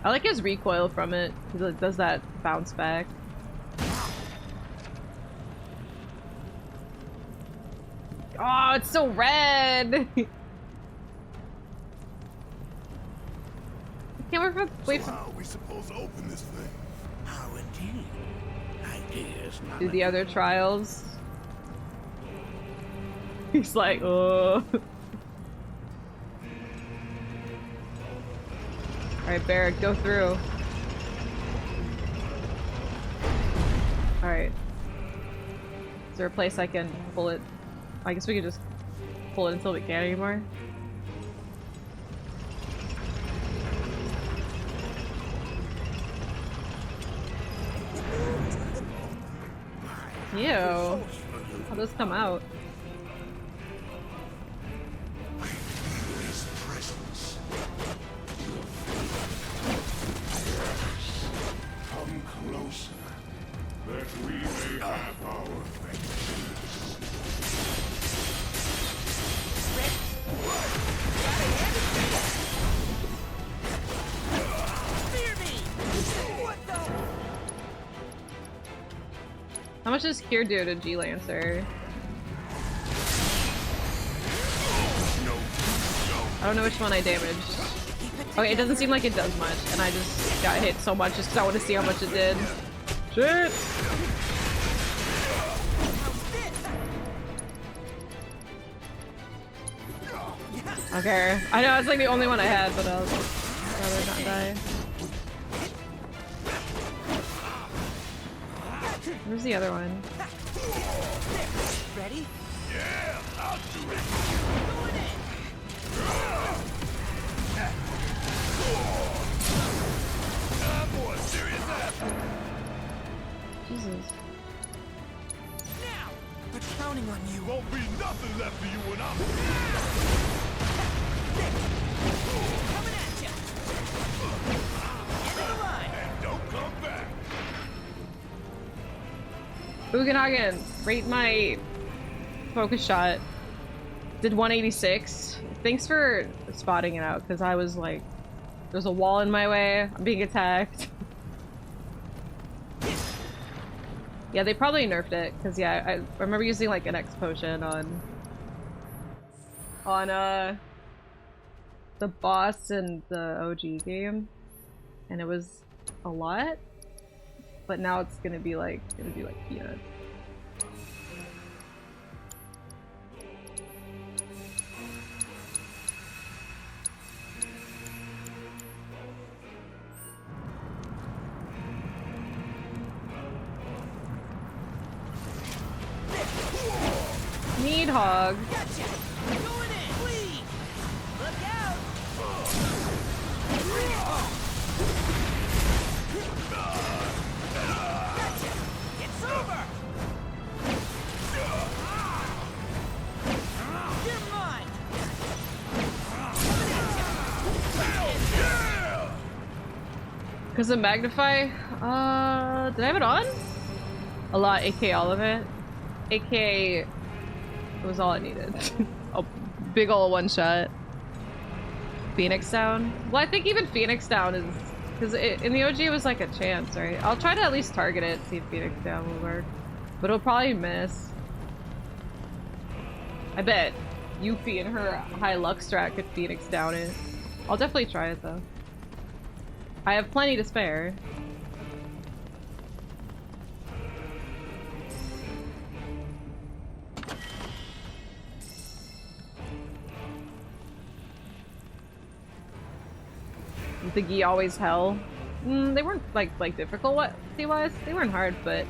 I like his recoil from it, because it does that bounce back. Oh, it's so red! I can't wait for So how are we supposed to open this thing? How indeed? Ideas, do the other trials. He's like, oh. Alright, Barrick, go through. Alright. Is there a place I can pull it? I guess we could just pull it until we can't anymore. Ew. How does this come out? His presence. Come closer, that we may have our Fear me! What the? How much does Cure do to G-Lancer? I don't know which one I damaged. Okay, it doesn't seem like it does much, and I just got hit so much just because I want to see how much it did. Shit! Okay, I know it's like the only one I had, but I'll rather not die. Where's the other one? Ready? Yeah, I'll do it. Going in. Time for a serious action. Jesus. Now! We're counting on you. Won't be nothing left for you when I'm coming at you. End of the line. and don't come back. Uganagan, rate my focus shot. Did 186. Thanks for spotting it out, because I was like, there's a wall in my way. I'm being attacked. Yeah, they probably nerfed it, because yeah, I remember using like an X potion on the boss in the OG game, and it was a lot, but now it's gonna be like peanuts. Needhog. Gotcha. Going in. Please. Look out. Bring it home. Gotcha. It's over. You're mine. Because of Magnify? Did I have it on? A lot, aka all of it. Aka was all I needed. A big ol' one shot. Phoenix down? Well, I think even Phoenix down is... Because in the OG it was like a chance, right? I'll try to at least target it, see if Phoenix down will work. But it'll probably miss. I bet Yuffie and her high luck strat could Phoenix down it. I'll definitely try it though. I have plenty to spare. Is the gi always hell? They weren't like difficult wise. They weren't hard, but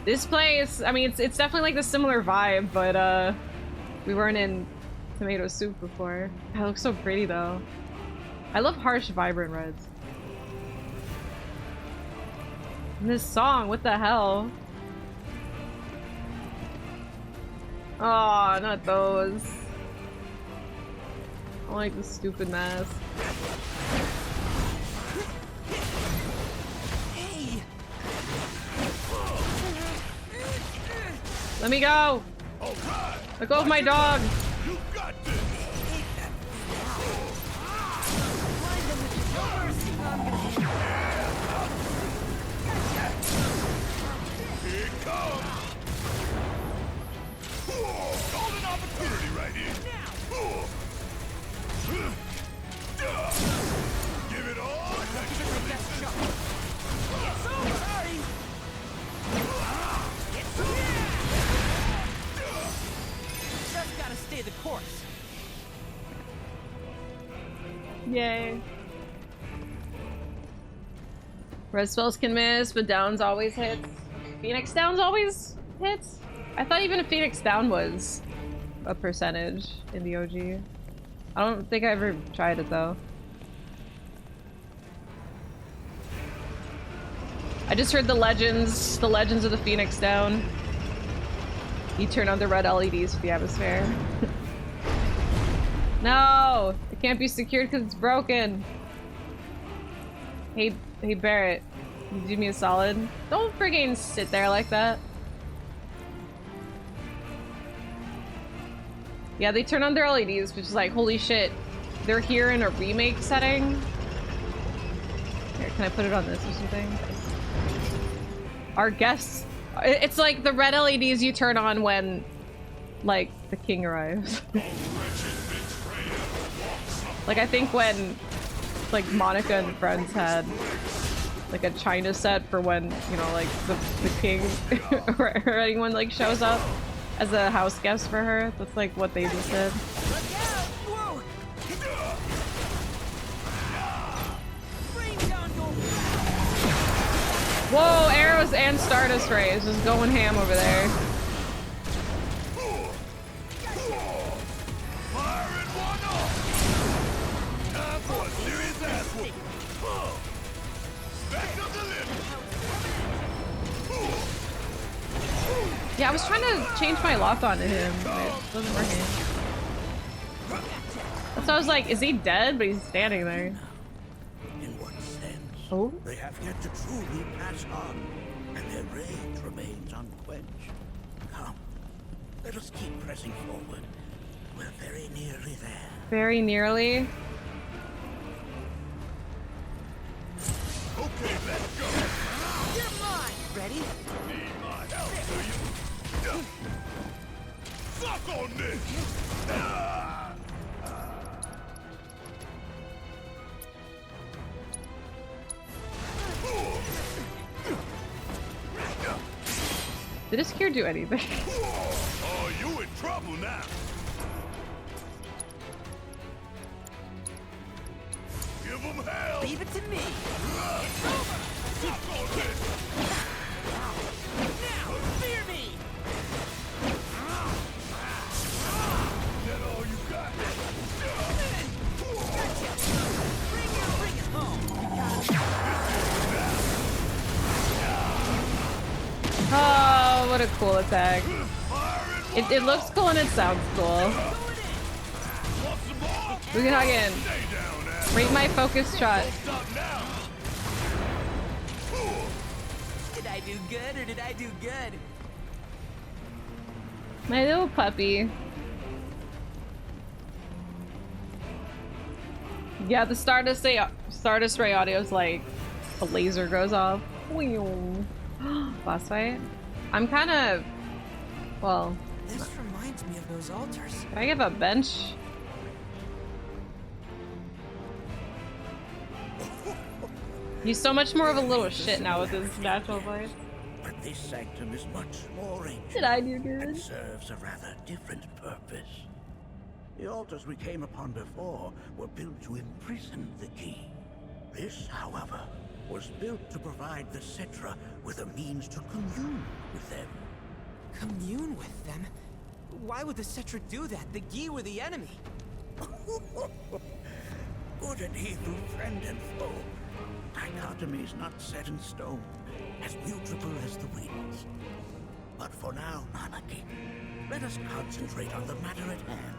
this place, I mean, it's definitely like the similar vibe, but we weren't in tomato soup before. It looks so pretty though. I love harsh, vibrant reds. And this song, what the hell? Oh, not those. I don't like the stupid mask. Hey. Let me go! Let go of my dog! You got this. Here it comes. Golden opportunity right here. Give it all. It's over. Sorry. It's over. Just gotta stay the course. Yay. Red spells can miss, but downs always hits. Phoenix downs always hits? I thought even a Phoenix down was a percentage in the OG. I don't think I ever tried it though. I just heard the legends of the Phoenix down. You turn on the red LEDs for the atmosphere. No! It can't be secured because it's broken. Hey Barrett, you do me a solid. Don't friggin' sit there like that. Yeah, they turn on their LEDs, which is like, holy shit. They're here in a remake setting. Here, can I put it on this or something? Our guests. It's like the red LEDs you turn on when, like, the king arrives. Like, I think when, like, Monica and friends had, like, a China set for when, you know, like, the king or anyone, like, shows up as a house guest for her. That's, like, what they just did. Whoa, arrows and Stardust Rays just going ham over there. Yeah, I was trying to change my lock onto him, but it wasn't working. So I was like, is he dead? But he's standing there. In what sense? Oh? They have yet to truly pass on, and their rage remains unquenched. Come, let us keep pressing forward. We're very nearly there. Very nearly. Okay, let's go. You're mine! Ready? Need my help, do you? Suck on this! Did this cure do anything? Oh, you in trouble now. Give them hell. Leave it to me. It's over. Suck on this. Now, fear me. That all you got? Bring it home. Oh, what a cool attack. It looks cool and it sounds cool. We can hug in. Rate my focus shot. Did I do good or did I do good? My little puppy. Yeah, the Stardust Ray audio is like a laser goes off. Boss fight. I'm kind of, well. This reminds me of those altars. Can I give a bench? He's so much more of a little shit now with his natural voice. But this sanctum is much more ancient. Did I do good? And serves a rather different purpose. The altars we came upon before were built to imprison the key. This, however, was built to provide the Cetra with a means to commune with them. Commune with them? Why would the Cetra do that? The Gi were the enemy. Good and evil, friend and foe. Dichotomy is not set in stone, as mutable as the winds. But for now, Nanaki, let us concentrate on the matter at hand.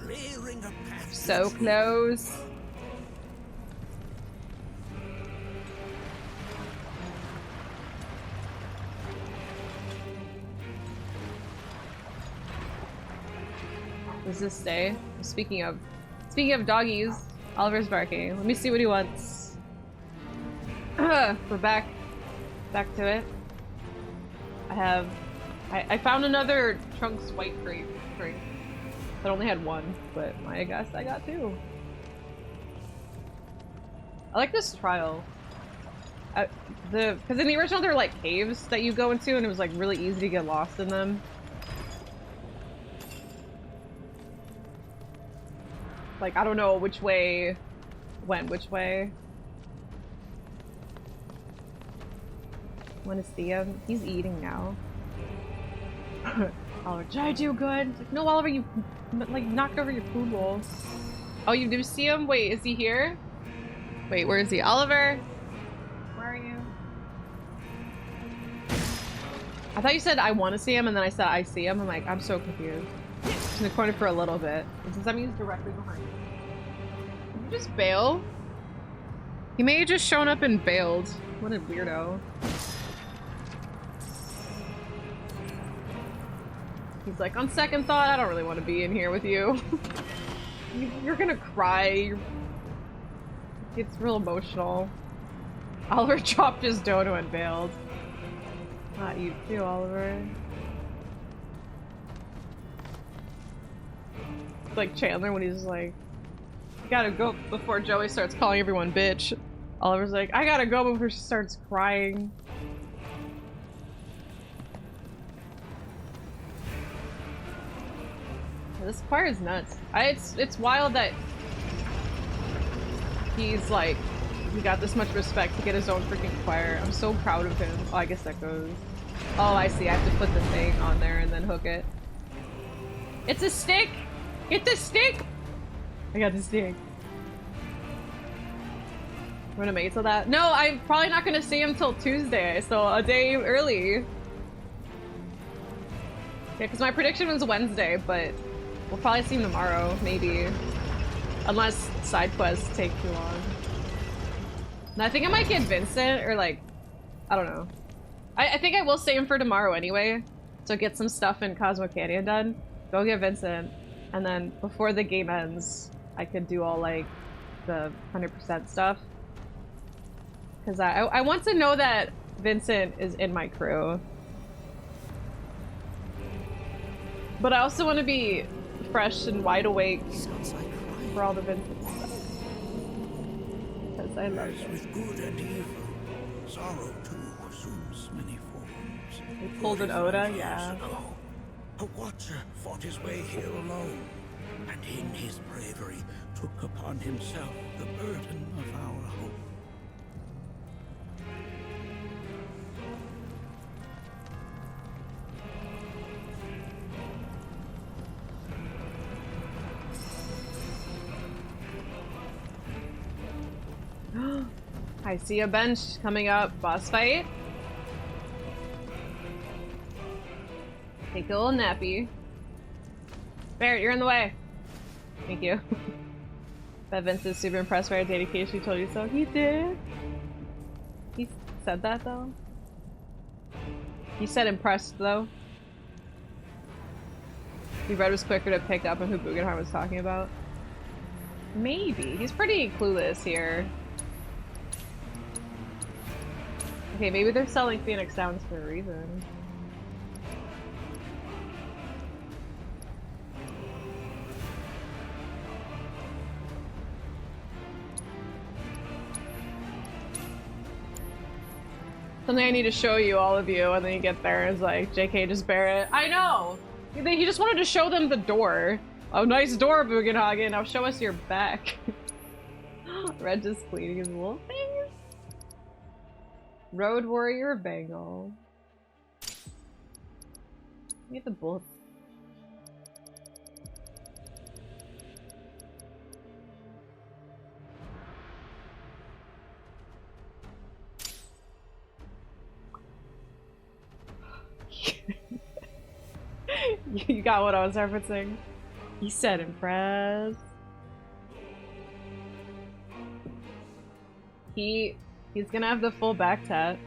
Clearing a path. So close. Does this stay? Speaking of doggies, Oliver's barking. Let me see what he wants. We're back to it. I found another Trunks white grape drink that only had one, but I guess I got two. I like this trial. Because in the original they're like caves that you go into and it was like really easy to get lost in them. Like, I don't know which way went which way. Wanna see him? He's eating now. Oliver, did I do good? Like, no, Oliver, you like knocked over your food bowl. Oh, you do see him? Wait, is he here? Wait, where is he? Oliver? Where are you? I thought you said I want to see him and then I said I see him. I'm like, I'm so confused. He's in the corner for a little bit. Does that mean he's directly behind me? Did you just bail? He may have just shown up and bailed. What a weirdo. He's like, on second thought, I don't really want to be in here with you. You're gonna cry. It's real emotional. Oliver chopped his dono and bailed. Not you too, Oliver. It's like Chandler when he's like, I gotta go before Joey starts calling everyone bitch. Oliver's like, I gotta go before she starts crying. This choir is nuts. It's wild that he's like, he got this much respect to get his own freaking choir. I'm so proud of him. Oh, I guess that goes. Oh, I see. I have to put the thing on there and then hook it. It's a stick! Get the stick! I got the stick. I'm gonna make it till that. No, I'm probably not gonna see him till Tuesday, so a day early. Yeah, because my prediction was Wednesday, but we'll probably see him tomorrow, maybe. Unless side quests take too long. And I think I might get Vincent, or like, I don't know. I think I will stay him for tomorrow anyway. So get some stuff in Cosmo Canyon done. Go get Vincent. And then before the game ends, I could do all like the 100% stuff. Because I want to know that Vincent is in my crew. But I also want to be fresh and wide awake for all the Vincent stuff. Because I love it. With good and evil, sorrow too assumes many forms. They pulled an Oda, yeah. A watcher fought his way here alone, and in his bravery took upon himself the burden of our hope. I see a bench coming up. Boss fight. Take a little nappy. Barrett, you're in the way. Thank you. Bet Vince is super impressed by our dedication. He told you so. He did. He said that though. He said impressed though. He read was quicker to pick up on who Bugenheim was talking about. Maybe. He's pretty clueless here. Okay, maybe they're selling Phoenix Downs for a reason. Something I need to show you, all of you, and then you get there and it's like, JK, just bear it. I know! He just wanted to show them the door. Oh, nice door, Bugenhagen. Now show us your back. Red just cleaning his little face. Road Warrior Bangle. Get the bullet. You got what I was referencing. He said impressed. He's gonna have the full back tat.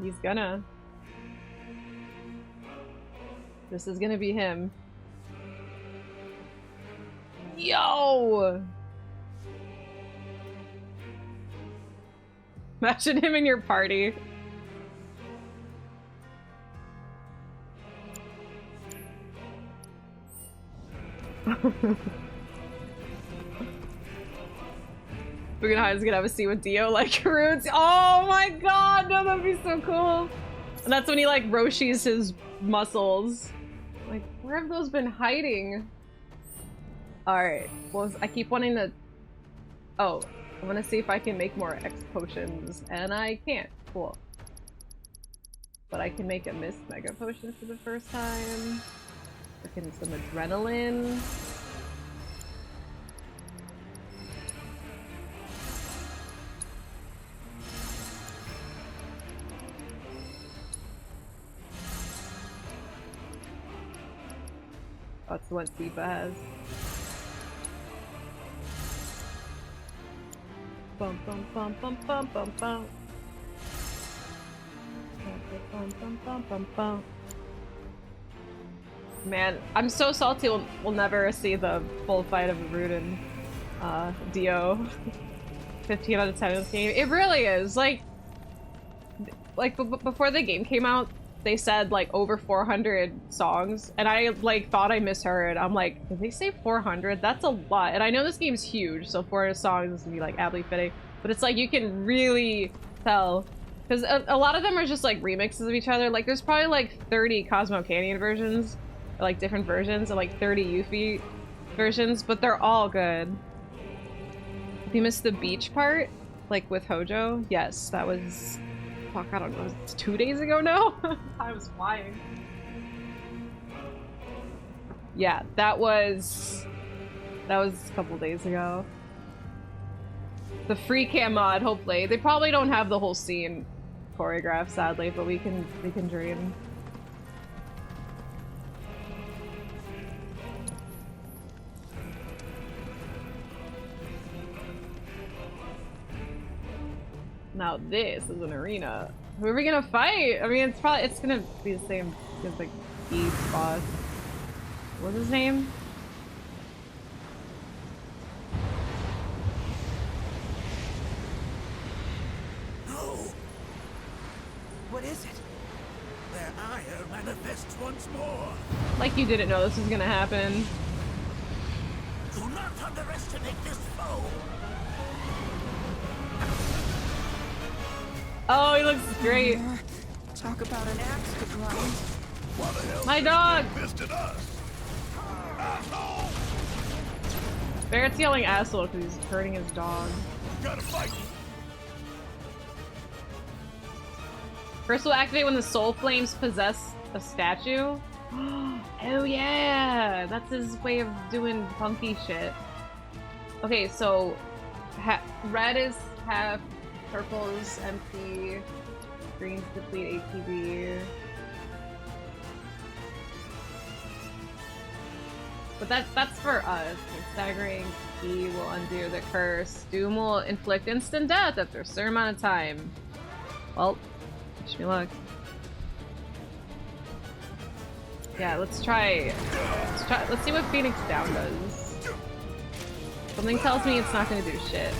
He's gonna. This is gonna be him. Yo! Imagine him in your party. Bugenheim's gonna have a scene with Dio like Roots. Oh my god, no, that'd be so cool. And that's when he like Roshi's his muscles. Like, where have those been hiding? Alright, well, I keep wanting to... Oh, I want to see if I can make more X potions, and I can't. Cool. But I can make a Mist Mega Potion for the first time. Freaking some adrenaline. That's what Tifa has. Bum bum bum bum bum bum bum. Bum bum bum bum bum. Man, I'm so salty we'll never see the full fight of Root and Dio. 15 out of 10 in this game. It really is. Like before the game came out, they said like over 400 songs, and I like thought I misheard. I'm like, did they say 400? That's a lot. And I know this game's huge, so 400 songs is gonna be like aptly fitting. But it's like you can really tell, because a lot of them are just like remixes of each other. Like there's probably like 30 Cosmo Canyon versions, or like different versions, and like 30 Yuffie versions, but they're all good. If you missed the beach part, like with Hojo, yes, that was. Fuck, I don't know, it's 2 days ago now? I was flying. Yeah, that was a couple days ago. The free cam mod, hopefully. They probably don't have the whole scene choreographed, sadly, but we can dream. Now this is an arena. Who are we gonna fight? I mean, it's gonna be the same as like Eve's boss. What's his name? No! What is it? Their ire manifests once more. Like you didn't know this was gonna happen. Do not underestimate this foe. Oh, he looks great. Talk about an axe to grind. My dog! Barrett's yelling asshole because he's hurting his dog. Gotta fight. First will activate when the soul flames possess a statue. Oh yeah! That's his way of doing funky shit. Okay, so red is half, purple is empty, green's deplete ATB. But that's for us. The staggering key will undo the curse. Doom will inflict instant death after a certain amount of time. Well, wish me luck. Yeah, let's try. Let's see what Phoenix Down does. Something tells me it's not gonna do shit.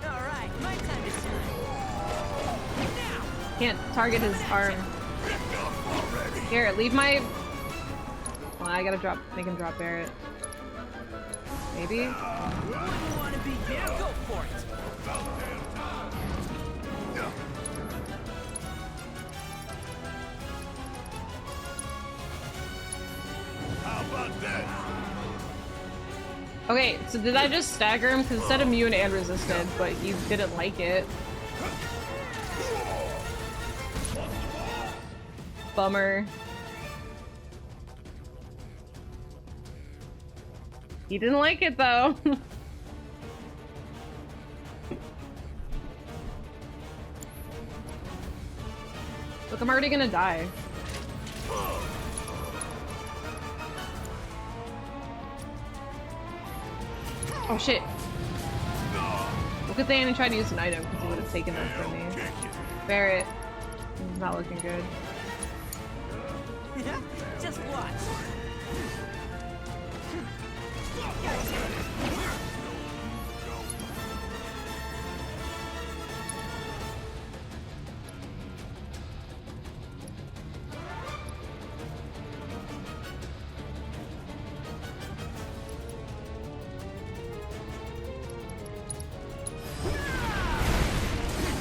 Alright, my time to shine. Now! Can't target his arm. Here, leave my... Well, I gotta make him drop Barrett. Maybe? Wouldn't want to be here. Go for it. How about that? Okay, so did I just stagger him? Because it said immune and resisted, but you didn't like it. Bummer. He didn't like it though. Look, I'm already gonna die. Oh shit. Look at the and tried to use an item because he would have taken that from me. Barrett. This is not looking good. Just watch.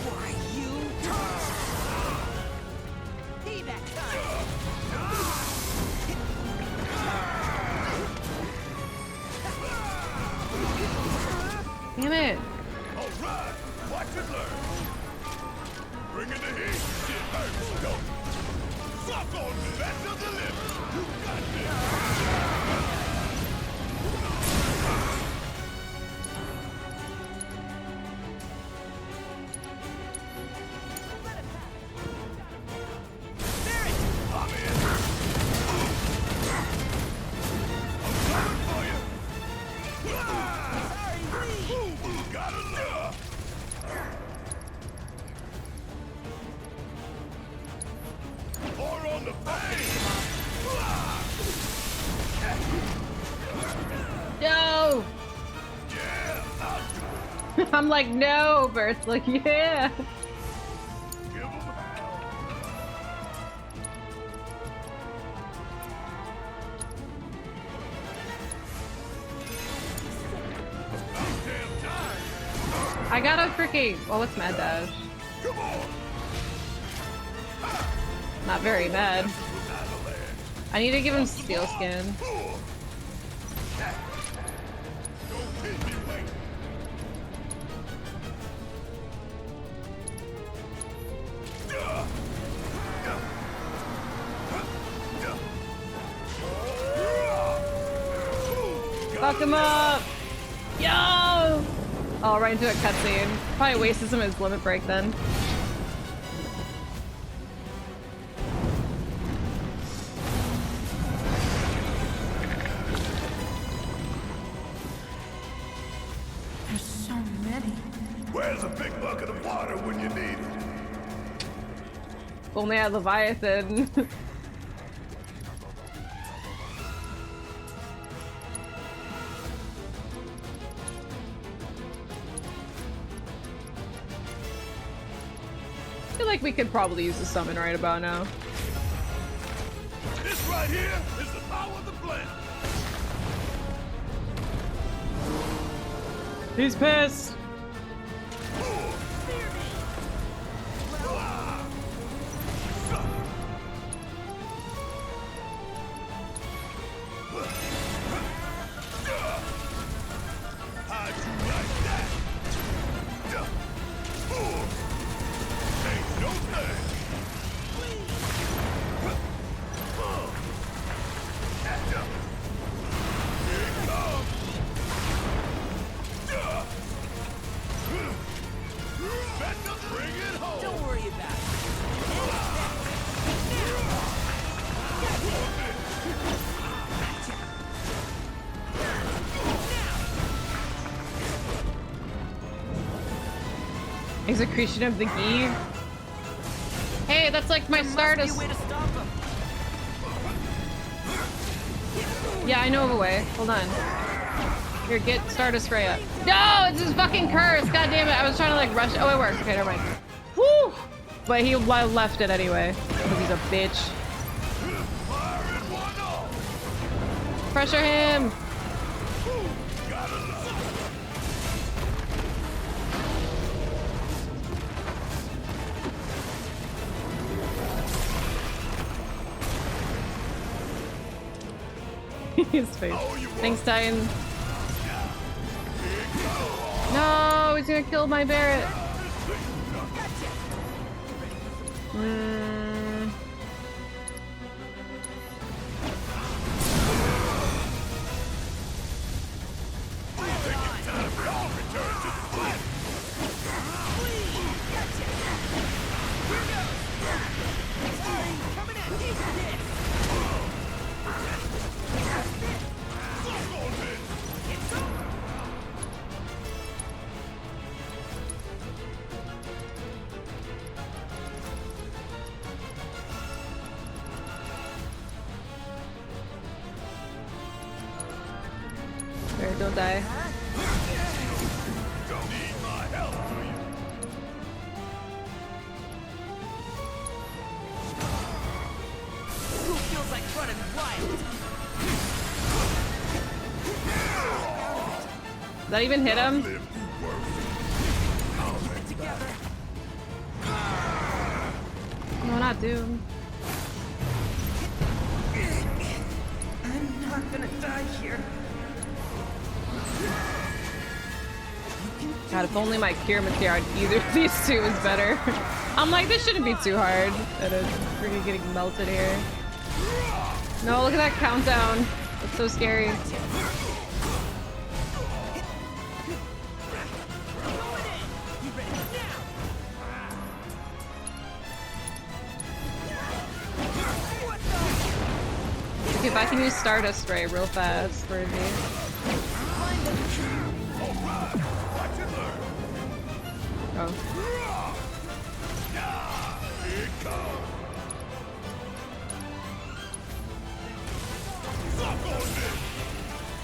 Why you? Payback time. Damn it. Alright, watch and learn. Bring in the heat. Shit hurts, don't. Suck on me. That's the deliver. You got this. I'm in. I'm coming for you. Gotta love. Or on the face. No! Yeah, I'll do it. I'm like, no, Bert's like, yeah. Give 'em hell. About damn time. I got a freaking... Oh, what's Mad Dash? Come on. Not very mad. I need to give him Steel Skin. Don't keep me waiting. Fuck him up! Yo! Oh, right into a cutscene. Probably wasted some of his limit break then. There's so many. Where's a big bucket of water when you need it? If only I had Leviathan. I feel like we could probably use a summon right about now. This right here is the power of the blend. He's pissed. How'd you like that? Ain't no thing. Catch up. Here it comes. Better bring it home. Don't worry about it. Execution of the Ghee. Hey, that's like my Stardust. Yeah, I know of a way. Hold on. Here, get Stardust Freya. No, it's his fucking curse. God damn it. I was trying to like rush. Oh, it works. Okay, never mind. Woo! But he left it anyway because he's a bitch. Pressure him. His face. Thanks, Titan. No, he's gonna kill my Barret. There, don't die. Who feels like running wild? Did that even hit him? No, not Doom. I'm not gonna die here. God, if only my Cure Materia on either of these two was better. I'm like, this shouldn't be too hard. And it's freaking getting melted here. No, look at that countdown. It's so scary. Okay, if I can use Stardust Spray real fast for me. Oh.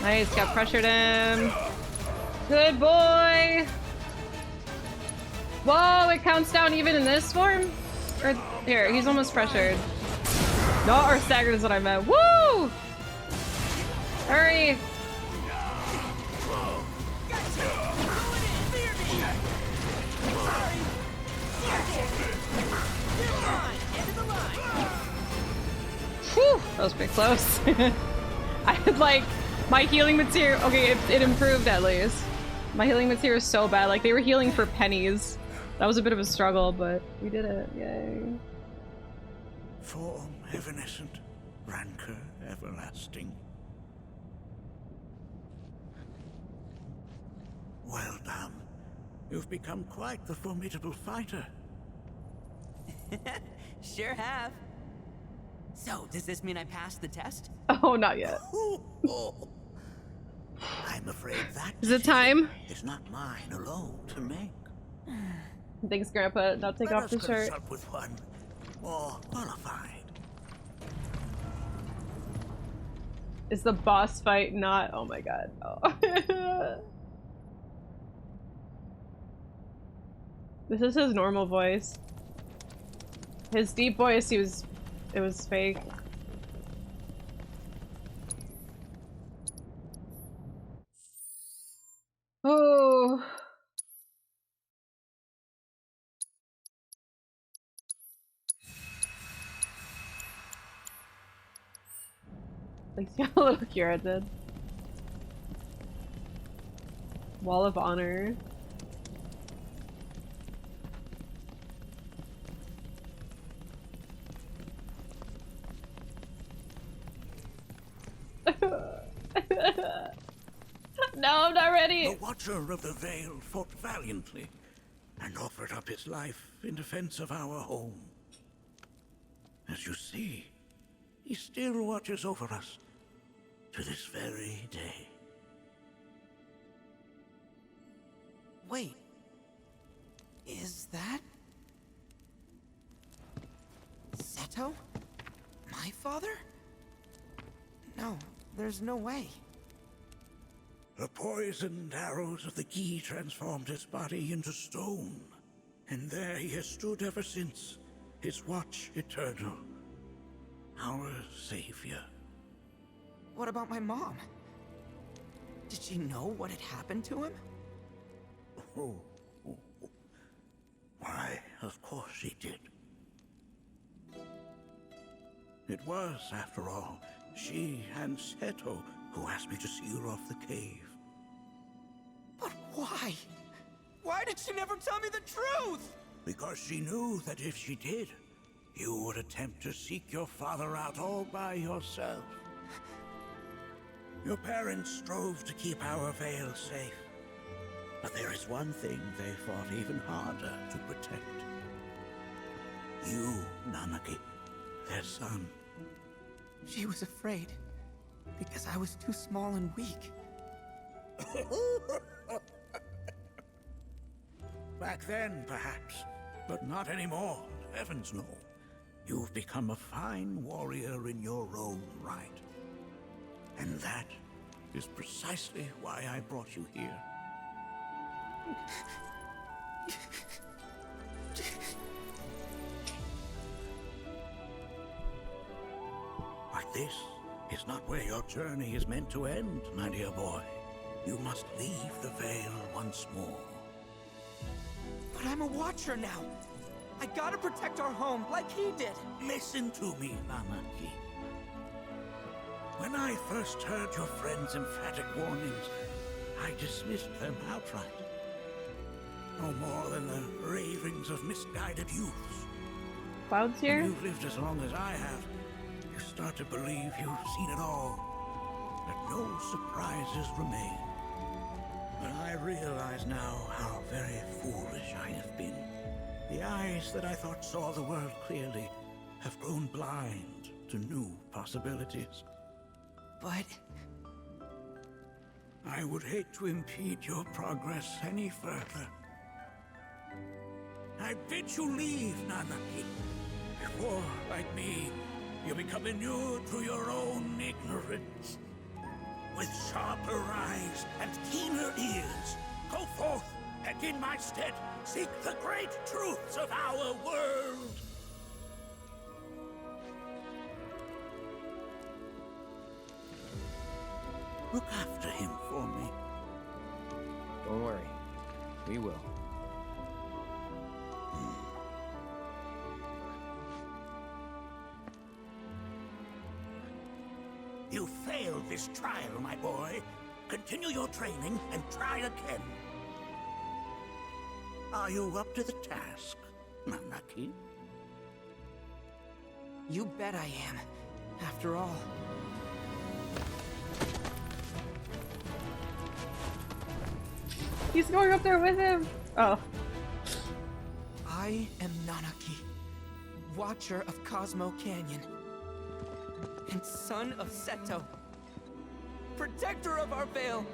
Nice, got pressured him. Good boy! Whoa, it counts down even in this form? Or here, he's almost pressured. No, or staggered is what I meant. Woo! Hurry! Whew, that was pretty close. I had like my healing material. Okay, it improved at least. My healing material is so bad. Like they were healing for pennies. That was a bit of a struggle, but we did it. Yay. Form evanescent, rancor everlasting. Well done. You've become quite the formidable fighter. Sure have. So, does this mean I passed the test? Oh, not yet. I'm afraid that Is it time? is not mine alone to make. Thanks, Grandpa. Now take off the shirt. Consult with one more qualified. Is the boss fight not? Oh my god. Oh. This is his normal voice. His deep voice, it was fake. Oh. Like, see how little Kira did. Wall of Honor. No, I'm not ready. The Watcher of the Veil fought valiantly and offered up his life in defense of our home. As you see, he still watches over us to this very day. Wait. Is that... Seto? My father? No, there's no way. The poisoned arrows of the key transformed his body into stone, and there he has stood ever since, his watch eternal, our savior. What about my mom? Did she know what had happened to him? Oh. Why, of course she did. It was, after all, she and Seto who asked me to seal off the cave. But why? Why did she never tell me the truth? Because she knew that if she did, you would attempt to seek your father out all by yourself. Your parents strove to keep our veil safe. But there is one thing they fought even harder to protect. You, Nanaki, their son. She was afraid. Because I was too small and weak. Back then, perhaps. But not anymore. Heavens no. You've become a fine warrior in your own right. And that is precisely why I brought you here. But this is not where your journey is meant to end, my dear boy. You must leave the Veil once more. But I'm a Watcher now. I gotta protect our home like he did. Listen to me, Nanaki. When I first heard your friend's emphatic warnings, I dismissed them outright. No more than the ravings of misguided youths. Cloud's here? When you've lived as long as I have, you start to believe you've seen it all, that no surprises remain. But I realize now how very foolish I have been. The eyes that I thought saw the world clearly have grown blind to new possibilities. But... I would hate to impede your progress any further. I bid you leave, Nanaki, before, like me, you become inured to your own ignorance. With sharper eyes and keener ears, go forth and in my stead seek the great truths of our world. Look after him for me. Don't worry. We will. You failed this trial, my boy. Continue your training and try again. Are you up to the task, Nanaki? You bet I am. After all. He's going up there with him. Oh. I am Nanaki, Watcher of Cosmo Canyon, and son of Seto, Protector of our Vale.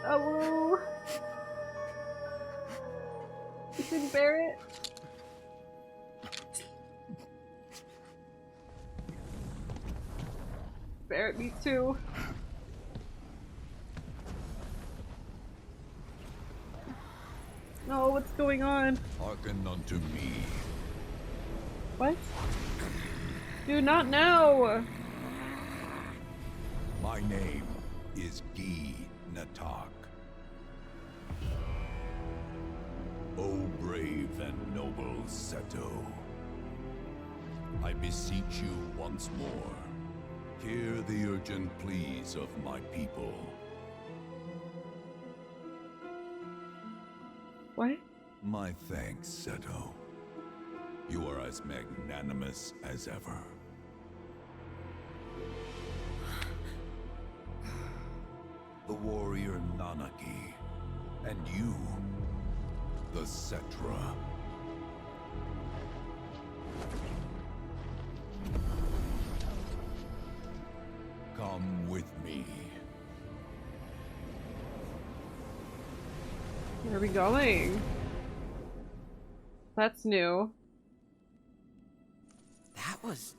Awoooo. You can bear it. Bear it, me too. No, what's going on? Hearken unto me. What? Do not know. My name is Gi Natak. O brave and noble Seto, I beseech you once more, hear the urgent pleas of my people. What? My thanks, Seto. You are as magnanimous as ever. The warrior Nanaki, and you, the Cetra. Come with me. Where are we going? That's new. That was...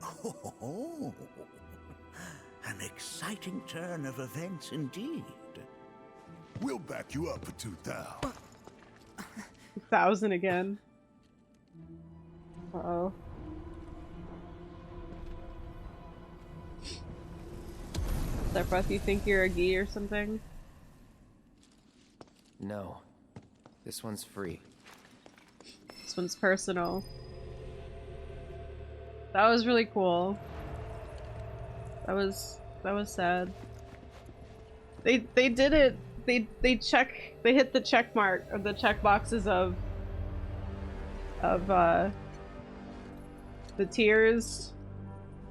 Oh, an exciting turn of events indeed. We'll back you up for 2,000. 1,000 again. Uh-oh. Sephiroth, you think you're a Gi or something? No. This one's free. This one's personal. That was really cool. That was sad. They did it. They hit the check mark of the check boxes of the tears,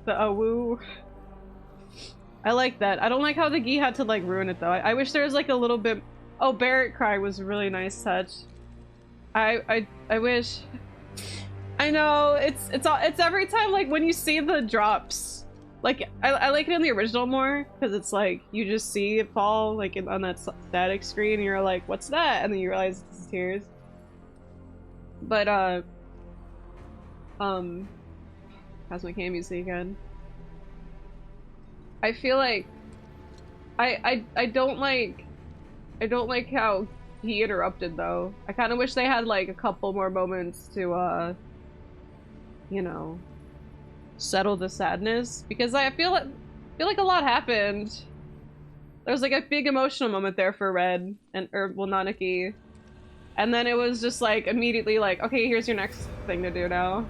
the Awoooo. I like that. I don't like how the Gi had to like ruin it though. I wish there was like a little bit. Oh, Barrett cry was a really nice touch. I wish. I know it's every time like when you see the drops. Like I like it in the original more because it's like you just see it fall like on that static screen and you're like, what's that? And then you realize it's tears. But Cosmo Canyon music again. I feel like I don't like how he interrupted though. I kind of wish they had like a couple more moments to you know, settle the sadness because I feel like a lot happened. There was like a big emotional moment there for Red and Nanaki, and then it was just like immediately like, okay, here's your next thing to do now.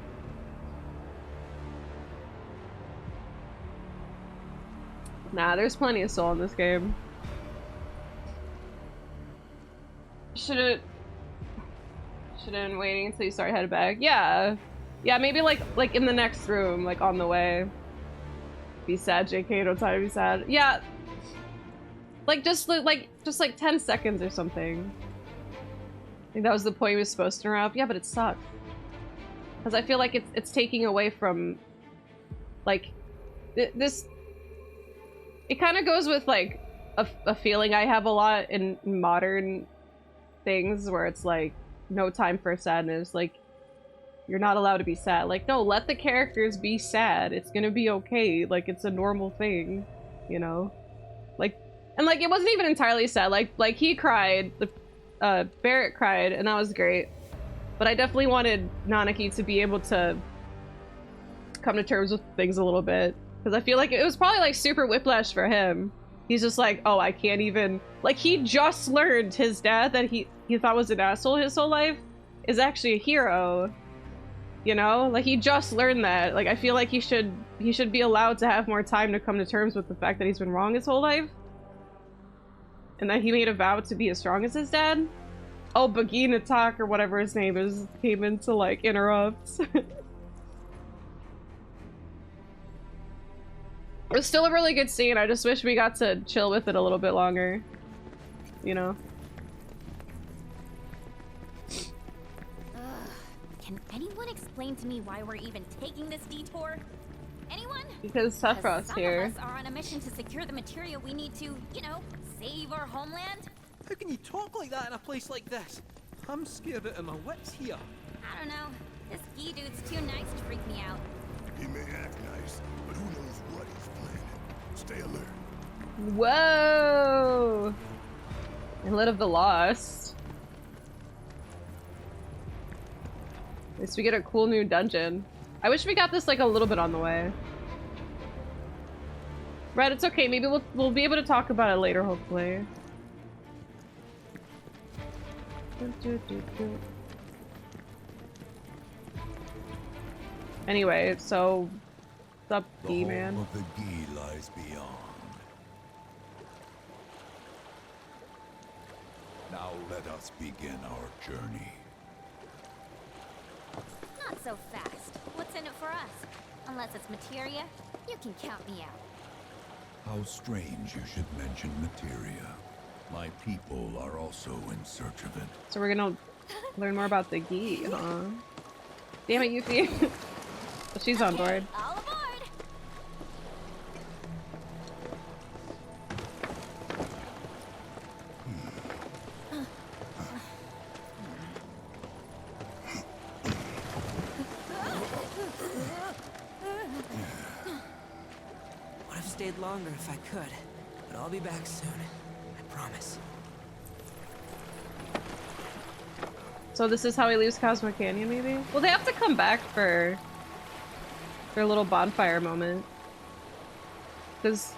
Nah, there's plenty of soul in this game. Should've been waiting until you start headed back. Yeah. Yeah, maybe like in the next room, like on the way. Be sad, JK, don't try to be sad. Yeah. Like just 10 seconds or something. I think that was the point he was supposed to wrap. Yeah, but it sucked. Because I feel like it's taking away from like this. It kind of goes with like a feeling I have a lot in modern things where it's like no time for sadness. Like you're not allowed to be sad. Like no, let the characters be sad. It's gonna be okay. Like it's a normal thing, you know. Like and like it wasn't even entirely sad. Like he cried, the Barrett cried, and that was great. But I definitely wanted Nanaki to be able to come to terms with things a little bit. Because I feel like it was probably like super whiplash for him. He's just like, oh, I can't even... Like, he just learned his dad that he thought was an asshole his whole life is actually a hero. You know? Like, he just learned that. Like, I feel like he should be allowed to have more time to come to terms with the fact that he's been wrong his whole life. And that he made a vow to be as strong as his dad? Oh, Begin Attack or whatever his name is came in to like interrupt. It's still a really good scene. I just wish we got to chill with it a little bit longer. You know? Can anyone explain to me why we're even taking this detour? Anyone? Because Sephiroth's here. Some of us are on a mission to secure the material we need to, you know, save our homeland. How can you talk like that in a place like this? I'm scared out of my wits here. I don't know. This ski dude's too nice to freak me out. He may act nice, but who knows what he's planning. Stay alert. Whoa! Inlet of the Lost. At least we get a cool new dungeon. I wish we got this like a little bit on the way. Right, it's okay. Maybe we'll be able to talk about it later, hopefully. Anyway, so what's up, Gi man? The home of the Gi lies beyond. Now let us begin our journey. Not so fast. What's in it for us? Unless it's materia, you can count me out. How strange you should mention materia. My people are also in search of it. So we're gonna learn more about the Gi, huh? Damn it, Yuffie. But she's on board. All aboard! Would have stayed longer if I could, but I'll be back soon. I promise. So this is how he leaves Cosmo Canyon, maybe? Well, they have to come back for their little bonfire moment. Because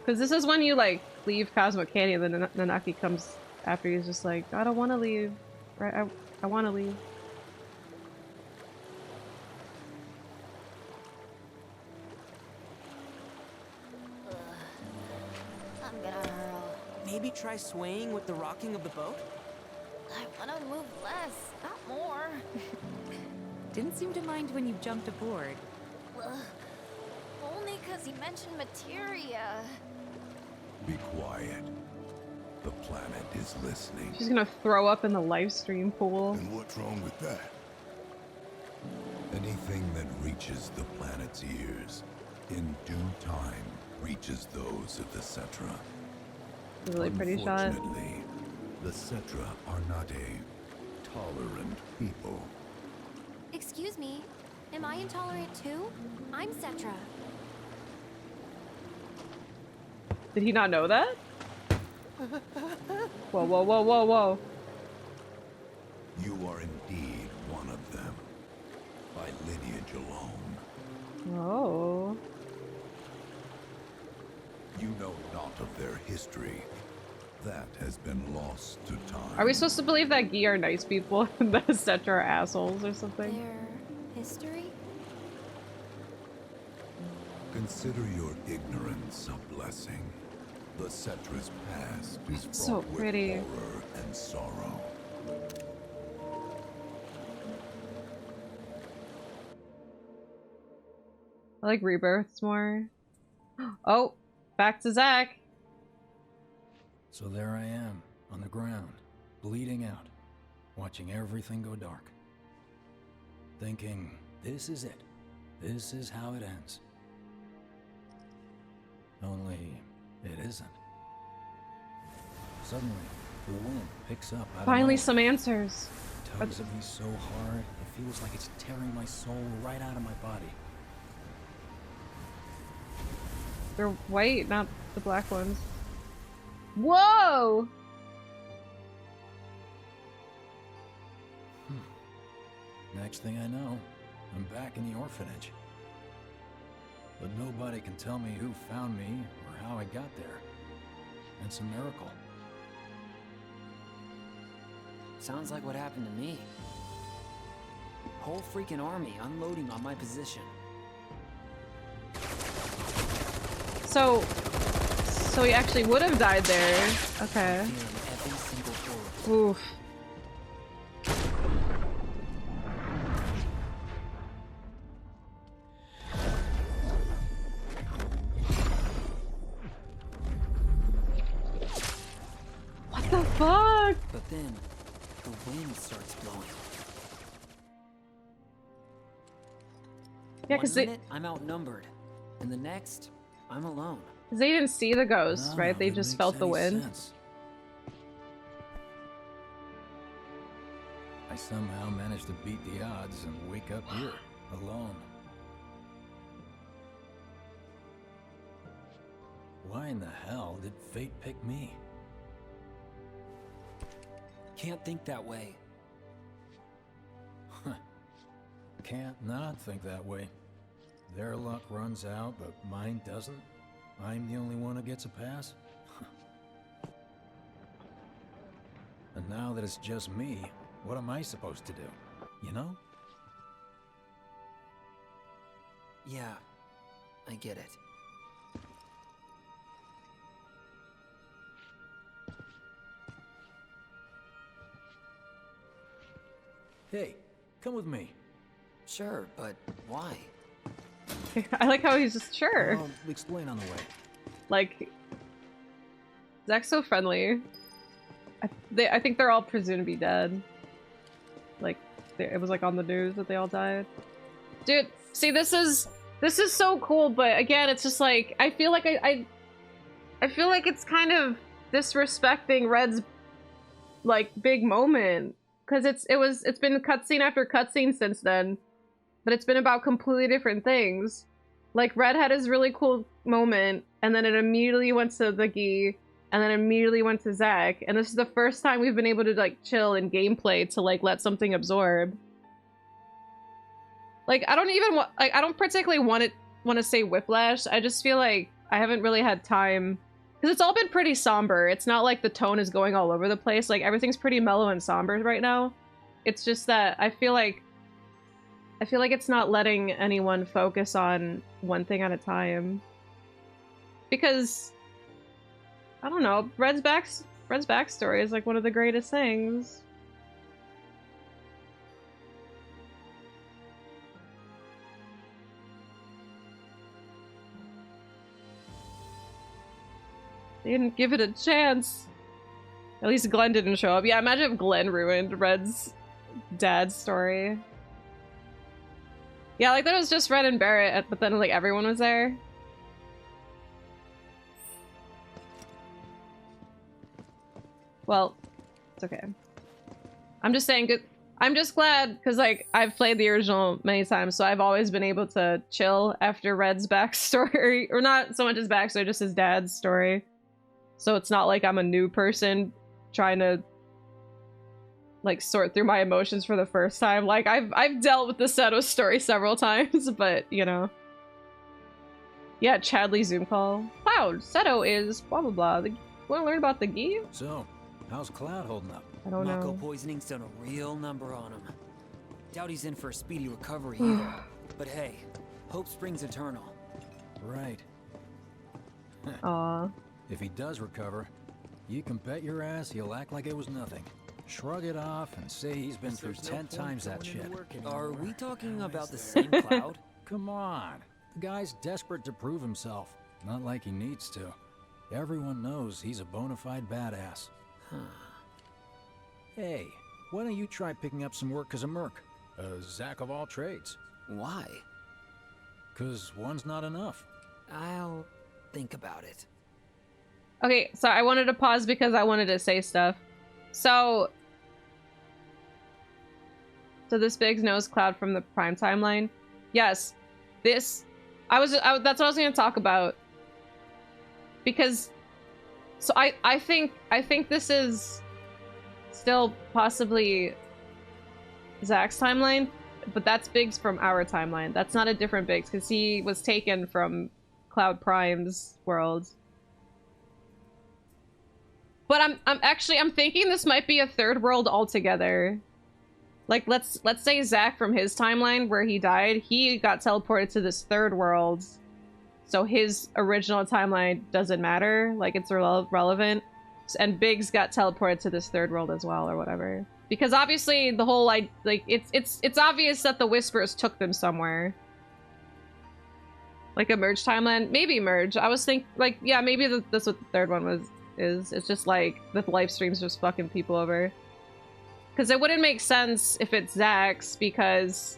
this is when you, like, leave Cosmo Canyon, then Nanaki comes after. He's just like, I don't want to leave. Right? I want to leave. I'm gonna hurl. Maybe try swaying with the rocking of the boat? I wanna move less, not more. Didn't seem to mind when you jumped aboard. Only because he mentioned materia. Be quiet. The planet is listening. She's gonna throw up in the live stream pool. And what's wrong with that? Anything that reaches the planet's ears, in due time, reaches those of the Cetra. Really pretty shot. Unfortunately, the Cetra are not a tolerant people. Excuse me, am I intolerant too? I'm Cetra. Did he not know that? Whoa, whoa, whoa, whoa, whoa. You are indeed one of them, by lineage alone. Oh. You know not of their history. That has been lost to time. Are we supposed to believe that Gi are nice people and the Cetra are assholes or something? Their history? Consider your ignorance a blessing. The Cetra's past is fraught So pretty. with horror and sorrow. I like Rebirths more. Oh, back to Zack. So there I am, on the ground, bleeding out, watching everything go dark. Thinking, this is it. This is how it ends. Only, it isn't. Suddenly, the wind picks up out Finally of some answers. nowhere. Tugs at me so hard, it feels like it's tearing my soul right out of my body. They're white, not the black ones. Whoa! Next thing I know, I'm back in the orphanage. But nobody can tell me who found me or how I got there. It's a miracle. Sounds like what happened to me. Whole freaking army unloading on my position. So, So he actually would have died there. Okay. Oof. What the fuck? But then, the wind starts blowing. Yeah, One because minute, I'm outnumbered, and the next, I'm alone. they didn't see the ghosts, None right? of They it just makes felt the any wind. sense. I somehow managed to beat the odds and wake up here, alone. Why in the hell did fate pick me? Can't think that way. Can't not think that way. Their luck runs out, but mine doesn't. I'm the only one who gets a pass. And now that it's just me, what am I supposed to do? You know? Yeah, I get it. Hey, come with me. Sure, but why? I like how he's just sure. I'll explain on the way. Like, Zach's so friendly. I think they're all presumed to be dead. Like, it was like on the news that they all died. Dude, see, this is so cool, but again, it's just like I feel like I feel like it's kind of disrespecting Red's like big moment, because it's been cutscene after cutscene since then, but it's been about completely different things. Like, Red had his really cool moment, and then it immediately went to the Gi, and then immediately went to Zach, and this is the first time we've been able to like chill in gameplay to like let something absorb. Like, I don't even want, like, I don't particularly want to say whiplash. I just feel like I haven't really had time, because it's all been pretty somber. It's not like the tone is going all over the place. Like, everything's pretty mellow and somber right now. It's just that I feel like it's not letting anyone focus on one thing at a time. Because, I don't know, Red's backstory is like one of the greatest things. They didn't give it a chance. At least Glenn didn't show up. Yeah, imagine if Glenn ruined Red's dad's story. Yeah, like that was just Red and Barrett, but then like everyone was there. Well, it's okay. I'm just saying, I'm just glad because like I've played the original many times, so I've always been able to chill after Red's backstory, or not so much his backstory, just his dad's story. So it's not like I'm a new person trying to like sort through my emotions for the first time. Like I've dealt with the Seto story several times, but you know. Yeah, Chadley Zoom call. Wow, Seto is blah blah blah. You want to learn about the Gi? So, how's Cloud holding up? I don't Mako know. poisoning's done a real number on him. Doubt he's in for a speedy recovery either. But hey, hope springs eternal. Right. Aw. If he does recover, you can bet your ass he'll act like it was nothing. Shrug it off and say he's been through 10 times that shit. Are we talking about the same Cloud? Come on. The guy's desperate to prove himself. Not like he needs to. Everyone knows he's a bona fide badass. Huh. Hey, why don't you try picking up some work as a merc? A Zach of all trades. Why? 'Cause one's not enough. I'll think about it. Okay, so I wanted to pause because I wanted to say stuff. So this Biggs knows Cloud from the Prime timeline. Yes, that's what I was going to talk about. Because, so I think this is still possibly Zach's timeline, but that's Biggs from our timeline. That's not a different Biggs because he was taken from Cloud Prime's world. But I'm thinking this might be a third world altogether. Like let's say Zach from his timeline where he died, he got teleported to this third world. So his original timeline doesn't matter, like it's relevant. And Biggs got teleported to this third world as well, or whatever. Because obviously the whole like it's obvious that the Whispers took them somewhere. Like a merge timeline, maybe merge. I was thinking like yeah, maybe that's what the third one is. It's just like the live streams just fucking people over. Because it wouldn't make sense if it's Zach's, because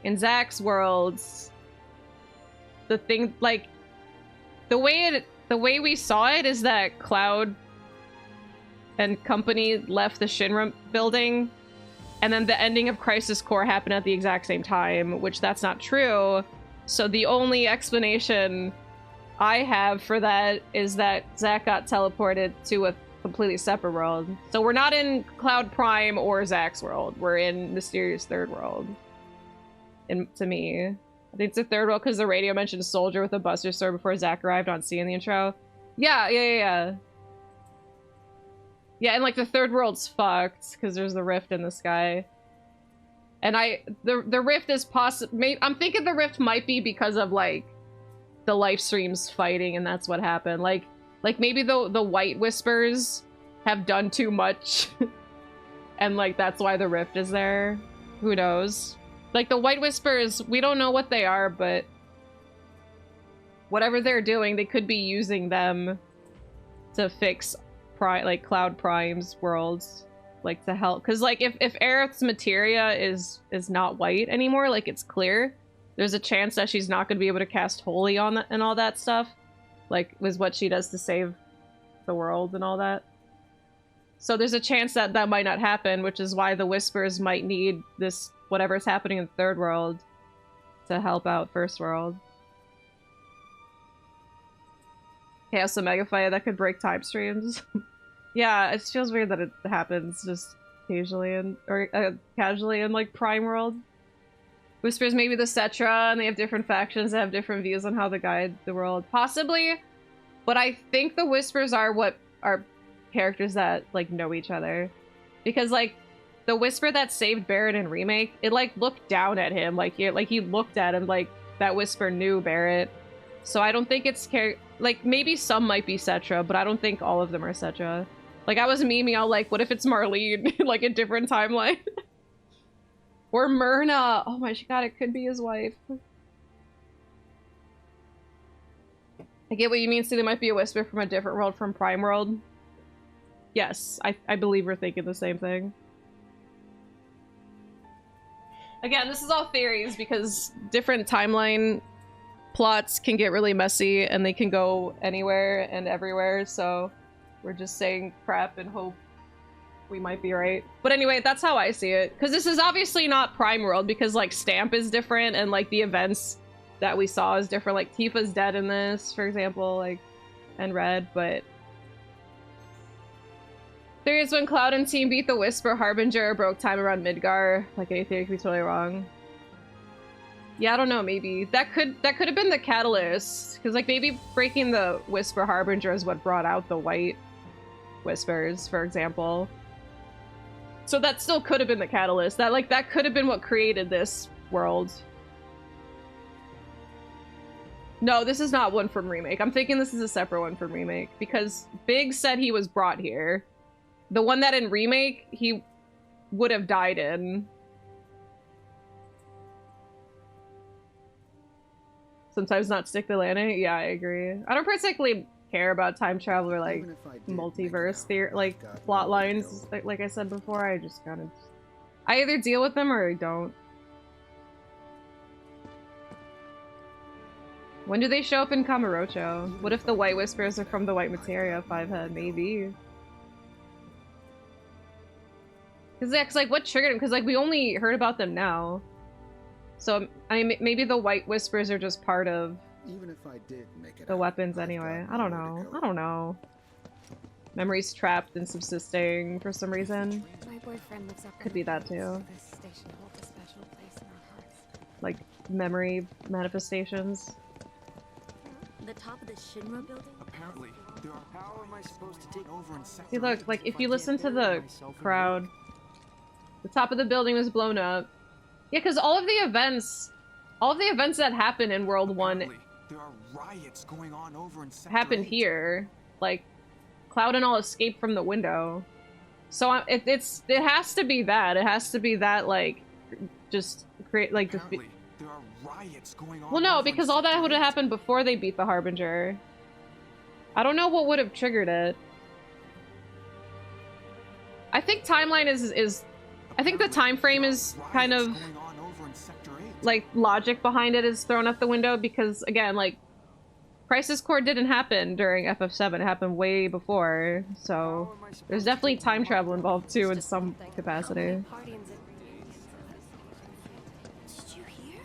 in Zach's worlds, the thing like the way we saw it is that Cloud and company left the Shinra building, and then the ending of Crisis Core happened at the exact same time, which that's not true. So the only explanation I have for that is that Zach got teleported to a completely separate world. So we're not in Cloud Prime or Zach's world. We're in Mysterious Third World. And to me, I think it's a third world because the radio mentioned a soldier with a Buster Sword before Zach arrived on C in the intro. Yeah. Yeah, and like the third world's fucked because there's the rift in the sky. And the rift is I'm thinking the rift might be because of like the live streams fighting, and that's what happened. Like maybe the White Whispers have done too much and like that's why the rift is there. Who knows? Like the White Whispers, we don't know what they are, but whatever they're doing, they could be using them to fix like Cloud Prime's worlds, like to help. Because like if Aerith's materia is not white anymore, like it's clear, there's a chance that she's not going to be able to cast Holy on that and all that stuff, like was what she does to save the world and all that. So there's a chance that that might not happen, which is why the Whispers might need this whatever's happening in the third world to help out first world. Chaos Omega Fire that could break time streams. Yeah, it feels weird that it happens just occasionally or casually in like Prime World. Whispers maybe the Cetra, and they have different factions that have different views on how to guide the world. Possibly, but I think the Whispers are what are characters that like know each other, because like the Whisper that saved Barrett in Remake, it like looked down at him, like he looked at him, like that Whisper knew Barrett. So I don't think it's like maybe some might be Cetra, but I don't think all of them are Cetra. Like I was memeing out like, what if it's Marlene like a different timeline? Or Myrna. Oh my god, it could be his wife. I get what you mean, so they might be a Whisper from a different world from Prime World. Yes, I believe we're thinking the same thing. Again, this is all theories because different timeline plots can get really messy and they can go anywhere and everywhere, so we're just saying crap and hope we might be right. But anyway, that's how I see it. Because this is obviously not Prime World, because like Stamp is different and like the events that we saw is different. Like Tifa's dead in this, for example, like, and Red, but there is when Cloud and team beat the Whisper Harbinger, broke time around Midgar. Like anything could be totally wrong. Yeah, I don't know, maybe. That could have been the catalyst. Because like maybe breaking the Whisper Harbinger is what brought out the White Whispers, for example. So that still could have been the catalyst. That could have been what created this world. No, this is not one from Remake. I'm thinking this is a separate one from Remake. Because Big said he was brought here. The one that in Remake, he would have died in. Sometimes not stick the landing. Yeah, I agree. I don't particularly care about time travel or like multiverse like plot lines. Like I said before, I just kind of I either deal with them or I don't. When do they show up in Kamurocho? What if the White Whispers are from the White Materia 5-head? Maybe. Because like what triggered him? Because like we only heard about them now. So I mean maybe the White Whispers are just part of even if I did make it the weapons anyway. I don't know. I don't know. Memories trapped and subsisting for some reason. My boyfriend lives up Could be that too. This station holds a special place in our hearts. Like memory manifestations. The top of the Shinra building? Apparently. How am I supposed to take over and See, look, like if you listen to the crowd, the top of the building was blown up. Yeah, because all of the events that happen in World 1 there are riots going on over in Sector happened 8. here. Like, Cloud and all escaped from the window. So it has to be that. It has to be that, like, just create, like, Apparently, there are riots going on. well, no, over in because all that Sector would have 8. happened before they beat the Harbinger. I don't know what would have triggered it. I think timeline is I think the time frame is kind of like logic behind it is thrown out the window because again, like Crisis Core didn't happen during FF7, it happened way before. So there's definitely time travel involved too in some capacity. Did you hear?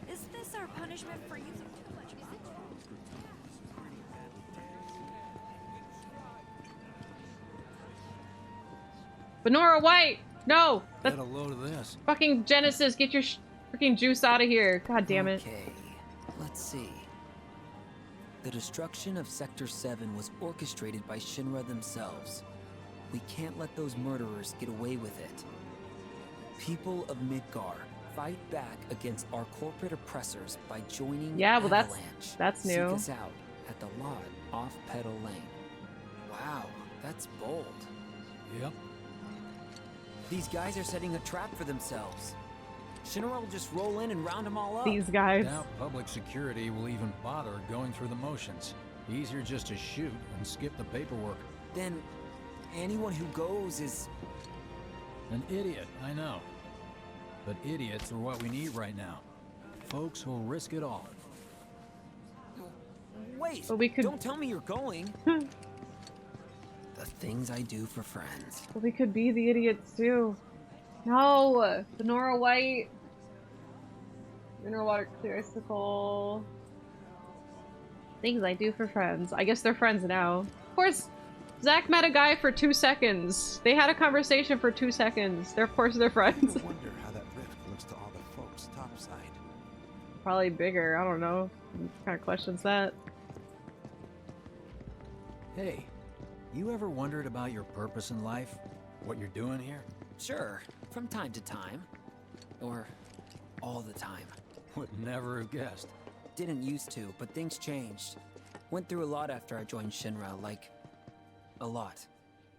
Is this our punishment for using too much money? Benora White! No! Get a load of this. Fucking Genesis, get your freaking juice out of here. God damn it. Okay, let's see. The destruction of Sector 7 was orchestrated by Shinra themselves. We can't let those murderers get away with it. People of Midgar, fight back against our corporate oppressors by joining Yeah, well Avalanche. that's new. Seek us out at the lot off Petal Lane. Wow, that's bold. Yep. These guys are setting a trap for themselves. Shinra will just roll in and round them all up. These guys. Doubt public security will even bother going through the motions. Easier just to shoot and skip the paperwork. Then anyone who goes is an idiot, I know. But idiots are what we need right now. Folks who'll risk it all. Wait, but we could... don't tell me you're going. The things I do for friends. But we could be the idiots too. No! Benora White. Mineral water icicle. Things I do for friends. I guess they're friends now. Of course, Zack met a guy for 2 seconds. They had a conversation for 2 seconds. Of course they're friends. I wonder how that rift looks to all the folks topside. Probably bigger. I don't know. What kind of question's that? Hey, you ever wondered about your purpose in life? What you're doing here? Sure, from time to time. Or all the time. Would never have guessed. Didn't used to, but things changed. Went through a lot after I joined Shinra, like, a lot.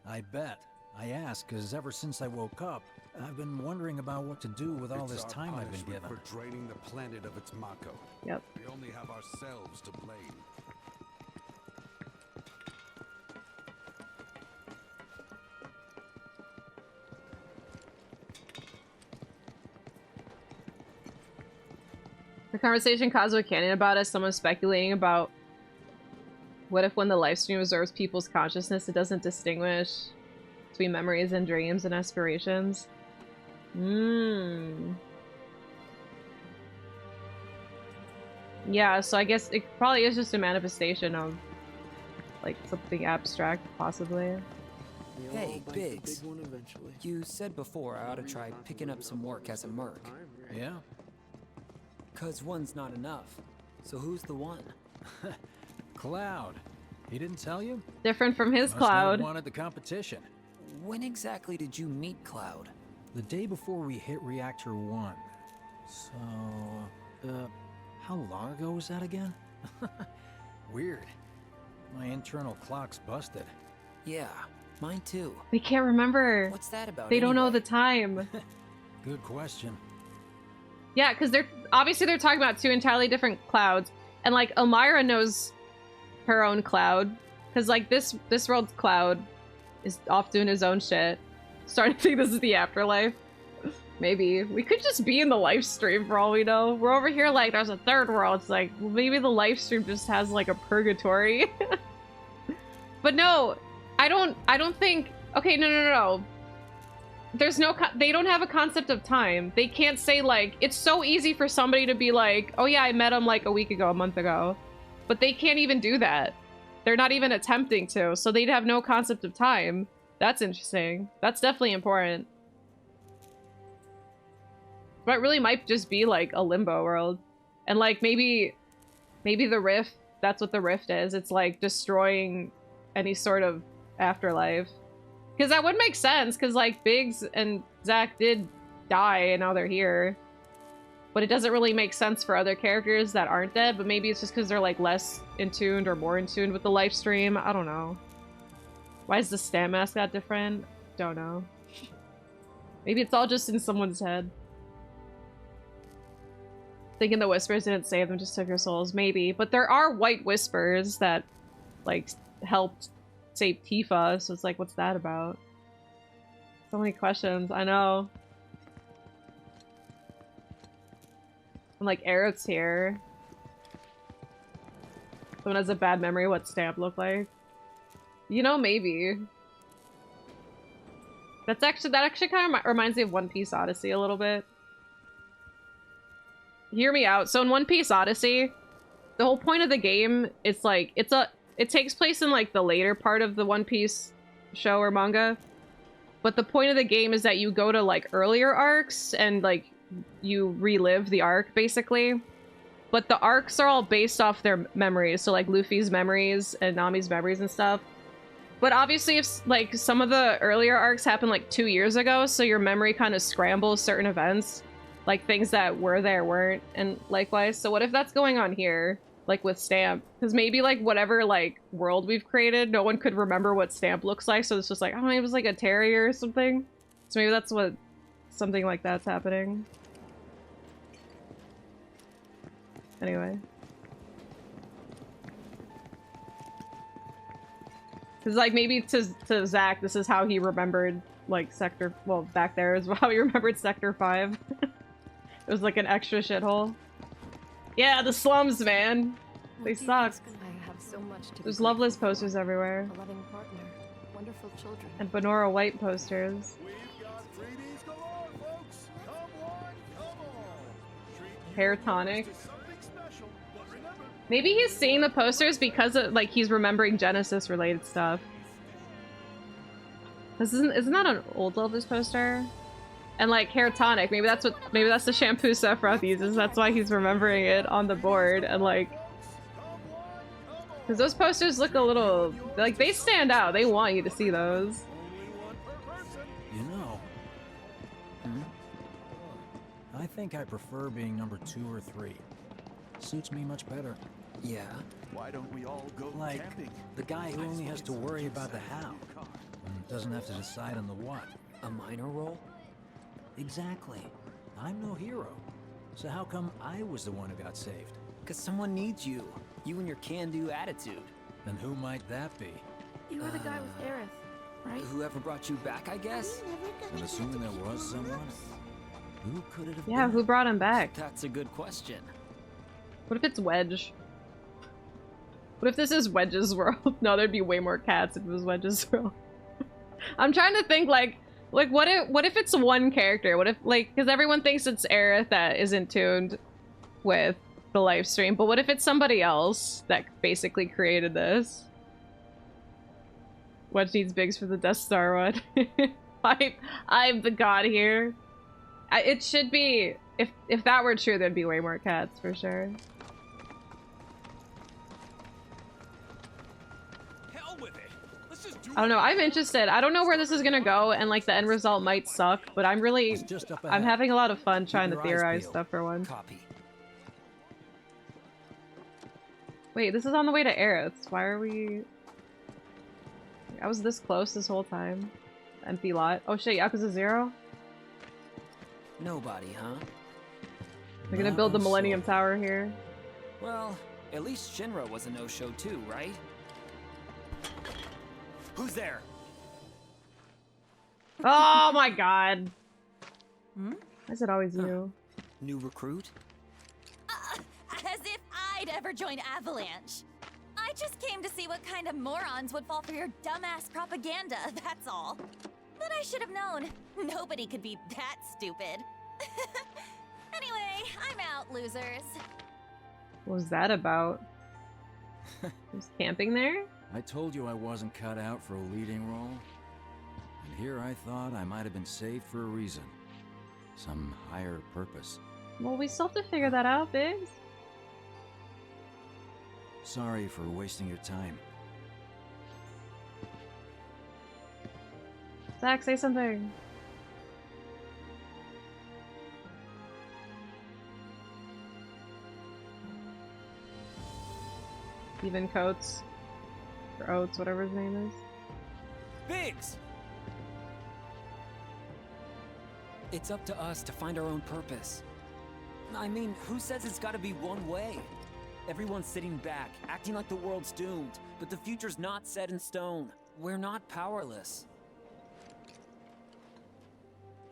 I bet. I ask because ever since I woke up, I've been wondering about what to do with all this time I've been given. For draining the planet of its Mako. Yep. We only have ourselves to blame. The conversation Cosmo Canyon about is someone speculating about what if when the live stream observes people's consciousness, it doesn't distinguish between memories and dreams and aspirations. Yeah, so I guess it probably is just a manifestation of like something abstract, possibly. Hey, Biggs. You said before I ought to try picking up some work as a merc. Yeah? 'Cause one's not enough. So who's the one? Cloud. He didn't tell you? Different from his Must Cloud. have wanted the competition. When exactly did you meet Cloud? The day before we hit Reactor 1. So, how long ago was that again? Weird. My internal clock's busted. Yeah, mine too. They can't remember. What's that about? They don't know the time. Good question. Yeah, because they're talking about two entirely different Clouds, and like Elmira knows her own Cloud, because like this world's Cloud is off doing his own shit. Starting to think this is the afterlife. Maybe we could just be in the live stream for all we know. We're over here like there's a third world. It's like well, maybe the live stream just has like a purgatory. But no, I don't think. Okay, no. There's no, they don't have a concept of time. They can't say like, it's so easy for somebody to be like, oh yeah, I met him like a week ago, a month ago. But they can't even do that. They're not even attempting to, so they'd have no concept of time. That's interesting. That's definitely important. But it really might just be like a limbo world. And like maybe the rift, that's what the rift is. It's like destroying any sort of afterlife. Because that would make sense, because like Biggs and Zack did die and now they're here. but it doesn't really make sense for other characters that aren't dead, but maybe it's just because they're like less in tuned or more in tune with the live stream. I don't know. Why is the stamp mascot different? Don't know. Maybe it's all just in someone's head. Thinking the whispers didn't save them, just took your souls. Maybe. But there are white whispers that, like, helped save Tifa, so it's like, what's that about? So many questions. I know. And, like, Aerith's here. Someone has a bad memory what Stamp looked like. You know, maybe. That actually kind of reminds me of One Piece Odyssey a little bit. Hear me out. So in One Piece Odyssey, the whole point of the game, it's like, it takes place in like the later part of the One Piece show or manga. But the point of the game is that you go to like earlier arcs and like you relive the arc basically. But the arcs are all based off their memories. So like Luffy's memories and Nami's memories and stuff. But obviously if like some of the earlier arcs happened like 2 years ago, so your memory kind of scrambles certain events. Like things that were there weren't, and likewise. So what if that's going on here, like with Stamp? Because maybe like whatever like world we've created, no one could remember what Stamp looks like, so it's just like, I don't know, it was like a terrier or something. So maybe that's what, something like that's happening. Anyway. Because like maybe to Zach, this is how he remembered like Sector, well back there is how he remembered Sector 5. It was like an extra shithole. Yeah, the slums, man. They suck. I have so much to There's loveless posters everywhere. A loving partner, wonderful children. And Benora White posters. Hair tonic. Maybe he's seeing the posters because of, like, he's remembering Genesis related stuff. Isn't that an old Loveless poster? And like hair tonic, maybe that's the shampoo Sephiroth uses. That's why he's remembering it on the board. And like, because those posters look a little like they stand out. They want you to see those. You know, I think I prefer being number 2 or 3. Suits me much better. Yeah. Why don't we all go Like camping? the guy who only has to worry about the how and doesn't have to decide on the what. A minor role? Exactly. I'm no hero. So how come I was the one who got saved? Because someone needs you. You and your can-do attitude. Then who might that be? You were the guy with Aerith, right? Whoever brought you back, I guess? And assuming there was someone, who could it have Yeah, been? who brought him back? That's a good question. What if it's Wedge? What if this is Wedge's world? No, there'd be way more cats if it was Wedge's world. I'm trying to think like what if it's one character? What if like, because everyone thinks it's Aerith that isn't tuned with the live stream, but what if it's somebody else that basically created this? Wedge needs bigs for the Death Star one. I'm the god here. It should be, if that were true, there'd be way more cats for sure. I don't know, I'm interested. I don't know where this is gonna go, and like the end result might suck, but I'm having a lot of fun trying to theorize stuff for one. Copy. Wait, this is on the way to Aerith's. Why are we... I was this close this whole time. Empty lot. Oh shit, Yakuza 0? Nobody, huh? They're gonna build the Millennium Tower here. Well, at least Shinra was a no-show too, right? Who's there? Oh my god. Why is it always you? New recruit? As if I'd ever join Avalanche. I just came to see what kind of morons would fall for your dumbass propaganda, that's all. But I should have known. Nobody could be that stupid. Anyway, I'm out, losers. What was that about? Who's camping there? I told you I wasn't cut out for a leading role. And here I thought I might have been saved for a reason. Some higher purpose. Well, we still have to figure that out, Biggs. Sorry for wasting your time. Zach, say something. Even Coates. Or Oates, whatever his name is. Biggs! It's up to us to find our own purpose. I mean, who says it's gotta be one way? Everyone's sitting back, acting like the world's doomed, but the future's not set in stone. We're not powerless.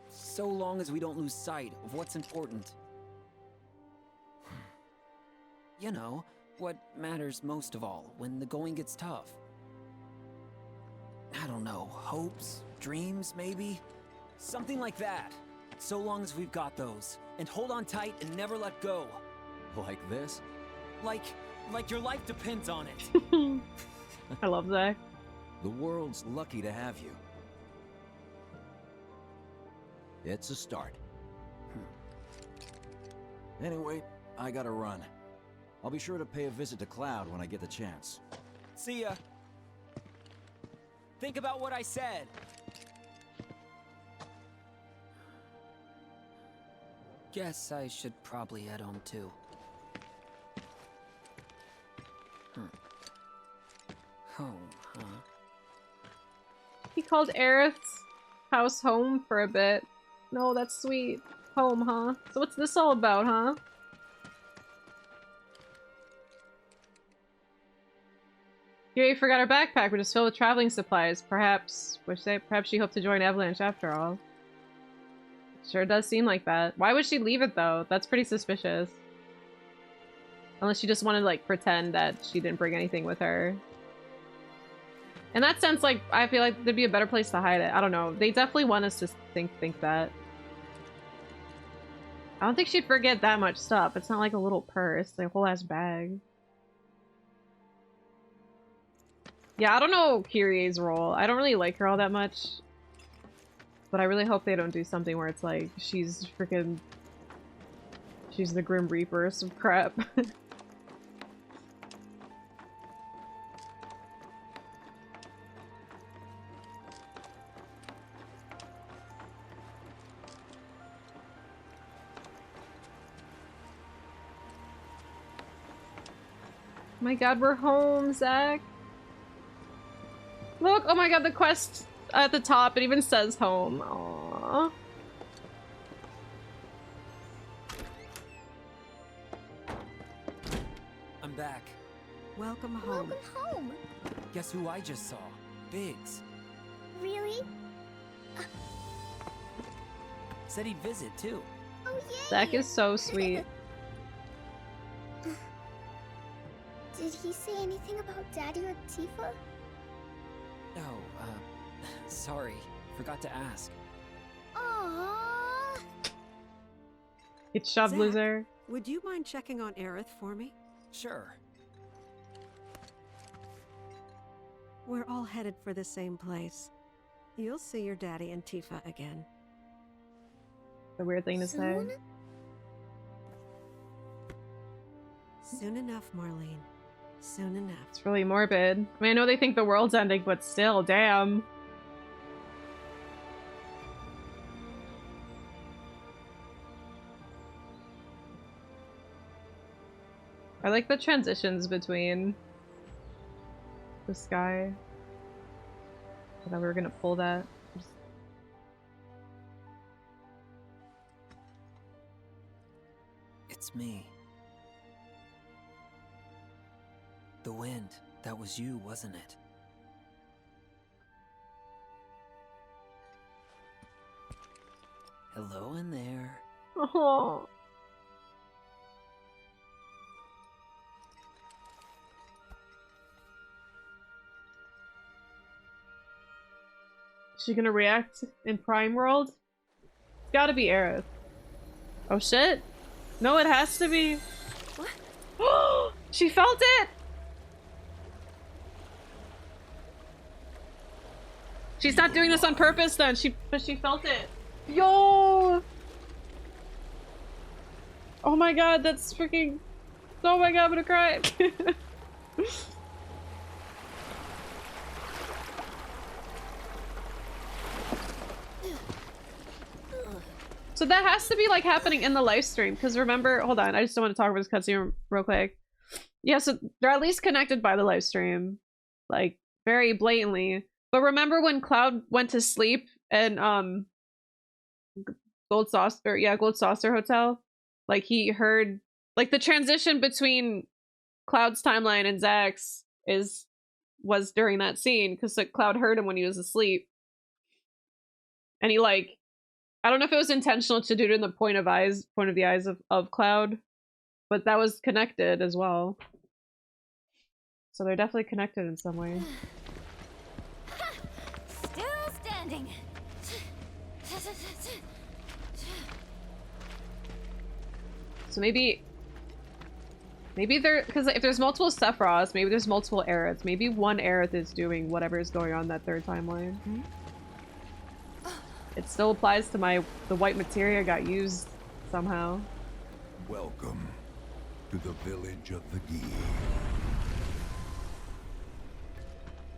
So long as we don't lose sight of what's important. You know, what matters most of all when the going gets tough. I don't know, hopes, dreams, maybe? Something like that. So long as we've got those. And hold on tight and never let go. Like this? Like your life depends on it. I love Zach. The world's lucky to have you. It's a start. Anyway, I gotta run. I'll be sure to pay a visit to Cloud when I get the chance. See ya. Think about what I said. Guess I should probably head home too. Home, huh? He called Aerith's house home for a bit. No, that's sweet. Home, huh? So what's this all about, huh? Yuri forgot her backpack, which is filled with traveling supplies. Perhaps she hoped to join Avalanche after all. Sure does seem like that. Why would she leave it though? That's pretty suspicious. Unless she just wanted to like pretend that she didn't bring anything with her. In that sense, like, I feel like there'd be a better place to hide it. I don't know. They definitely want us to think that. I don't think she'd forget that much stuff. It's not like a little purse, like a whole ass bag. Yeah, I don't know Kyrie's role. I don't really like her all that much. But I really hope they don't do something where it's like, she's freaking... She's the Grim Reaper or some crap. Oh my god, we're home, Zach. Look, oh my god, the quest at the top, it even says home. Aww. I'm back. Welcome home. Welcome home. Guess who I just saw? Biggs. Really? Said he'd visit too. Oh yay! Zach is so sweet. Did he say anything about Daddy or Tifa? No, sorry. Forgot to ask. Aww. It's shoved, Zach, loser. Would you mind checking on Aerith for me? Sure. We're all headed for the same place. You'll see your daddy and Tifa again. The weird thing to say. Soon enough, Marlene. Soon enough. It's really morbid. I mean, I know they think the world's ending, but still, damn. I like the transitions between the sky. I thought we were gonna pull that. It's me. The wind. That was you, wasn't it? Hello in there. Oh. Is she gonna react in Prime World? It's gotta be Aerith. Oh shit. No, it has to be. What? She felt it! She's not doing this on purpose then, but she felt it. Yo! Oh my god, that's freaking... Oh my god, I'm gonna cry. So that has to be like happening in the live stream, because remember, hold on, I just don't want to talk about this cutscene real quick. Yeah, so they're at least connected by the live stream, like very blatantly. But remember when Cloud went to sleep and Gold Saucer Hotel, like he heard like the transition between Cloud's timeline and Zach's was during that scene because like Cloud heard him when he was asleep, and he like, I don't know if it was intentional to do it in the point of the eyes of Cloud, but that was connected as well. So they're definitely connected in some way. Still standing. So maybe there, because if there's multiple Sephiroths, maybe there's multiple Aeriths. Maybe one Aerith is doing whatever is going on in that third timeline. It still applies to the white materia got used somehow. Welcome to the village of the Gi.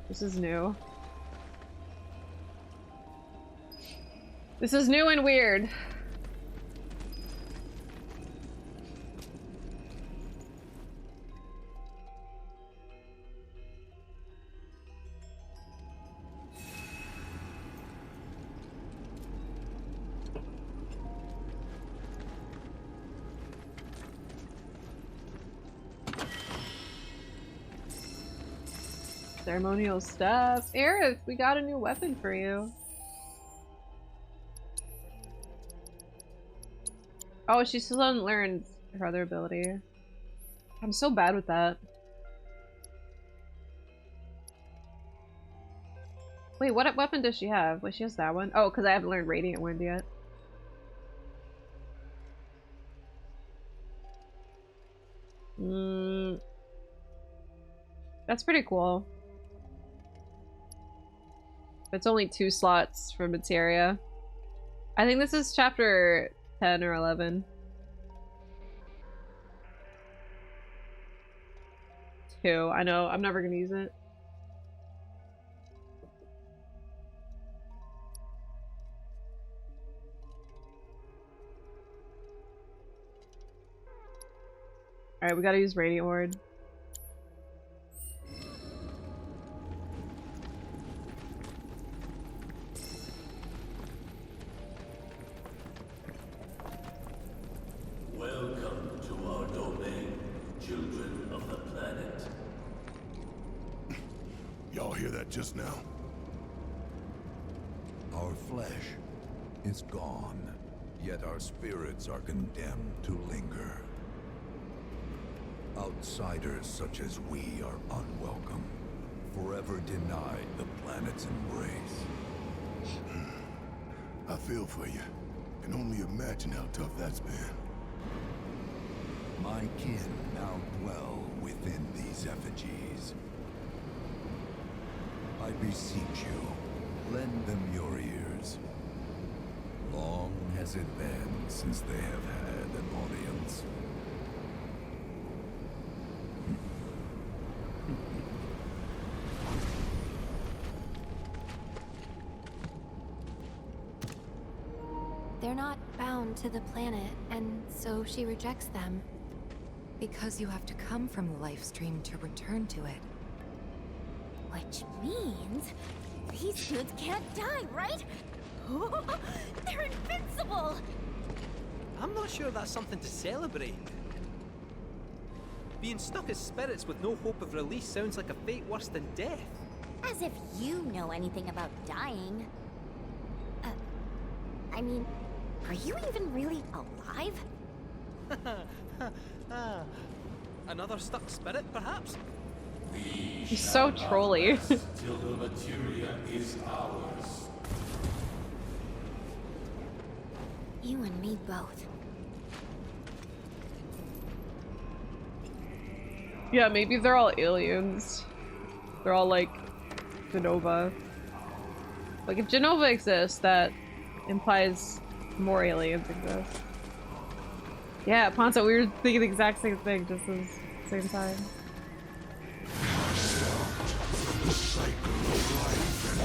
This is new. This is new and weird. Ceremonial stuff. Aerith, we got a new weapon for you. Oh, she still hasn't learned her other ability. I'm so bad with that. Wait, what weapon does she have? Wait, she has that one? Oh, because I haven't learned Radiant Wind yet. That's pretty cool. It's only 2 slots for materia. I think this is chapter 10 or 11. 2. I know, I'm never gonna use it. Alright, we gotta use Radiant Ward. Welcome to our domain, children of the planet. Y'all hear that just now? Our flesh is gone, yet our spirits are condemned to linger. Outsiders such as we are unwelcome, forever denied the planet's embrace. I feel for you. Can only imagine how tough that's been. My kin now dwell within these effigies. I beseech you, lend them your ears. Long has it been since they have had an audience. They're not bound to the planet, and so she rejects them. Because you have to come from the life stream to return to it. Which means these dudes can't die, right? They're invincible! I'm not sure that's something to celebrate. Being stuck as spirits with no hope of release sounds like a fate worse than death. As if you know anything about dying. I mean, are you even really alive? Another stuck spirit, perhaps? He's so trolly. Till the materia is ours. You and me both. Yeah, maybe they're all aliens. They're all like Genova. Like if Genova exists, that implies more aliens exist. Yeah, Ponzo, we were thinking the exact same thing, just at the same time. The cycle of life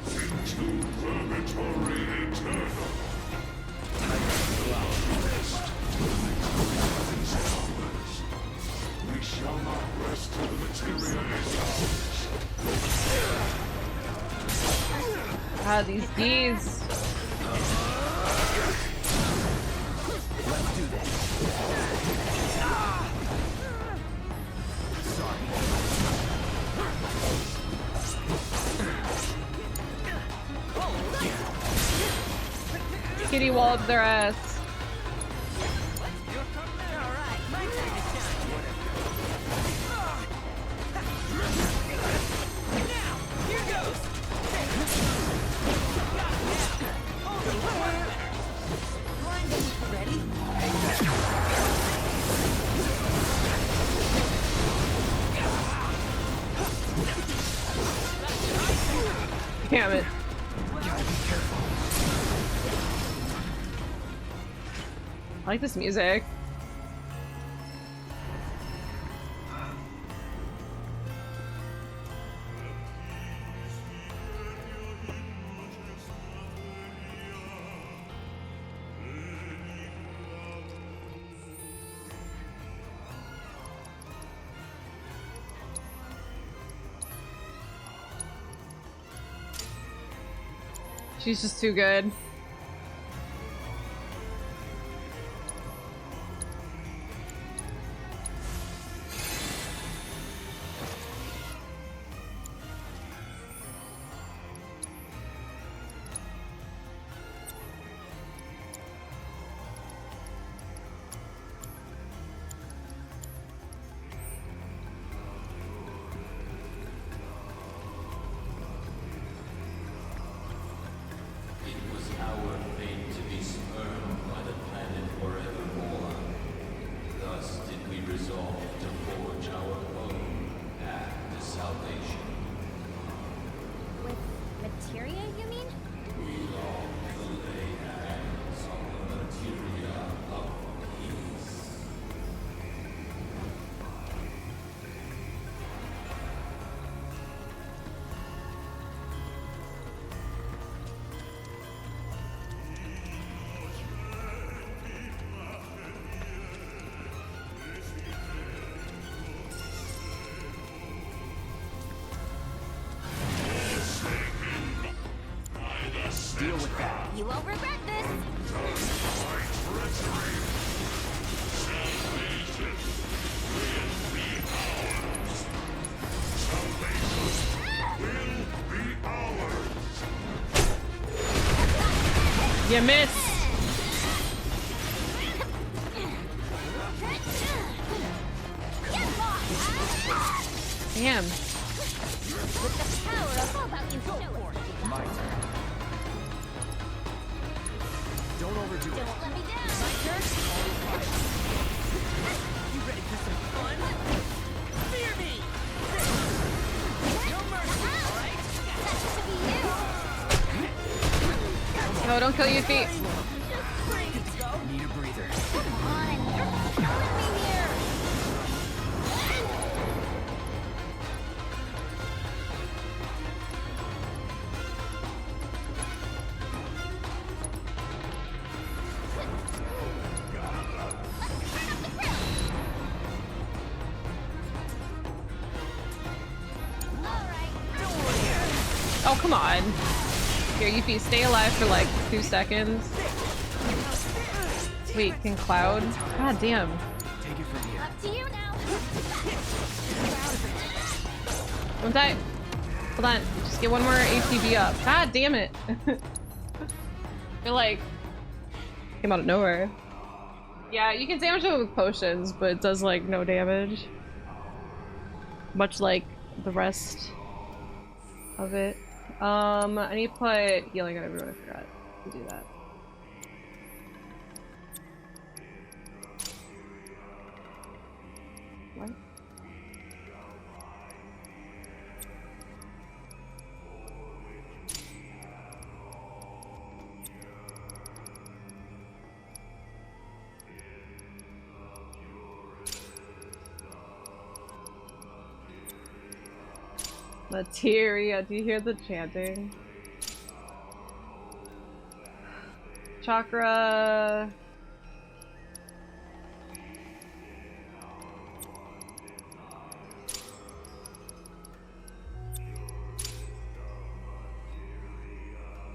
into purgatory eternal. Ah, these D's. Let's do this. Kitty wallop their ass. Damn it. Gotta be careful. I like this music. She's just too good. Deal with that. You won't regret this. You miss. Damn. With the power of all about you show it. My turn. Don't overdo it. Don't let me down. My turn. You ready for some fun? Fear me! No mercy, alright? That's to be you. No, don't kill your feet. Need a breather. Come on, you're killing me here. Oh, come on. Here, Yuffie, stay alive for like 2 seconds. Wait, can Cloud? God damn. Take it from here. Up to you now. Don't die. Hold on. Just get one more ATB up. God damn it. I feel like came out of nowhere. Yeah, you can damage it with potions, but it does like no damage. Much like the rest of it. I need to put healing on everyone. I forgot to do that. What? Materia, do you hear the chanting? Chakra.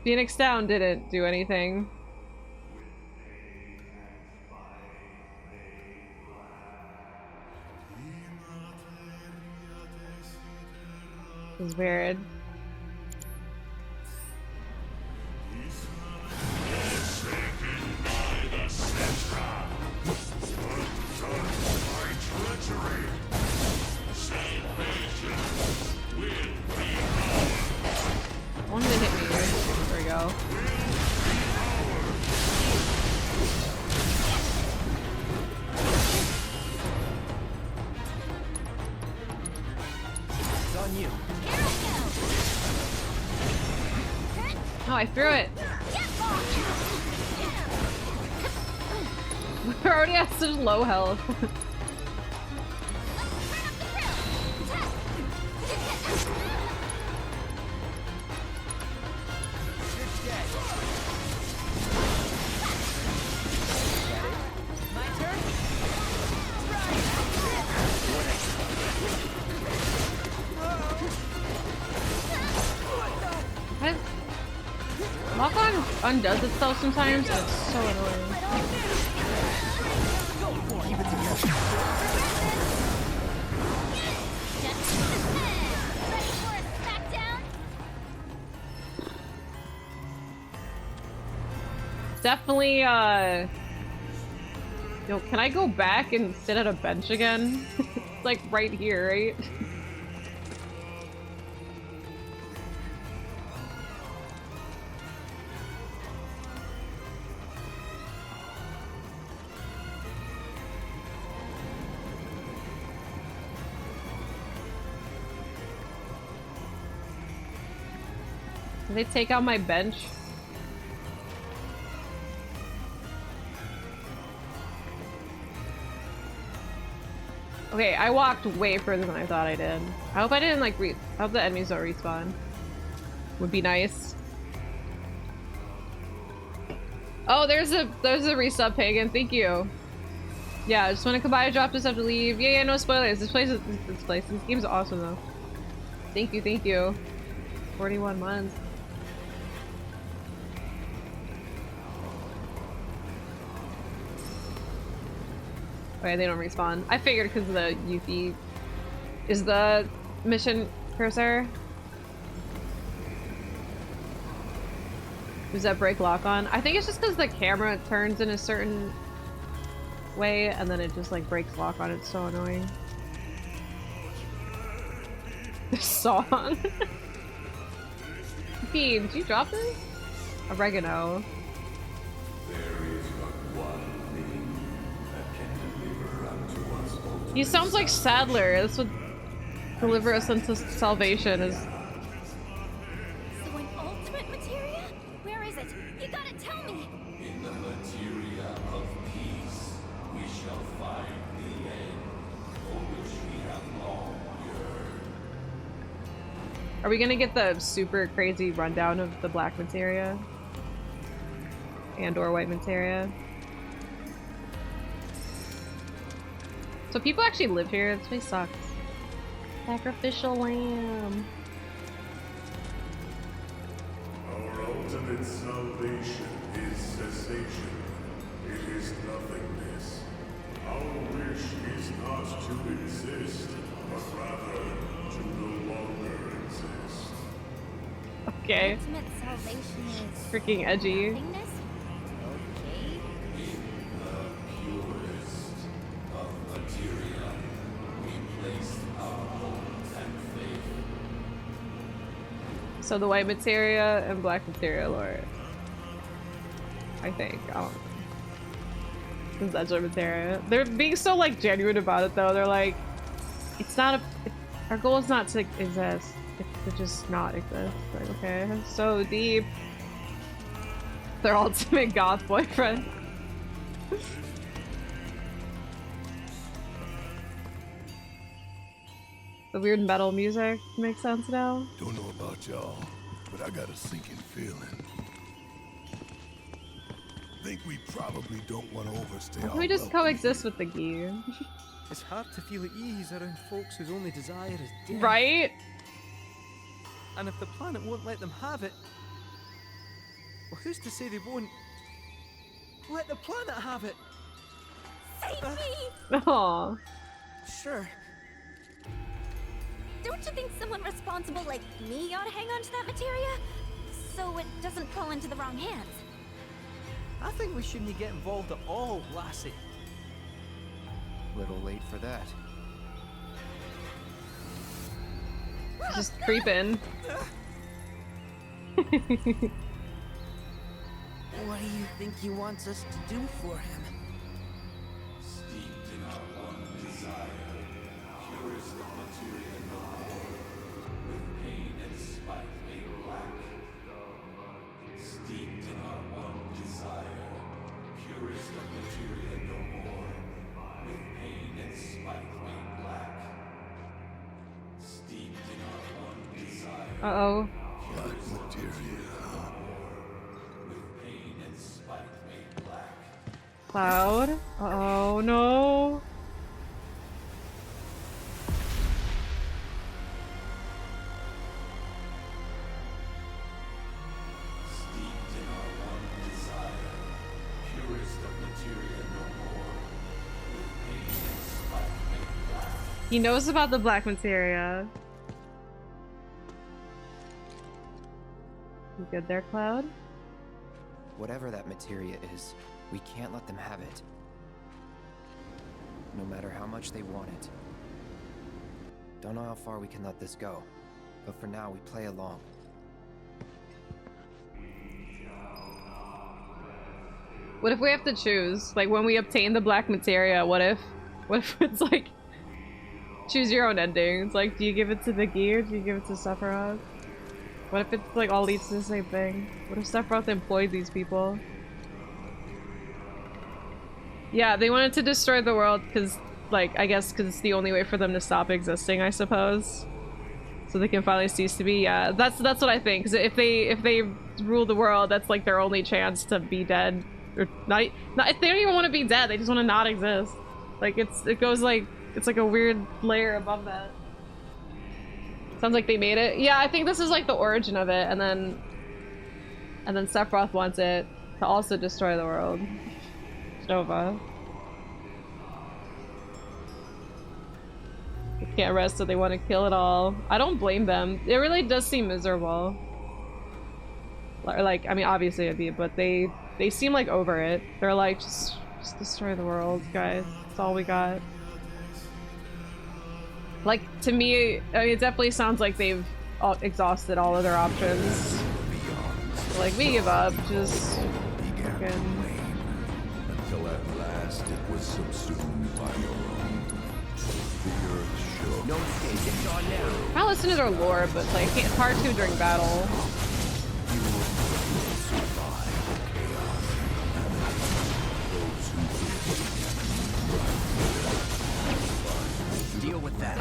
Phoenix Down didn't do anything. It was weird. One did hit me. There we go. It's on you. Oh, I threw it. We're already at such low health. Lock on undoes itself sometimes, and it's so annoying. Definitely, yo, can I go back and sit at a bench again? It's like right here, right? Did they take out my bench? Okay, I walked way further than I thought I did. I hope I didn't like I hope the enemies don't respawn. Would be nice. Oh, there's a resub, Pagan. Thank you. Yeah, I just want to come by, drop this, have to leave. Yeah, no spoilers. This game's awesome though. Thank you, thank you. 41 months. Okay, they don't respawn. I figured because of the Yuffie is the mission cursor. Does that break lock on? I think it's just because the camera turns in a certain way and then it just like breaks lock on. It's so annoying. This song. Bean, did you drop this? Oregano. He sounds like Sadler. This would deliver us into salvation. Is So an ultimate materia? Where is it? You gotta tell me! In the materia of peace, we shall find the end, for which we have long yearned. Are we gonna get the super crazy rundown of the black materia? And/or white materia? So people actually live here? This place sucks. Sacrificial lamb. Our ultimate salvation is cessation. It is nothingness. Our wish is not to exist, but rather to no longer exist. Okay. Ultimate salvation is Freaking edgy. nothingness? Okay. In the purest of materia, we place our hope and faith. So the white materia and black materia lore. I think. I don't know. Because that's our materia. They're being so like genuine about it though. They're like, it's not our goal is not to exist. It's to just not exist. Like, okay, so deep. Their ultimate goth boyfriend. The weird metal music makes sense now. Don't know about y'all, but I got a sinking feeling. Think we probably don't want to overstay Why our don't we just welcome. coexist with the gear? It's hard to feel at ease around folks whose only desire is death. Right? And if the planet won't let them have it, Well, who's to say they won't? Let the planet have it! Save me! Aww. Sure. Don't you think someone responsible like me ought to hang on to that materia? So it doesn't fall into the wrong hands. I think we shouldn't get involved at all, lassie. Little late for that. Just creeping. What do you think he wants us to do for him? Steeped in our one desire, purest of materia no more, with pain and spite made black. Steeped in our one desire, purest of materia no more, with pain and spite made black. Steeped in our one desire. Uh-oh. Black materia. Cloud. Uh-oh, no. Steeped in our one desire, purest of materia no more, with pain and spite made black. He knows about the black materia. You good there, Cloud? Whatever that materia is, we can't let them have it. No matter how much they want it. Don't know how far we can let this go, but for now we play along. What if we have to choose? Like when we obtain the black materia, what if it's like choose your own ending? It's like, do you give it to Vicky or do you give it to Sephiroth? What if it's like all leads to the same thing? What if Sephiroth employed these people? Yeah, they wanted to destroy the world because, like, I guess because it's the only way for them to stop existing, I suppose. So they can finally cease to be. Yeah, that's what I think. Because if they rule the world, that's like their only chance to be dead, or not. They don't even want to be dead. They just want to not exist. Like it goes like it's like a weird layer above that. Sounds like they made it. Yeah, I think this is like the origin of it, and then Sephiroth wants it to also destroy the world. Nova. They can't rest, so they want to kill it all. I don't blame them. It really does seem miserable. Like, I mean, obviously it'd be, but they seem like over it. They're like, just destroy the world, guys. That's all we got. Like, to me, I mean, it definitely sounds like they've exhausted all of their options. Like, we give up. Just fucking... Until at last it was subsumed by your own. The earth shook. No escape, it's on now. I listen to their lore, but like, it's hard to during battle. Deal with that.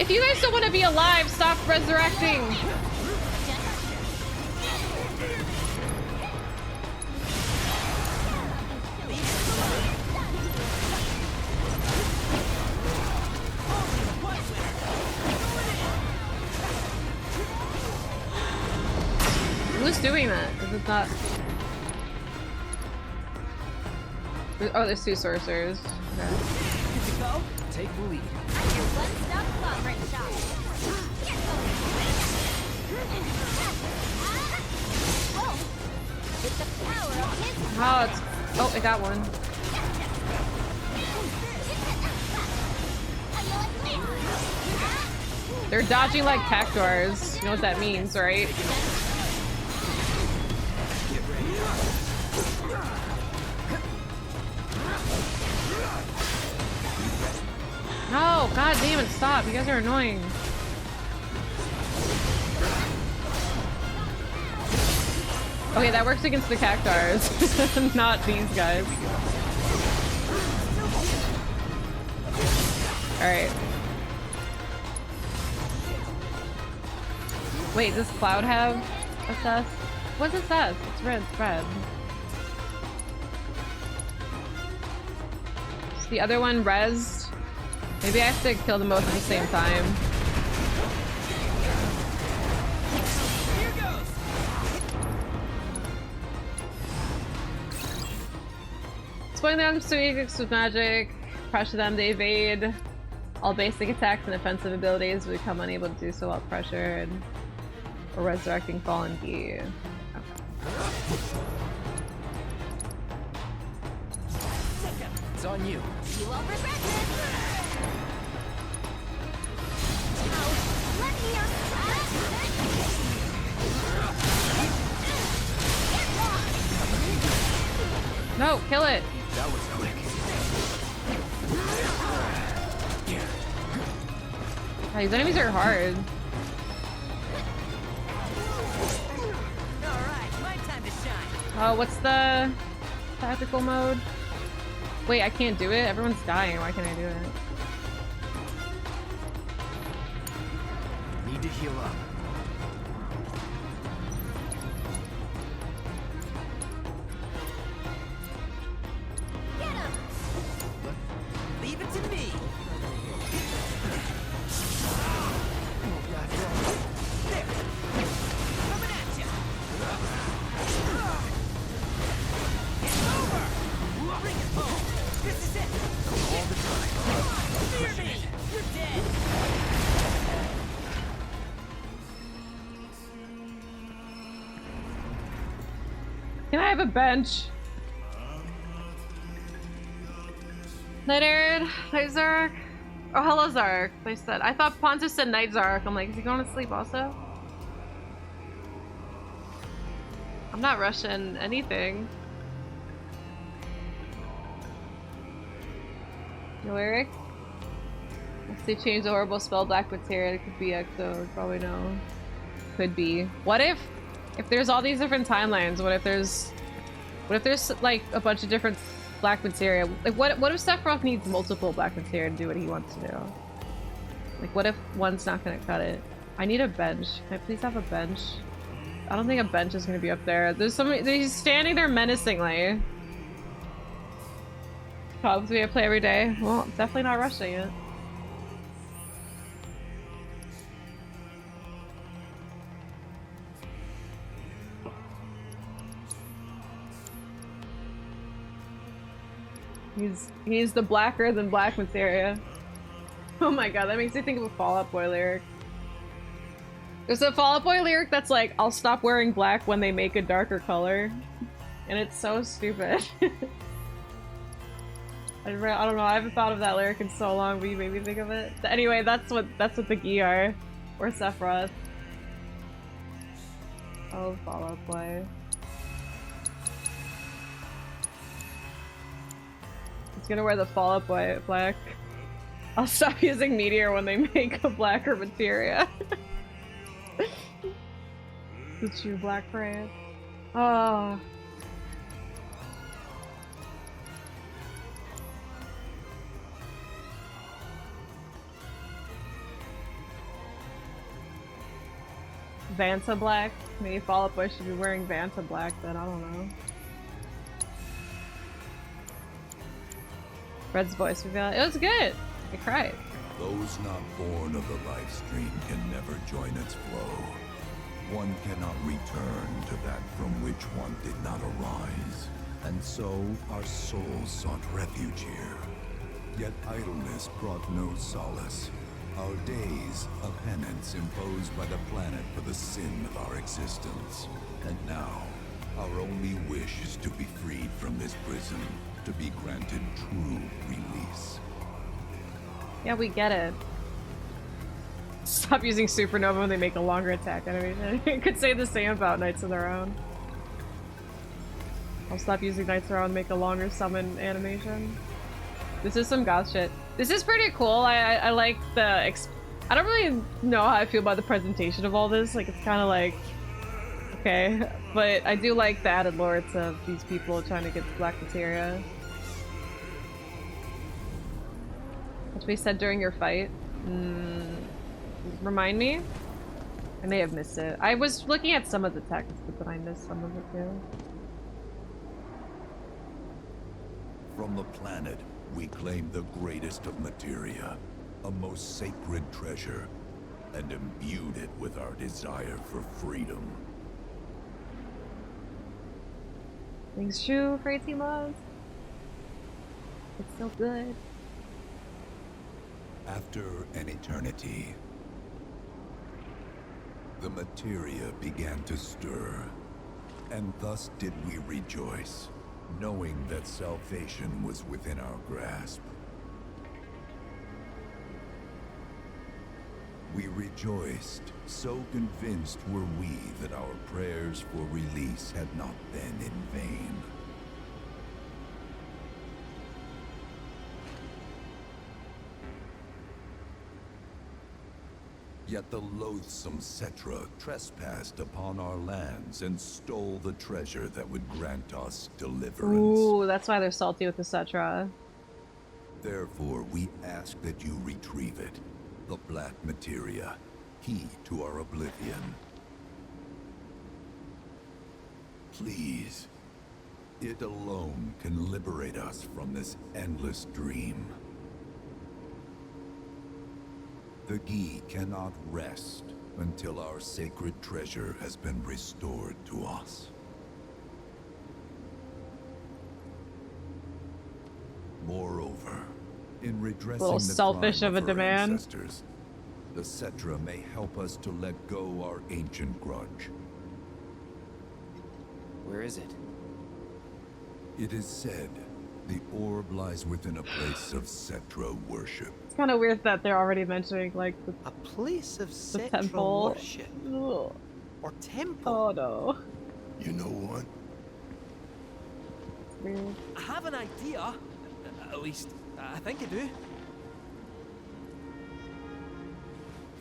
If you guys don't want to be alive, stop resurrecting. Who's doing that? Is it not? Oh, there's two sorcerers. Okay. Good to go? Take the lead. Oh, it's... Oh, I got one. They're dodging like cactuars. You know what that means, right? No, god damn it, stop. You guys are annoying. Okay, that works against the cactuars, not these guys. Alright. Wait, does Cloud have assess. What's assess? It's red. It's red. Is the other one rezzed? Maybe I have to kill them both at the same time. Here goes. Spoiling them to weak with magic, pressure them to evade. All basic attacks and offensive abilities will become unable to do so while pressured. Or resurrecting fallen gear. It's on you. You won't regret this. Let me No, kill it. That was quick. Oh, these enemies are hard. Alright, my time to shine. Oh, what's the tactical mode? Wait, I can't do it? Everyone's dying. Why can't I do it? Need to heal up. Get him! Leave it to me. There. Coming at you. It's over. Bring it home. This is it. All the time. Fear me. You're dead. Can I have a bench? Night Arid, Night Zark. Oh, hello Zark. They said. I thought Pontus said Night Zark. I'm like, is he going to sleep also? I'm not rushing anything. Yo, Eric? If they change the horrible spell Black Materia, it could be Exo. Probably no. Could be. What if there's all these different timelines? What if there's like a bunch of different Black Materia? Like what if Sephiroth needs multiple Black Materia to do what he wants to do? Like what if one's not gonna cut it? I need a bench. Can I please have a bench? I don't think a bench is gonna be up there. There's somebody, he's standing there menacingly. Probably I play every day. Well, definitely not rushing it. He's the blacker than Black Materia. Oh my god, that makes me think of a Fall Out Boy lyric. There's a Fall Out Boy lyric that's like, I'll stop wearing black when they make a darker color. And it's so stupid. I don't know, I haven't thought of that lyric in so long, but you made me think of it. Anyway, that's what the Gi are. Or Sephiroth. Oh, Fall Out Boy. He's gonna wear the Fall Out Boy black. I'll stop using Meteor when they make a blacker materia. The true black brand. Oh. Vanta black? Maybe Fall Out Boy should be wearing Vanta black then, I don't know. Red's voice reveal. It was good! I cried. Those not born of the life stream can never join its flow. One cannot return to that from which one did not arise. And so our souls sought refuge here. Yet idleness brought no solace. Our days a penance imposed by the planet for the sin of our existence. And now, our only wish is to be freed from this prison, to be granted true release. Yeah, we get it. Stop using Supernova when they make a longer attack animation. You could say the same about Knights of the Round. I'll stop using Knights of the Round and make a longer summon animation. This is some goth shit. This is pretty cool. I like the I don't really know how I feel about the presentation of all this. Like, it's kind of like, okay. But I do like the added lore of these people trying to get the Black Materia. What we said during your fight. Remind me? I may have missed it. I was looking at some of the text, but then I missed some of it too. From the planet, we claim the greatest of materia, a most sacred treasure, and imbued it with our desire for freedom. Things true for 18 months. It's so good. After an eternity, the materia began to stir, and thus did we rejoice, knowing that salvation was within our grasp. We rejoiced, so convinced were we that our prayers for release had not been in vain. Yet the loathsome Cetra trespassed upon our lands and stole the treasure that would grant us deliverance. Ooh, that's why they're salty with the Cetra. Therefore, we ask that you retrieve it, the black materia, key to our oblivion. Please, it alone can liberate us from this endless dream. The Gi cannot rest until our sacred treasure has been restored to us. Moreover, in redressing Little the selfish crime of a our demand. ancestors, the Cetra may help us to let go our ancient grudge. Where is it? It is said the orb lies within a place of Cetra worship. It's kind of weird that they're already mentioning like A place of the Cetra temple. worship. Ugh. Or temple. Oh no. You know what? It's weird. I have an idea. At least, I think I do.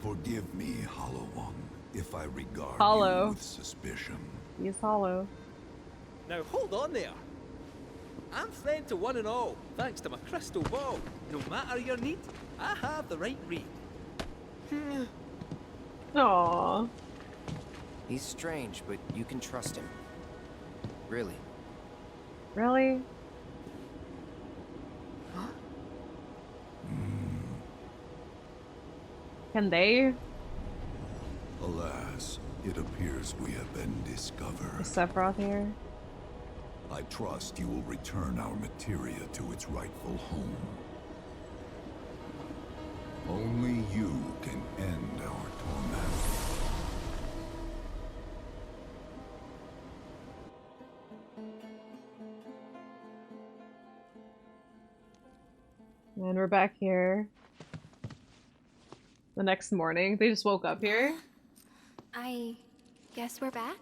Forgive me, Hollow One, if I regard Hollow. you with suspicion. He's hollow. Now hold on there. I'm friend to one and all, thanks to my crystal ball. No matter your need, I have the right read. Aww. He's strange, but you can trust him. Really. Really? Can they? Alas, it appears we have been discovered. Is Sephiroth here? I trust you will return our materia to its rightful home. Only you can end our torment. And we're back here. The next morning. They just woke up here. I guess we're back?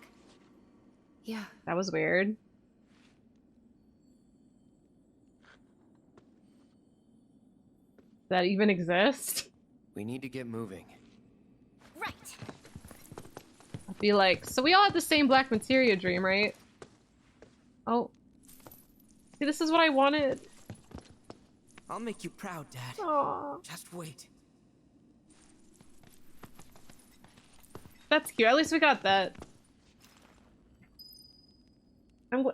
Yeah. That was weird. Does that even exist? We need to get moving. Right. I'd be like, so we all had the same black materia dream, right? Oh. See, this is what I wanted. I'll make you proud, Dad. Aww. Just wait. That's cute. At least we got that.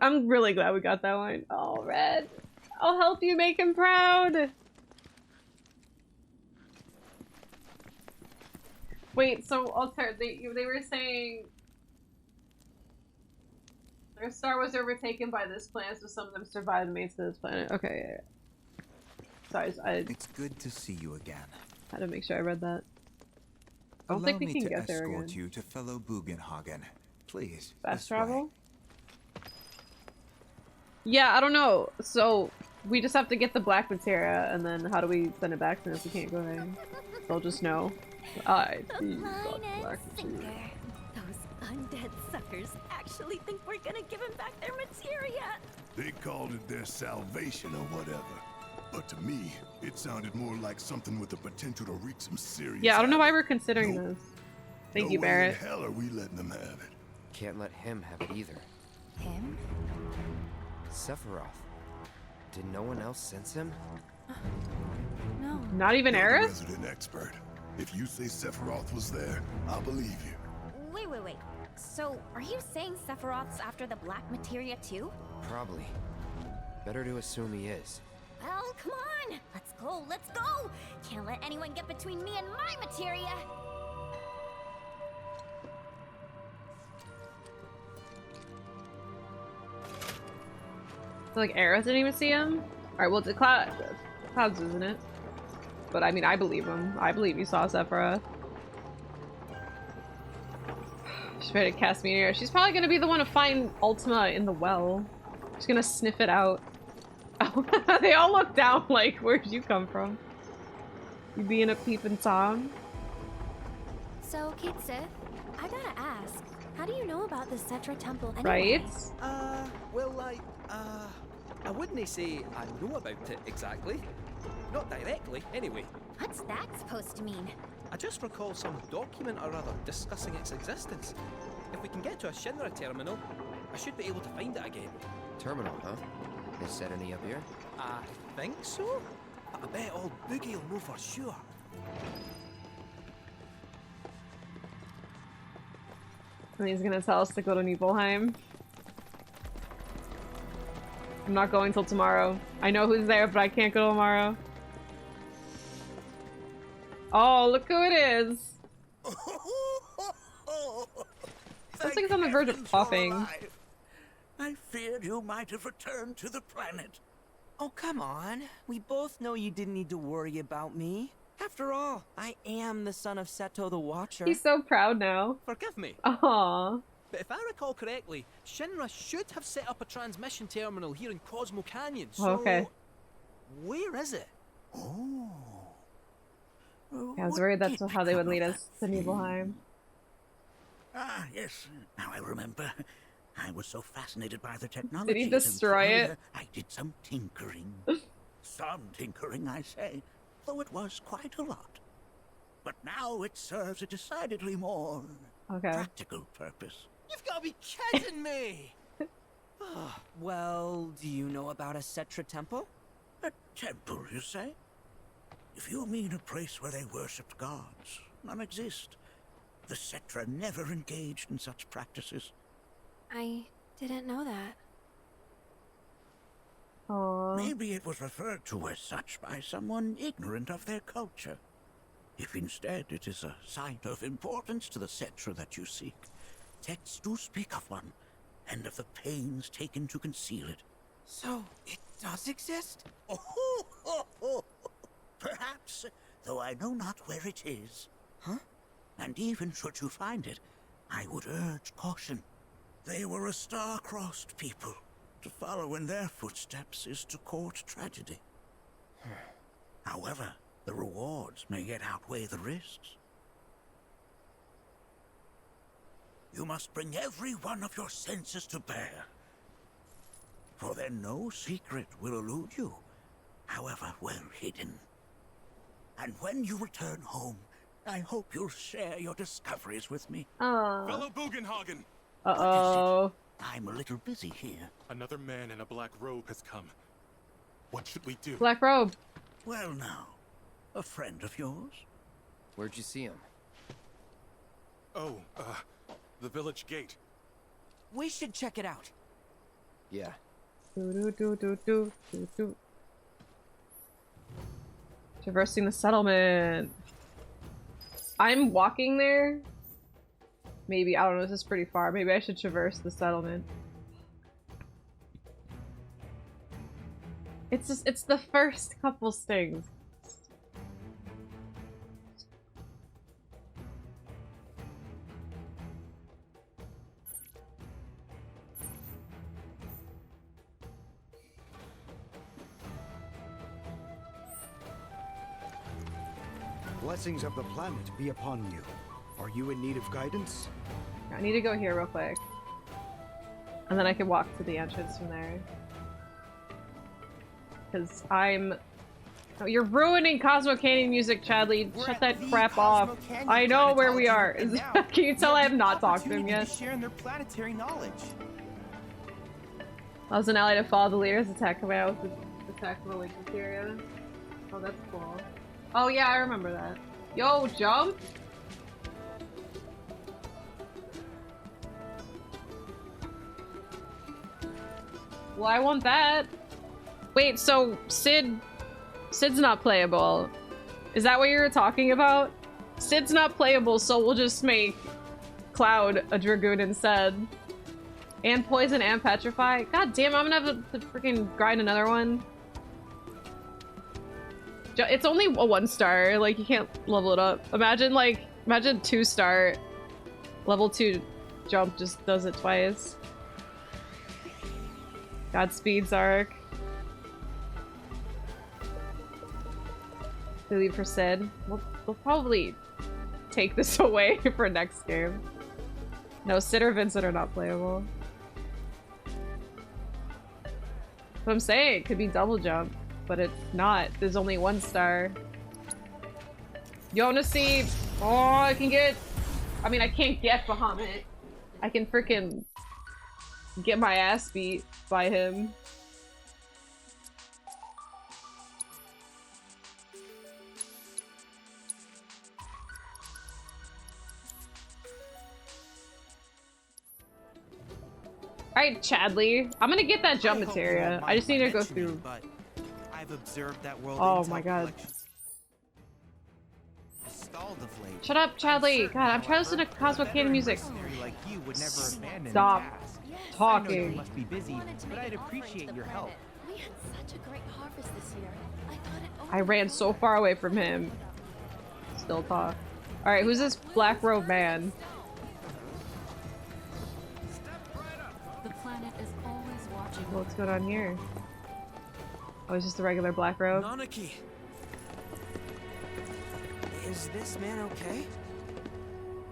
I'm really glad we got that one. Oh, Red. I'll help you make him proud. Wait, so Alter, they were saying their star was overtaken by this planet, so some of them survived and made it to this planet. Okay, yeah. Sorry, It's good to see you again. I had to make sure I read that. I don't Allow think we me can to get there escort again. you to fellow Bugenhagen. Please. Fast this way. travel? Yeah, I don't know. So we just have to get the black materia, and then how do we send it back to them if we can't go there? They'll just know. I see black materia. Those undead suckers actually think we're gonna give him back their materia. They called it their salvation or whatever. But to me, it sounded more like something with the potential to wreak some serious Yeah, I don't know why havoc. we're considering this. Thank No you, way in Barrett. hell are we letting them have it? Can't let him have it either. Him? Sephiroth. Did no one else sense him? No. Not even You're the Aerith? resident expert. If you say Sephiroth was there, I'll believe you. Wait. So, are you saying Sephiroth's after the black materia too? Probably. Better to assume he is. Well, come on! Let's go! Can't let anyone get between me and my materia! So, like, Aerith didn't even see him? Alright, well, it's Clouds, isn't it? But I mean, I believe him. I believe he saw Sephiroth. She's ready to cast Meteor. She's probably gonna be the one to find Ultima in the well. She's gonna sniff it out. Oh, they all look down like, where'd you come from? You being a peeping Tom? So, Kate Sith, I gotta ask, how do you know about the Cetra Temple anyway? Right? Well, I wouldn't say I know about it exactly. Not directly, anyway. What's that supposed to mean? I just recall some document or other discussing its existence. If we can get to a Shinra terminal, I should be able to find it again. Terminal, huh? Is set any up here? I think so. But I bet old Boogie will know for sure. And he's gonna tell us to go to Nibelheim. I'm not going till tomorrow. I know who's there, but I can't go tomorrow. Oh, look who it is! This thing's on the verge of popping. I feared you might have returned to the planet. Oh, come on. We both know you didn't need to worry about me. After all, I am the son of Seto the Watcher. He's so proud now. Forgive me. Aww. But if I recall correctly, Shinra should have set up a transmission terminal here in Cosmo Canyon. So, okay. Where is it? Oh. Yeah, I was worried that's how they would lead us to Nibelheim. Ah, yes. Now I remember. I was so fascinated by the technology. Did he destroy it? I did some tinkering. Some tinkering, I say, though it was quite a lot. But now it serves a decidedly more practical purpose. You've got to be kidding me! Well, do you know about a Cetra temple? A temple, you say? If you mean a place where they worshipped gods, none exist. The Cetra never engaged in such practices. I didn't know that. Aww. Maybe it was referred to as such by someone ignorant of their culture. If instead it is a site of importance to the Cetra that you seek, texts do speak of one, and of the pains taken to conceal it. So, it does exist? Oh, perhaps, though I know not where it is. Huh? And even should you find it, I would urge caution. They were a star-crossed people. To follow in their footsteps is to court tragedy. However, the rewards may yet outweigh the risks. You must bring every one of your senses to bear. For then no secret will elude you, however well hidden. And when you return home, I hope you'll share your discoveries with me. Fellow Bugenhagen! Uh-oh. I'm a little busy here. Another man in a black robe has come. What should we do? Black robe. Well now, a friend of yours? Where'd you see him? Oh, the village gate. We should check it out. Yeah. Traversing the settlement. I'm walking there. Maybe, I don't know, this is pretty far. Maybe I should traverse the settlement. It's just, it's the first couple stings. Blessings of the planet be upon you. Are you in need of guidance? I need to go here real quick. And then I can walk to the entrance from there. Because I'm... Oh, you're ruining Cosmo Canyon music, Chadley. Shut that crap off. I know where we are. Can you tell I have not talked to him yet? Sharing their planetary knowledge. I was an ally to follow the leader's attack away with the attack from the Lake Materia. Oh, that's cool. Oh yeah, I remember that. Yo, jump! Well, I want that. Wait, so Sid's not playable. Is that what you were talking about? Sid's not playable, so we'll just make Cloud a Dragoon instead. And Poison and Petrify. God damn, I'm gonna have to freaking grind another one. It's only a 1-star, like you can't level it up. Imagine 2-star. Level 2 jump just does it twice. Godspeed, Zarek. We leave for Sid. We'll probably take this away for next game. No, Sid or Vincent are not playable. What I'm saying, it could be double jump, but it's not. There's only 1-star. You wanna see? Oh, I can get. I mean, I can't get Bahamut. I can freaking get my ass beat by him. Alright, Chadley. I'm gonna get that jump materia. I just need to go through. But I've observed that world. Oh my god. Shut up, Chadley! God, I'm trying to listen to Cosmo Canyon music. Like you would never abandon Stop I know you talking. must be busy, but I'd appreciate your help. We had such a great harvest this year. I thought it I ran so far away from him. Still talk. Alright, who's this black robe man? The planet is always watching. What's going on here? Oh, it's just a regular black robe. Nanaki! Is this man okay?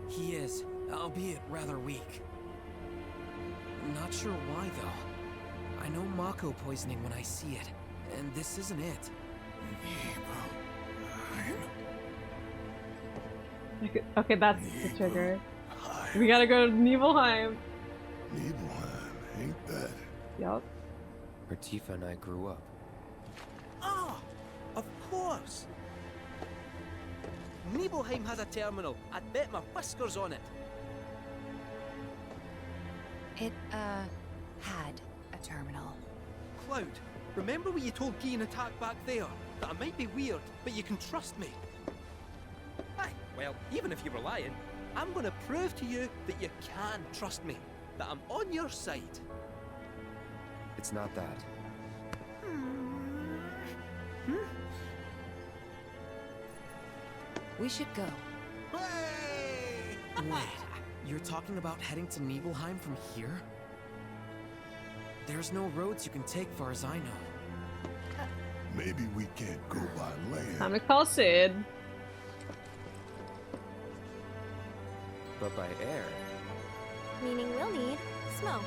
He is, albeit rather weak. Not sure why, though. I know Mako poisoning when I see it, and this isn't it. Okay, that's the trigger. We gotta go to Nibelheim. Nibelheim, ain't that? Yup. Where Tifa and I grew up. Ah, of course. Nibelheim has a terminal. I'd bet my whiskers on it. It, had a terminal. Cloud, remember when you told Gian attack back there? That I might be weird, but you can trust me. Aye, well, even if you were lying, I'm gonna prove to you that you can trust me. That I'm on your side. It's not that. We should go. Wait, you're talking about heading to Nibelheim from here? There's no roads you can take far as I know. Maybe we can't go by land. Time to call Sid. But by air. Meaning we'll need smoke.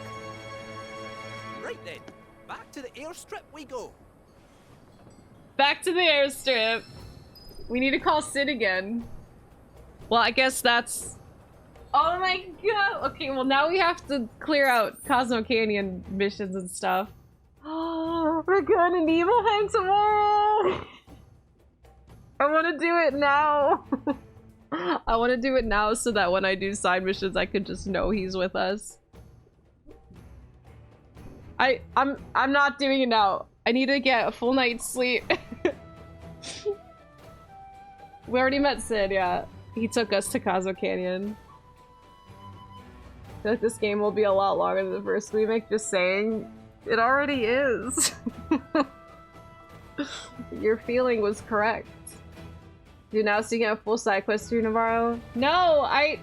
Right then, back to the airstrip we go. Back to the airstrip. We need to call Sid again. Well, I guess that's... Oh my god! Okay, well now we have to clear out Cosmo Canyon missions and stuff. Oh, we're going to Nibelheim tomorrow! I want to do it now! I want to do it now so that when I do side missions I could just know he's with us. I'm not doing it now. I need to get a full night's sleep. We already met Sid, yeah. He took us to Cosmo Canyon. I feel like this game will be a lot longer than the first remake, just saying. It already is. Your feeling was correct. You're now seeking a full side quest through Navarro? No, I'm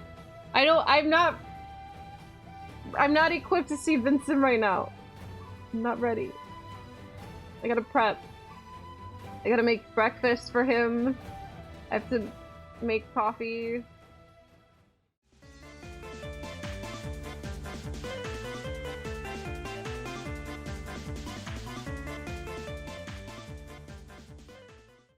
not equipped to see Vincent right now. I'm not ready. I gotta prep. I gotta make breakfast for him. I have to make coffee.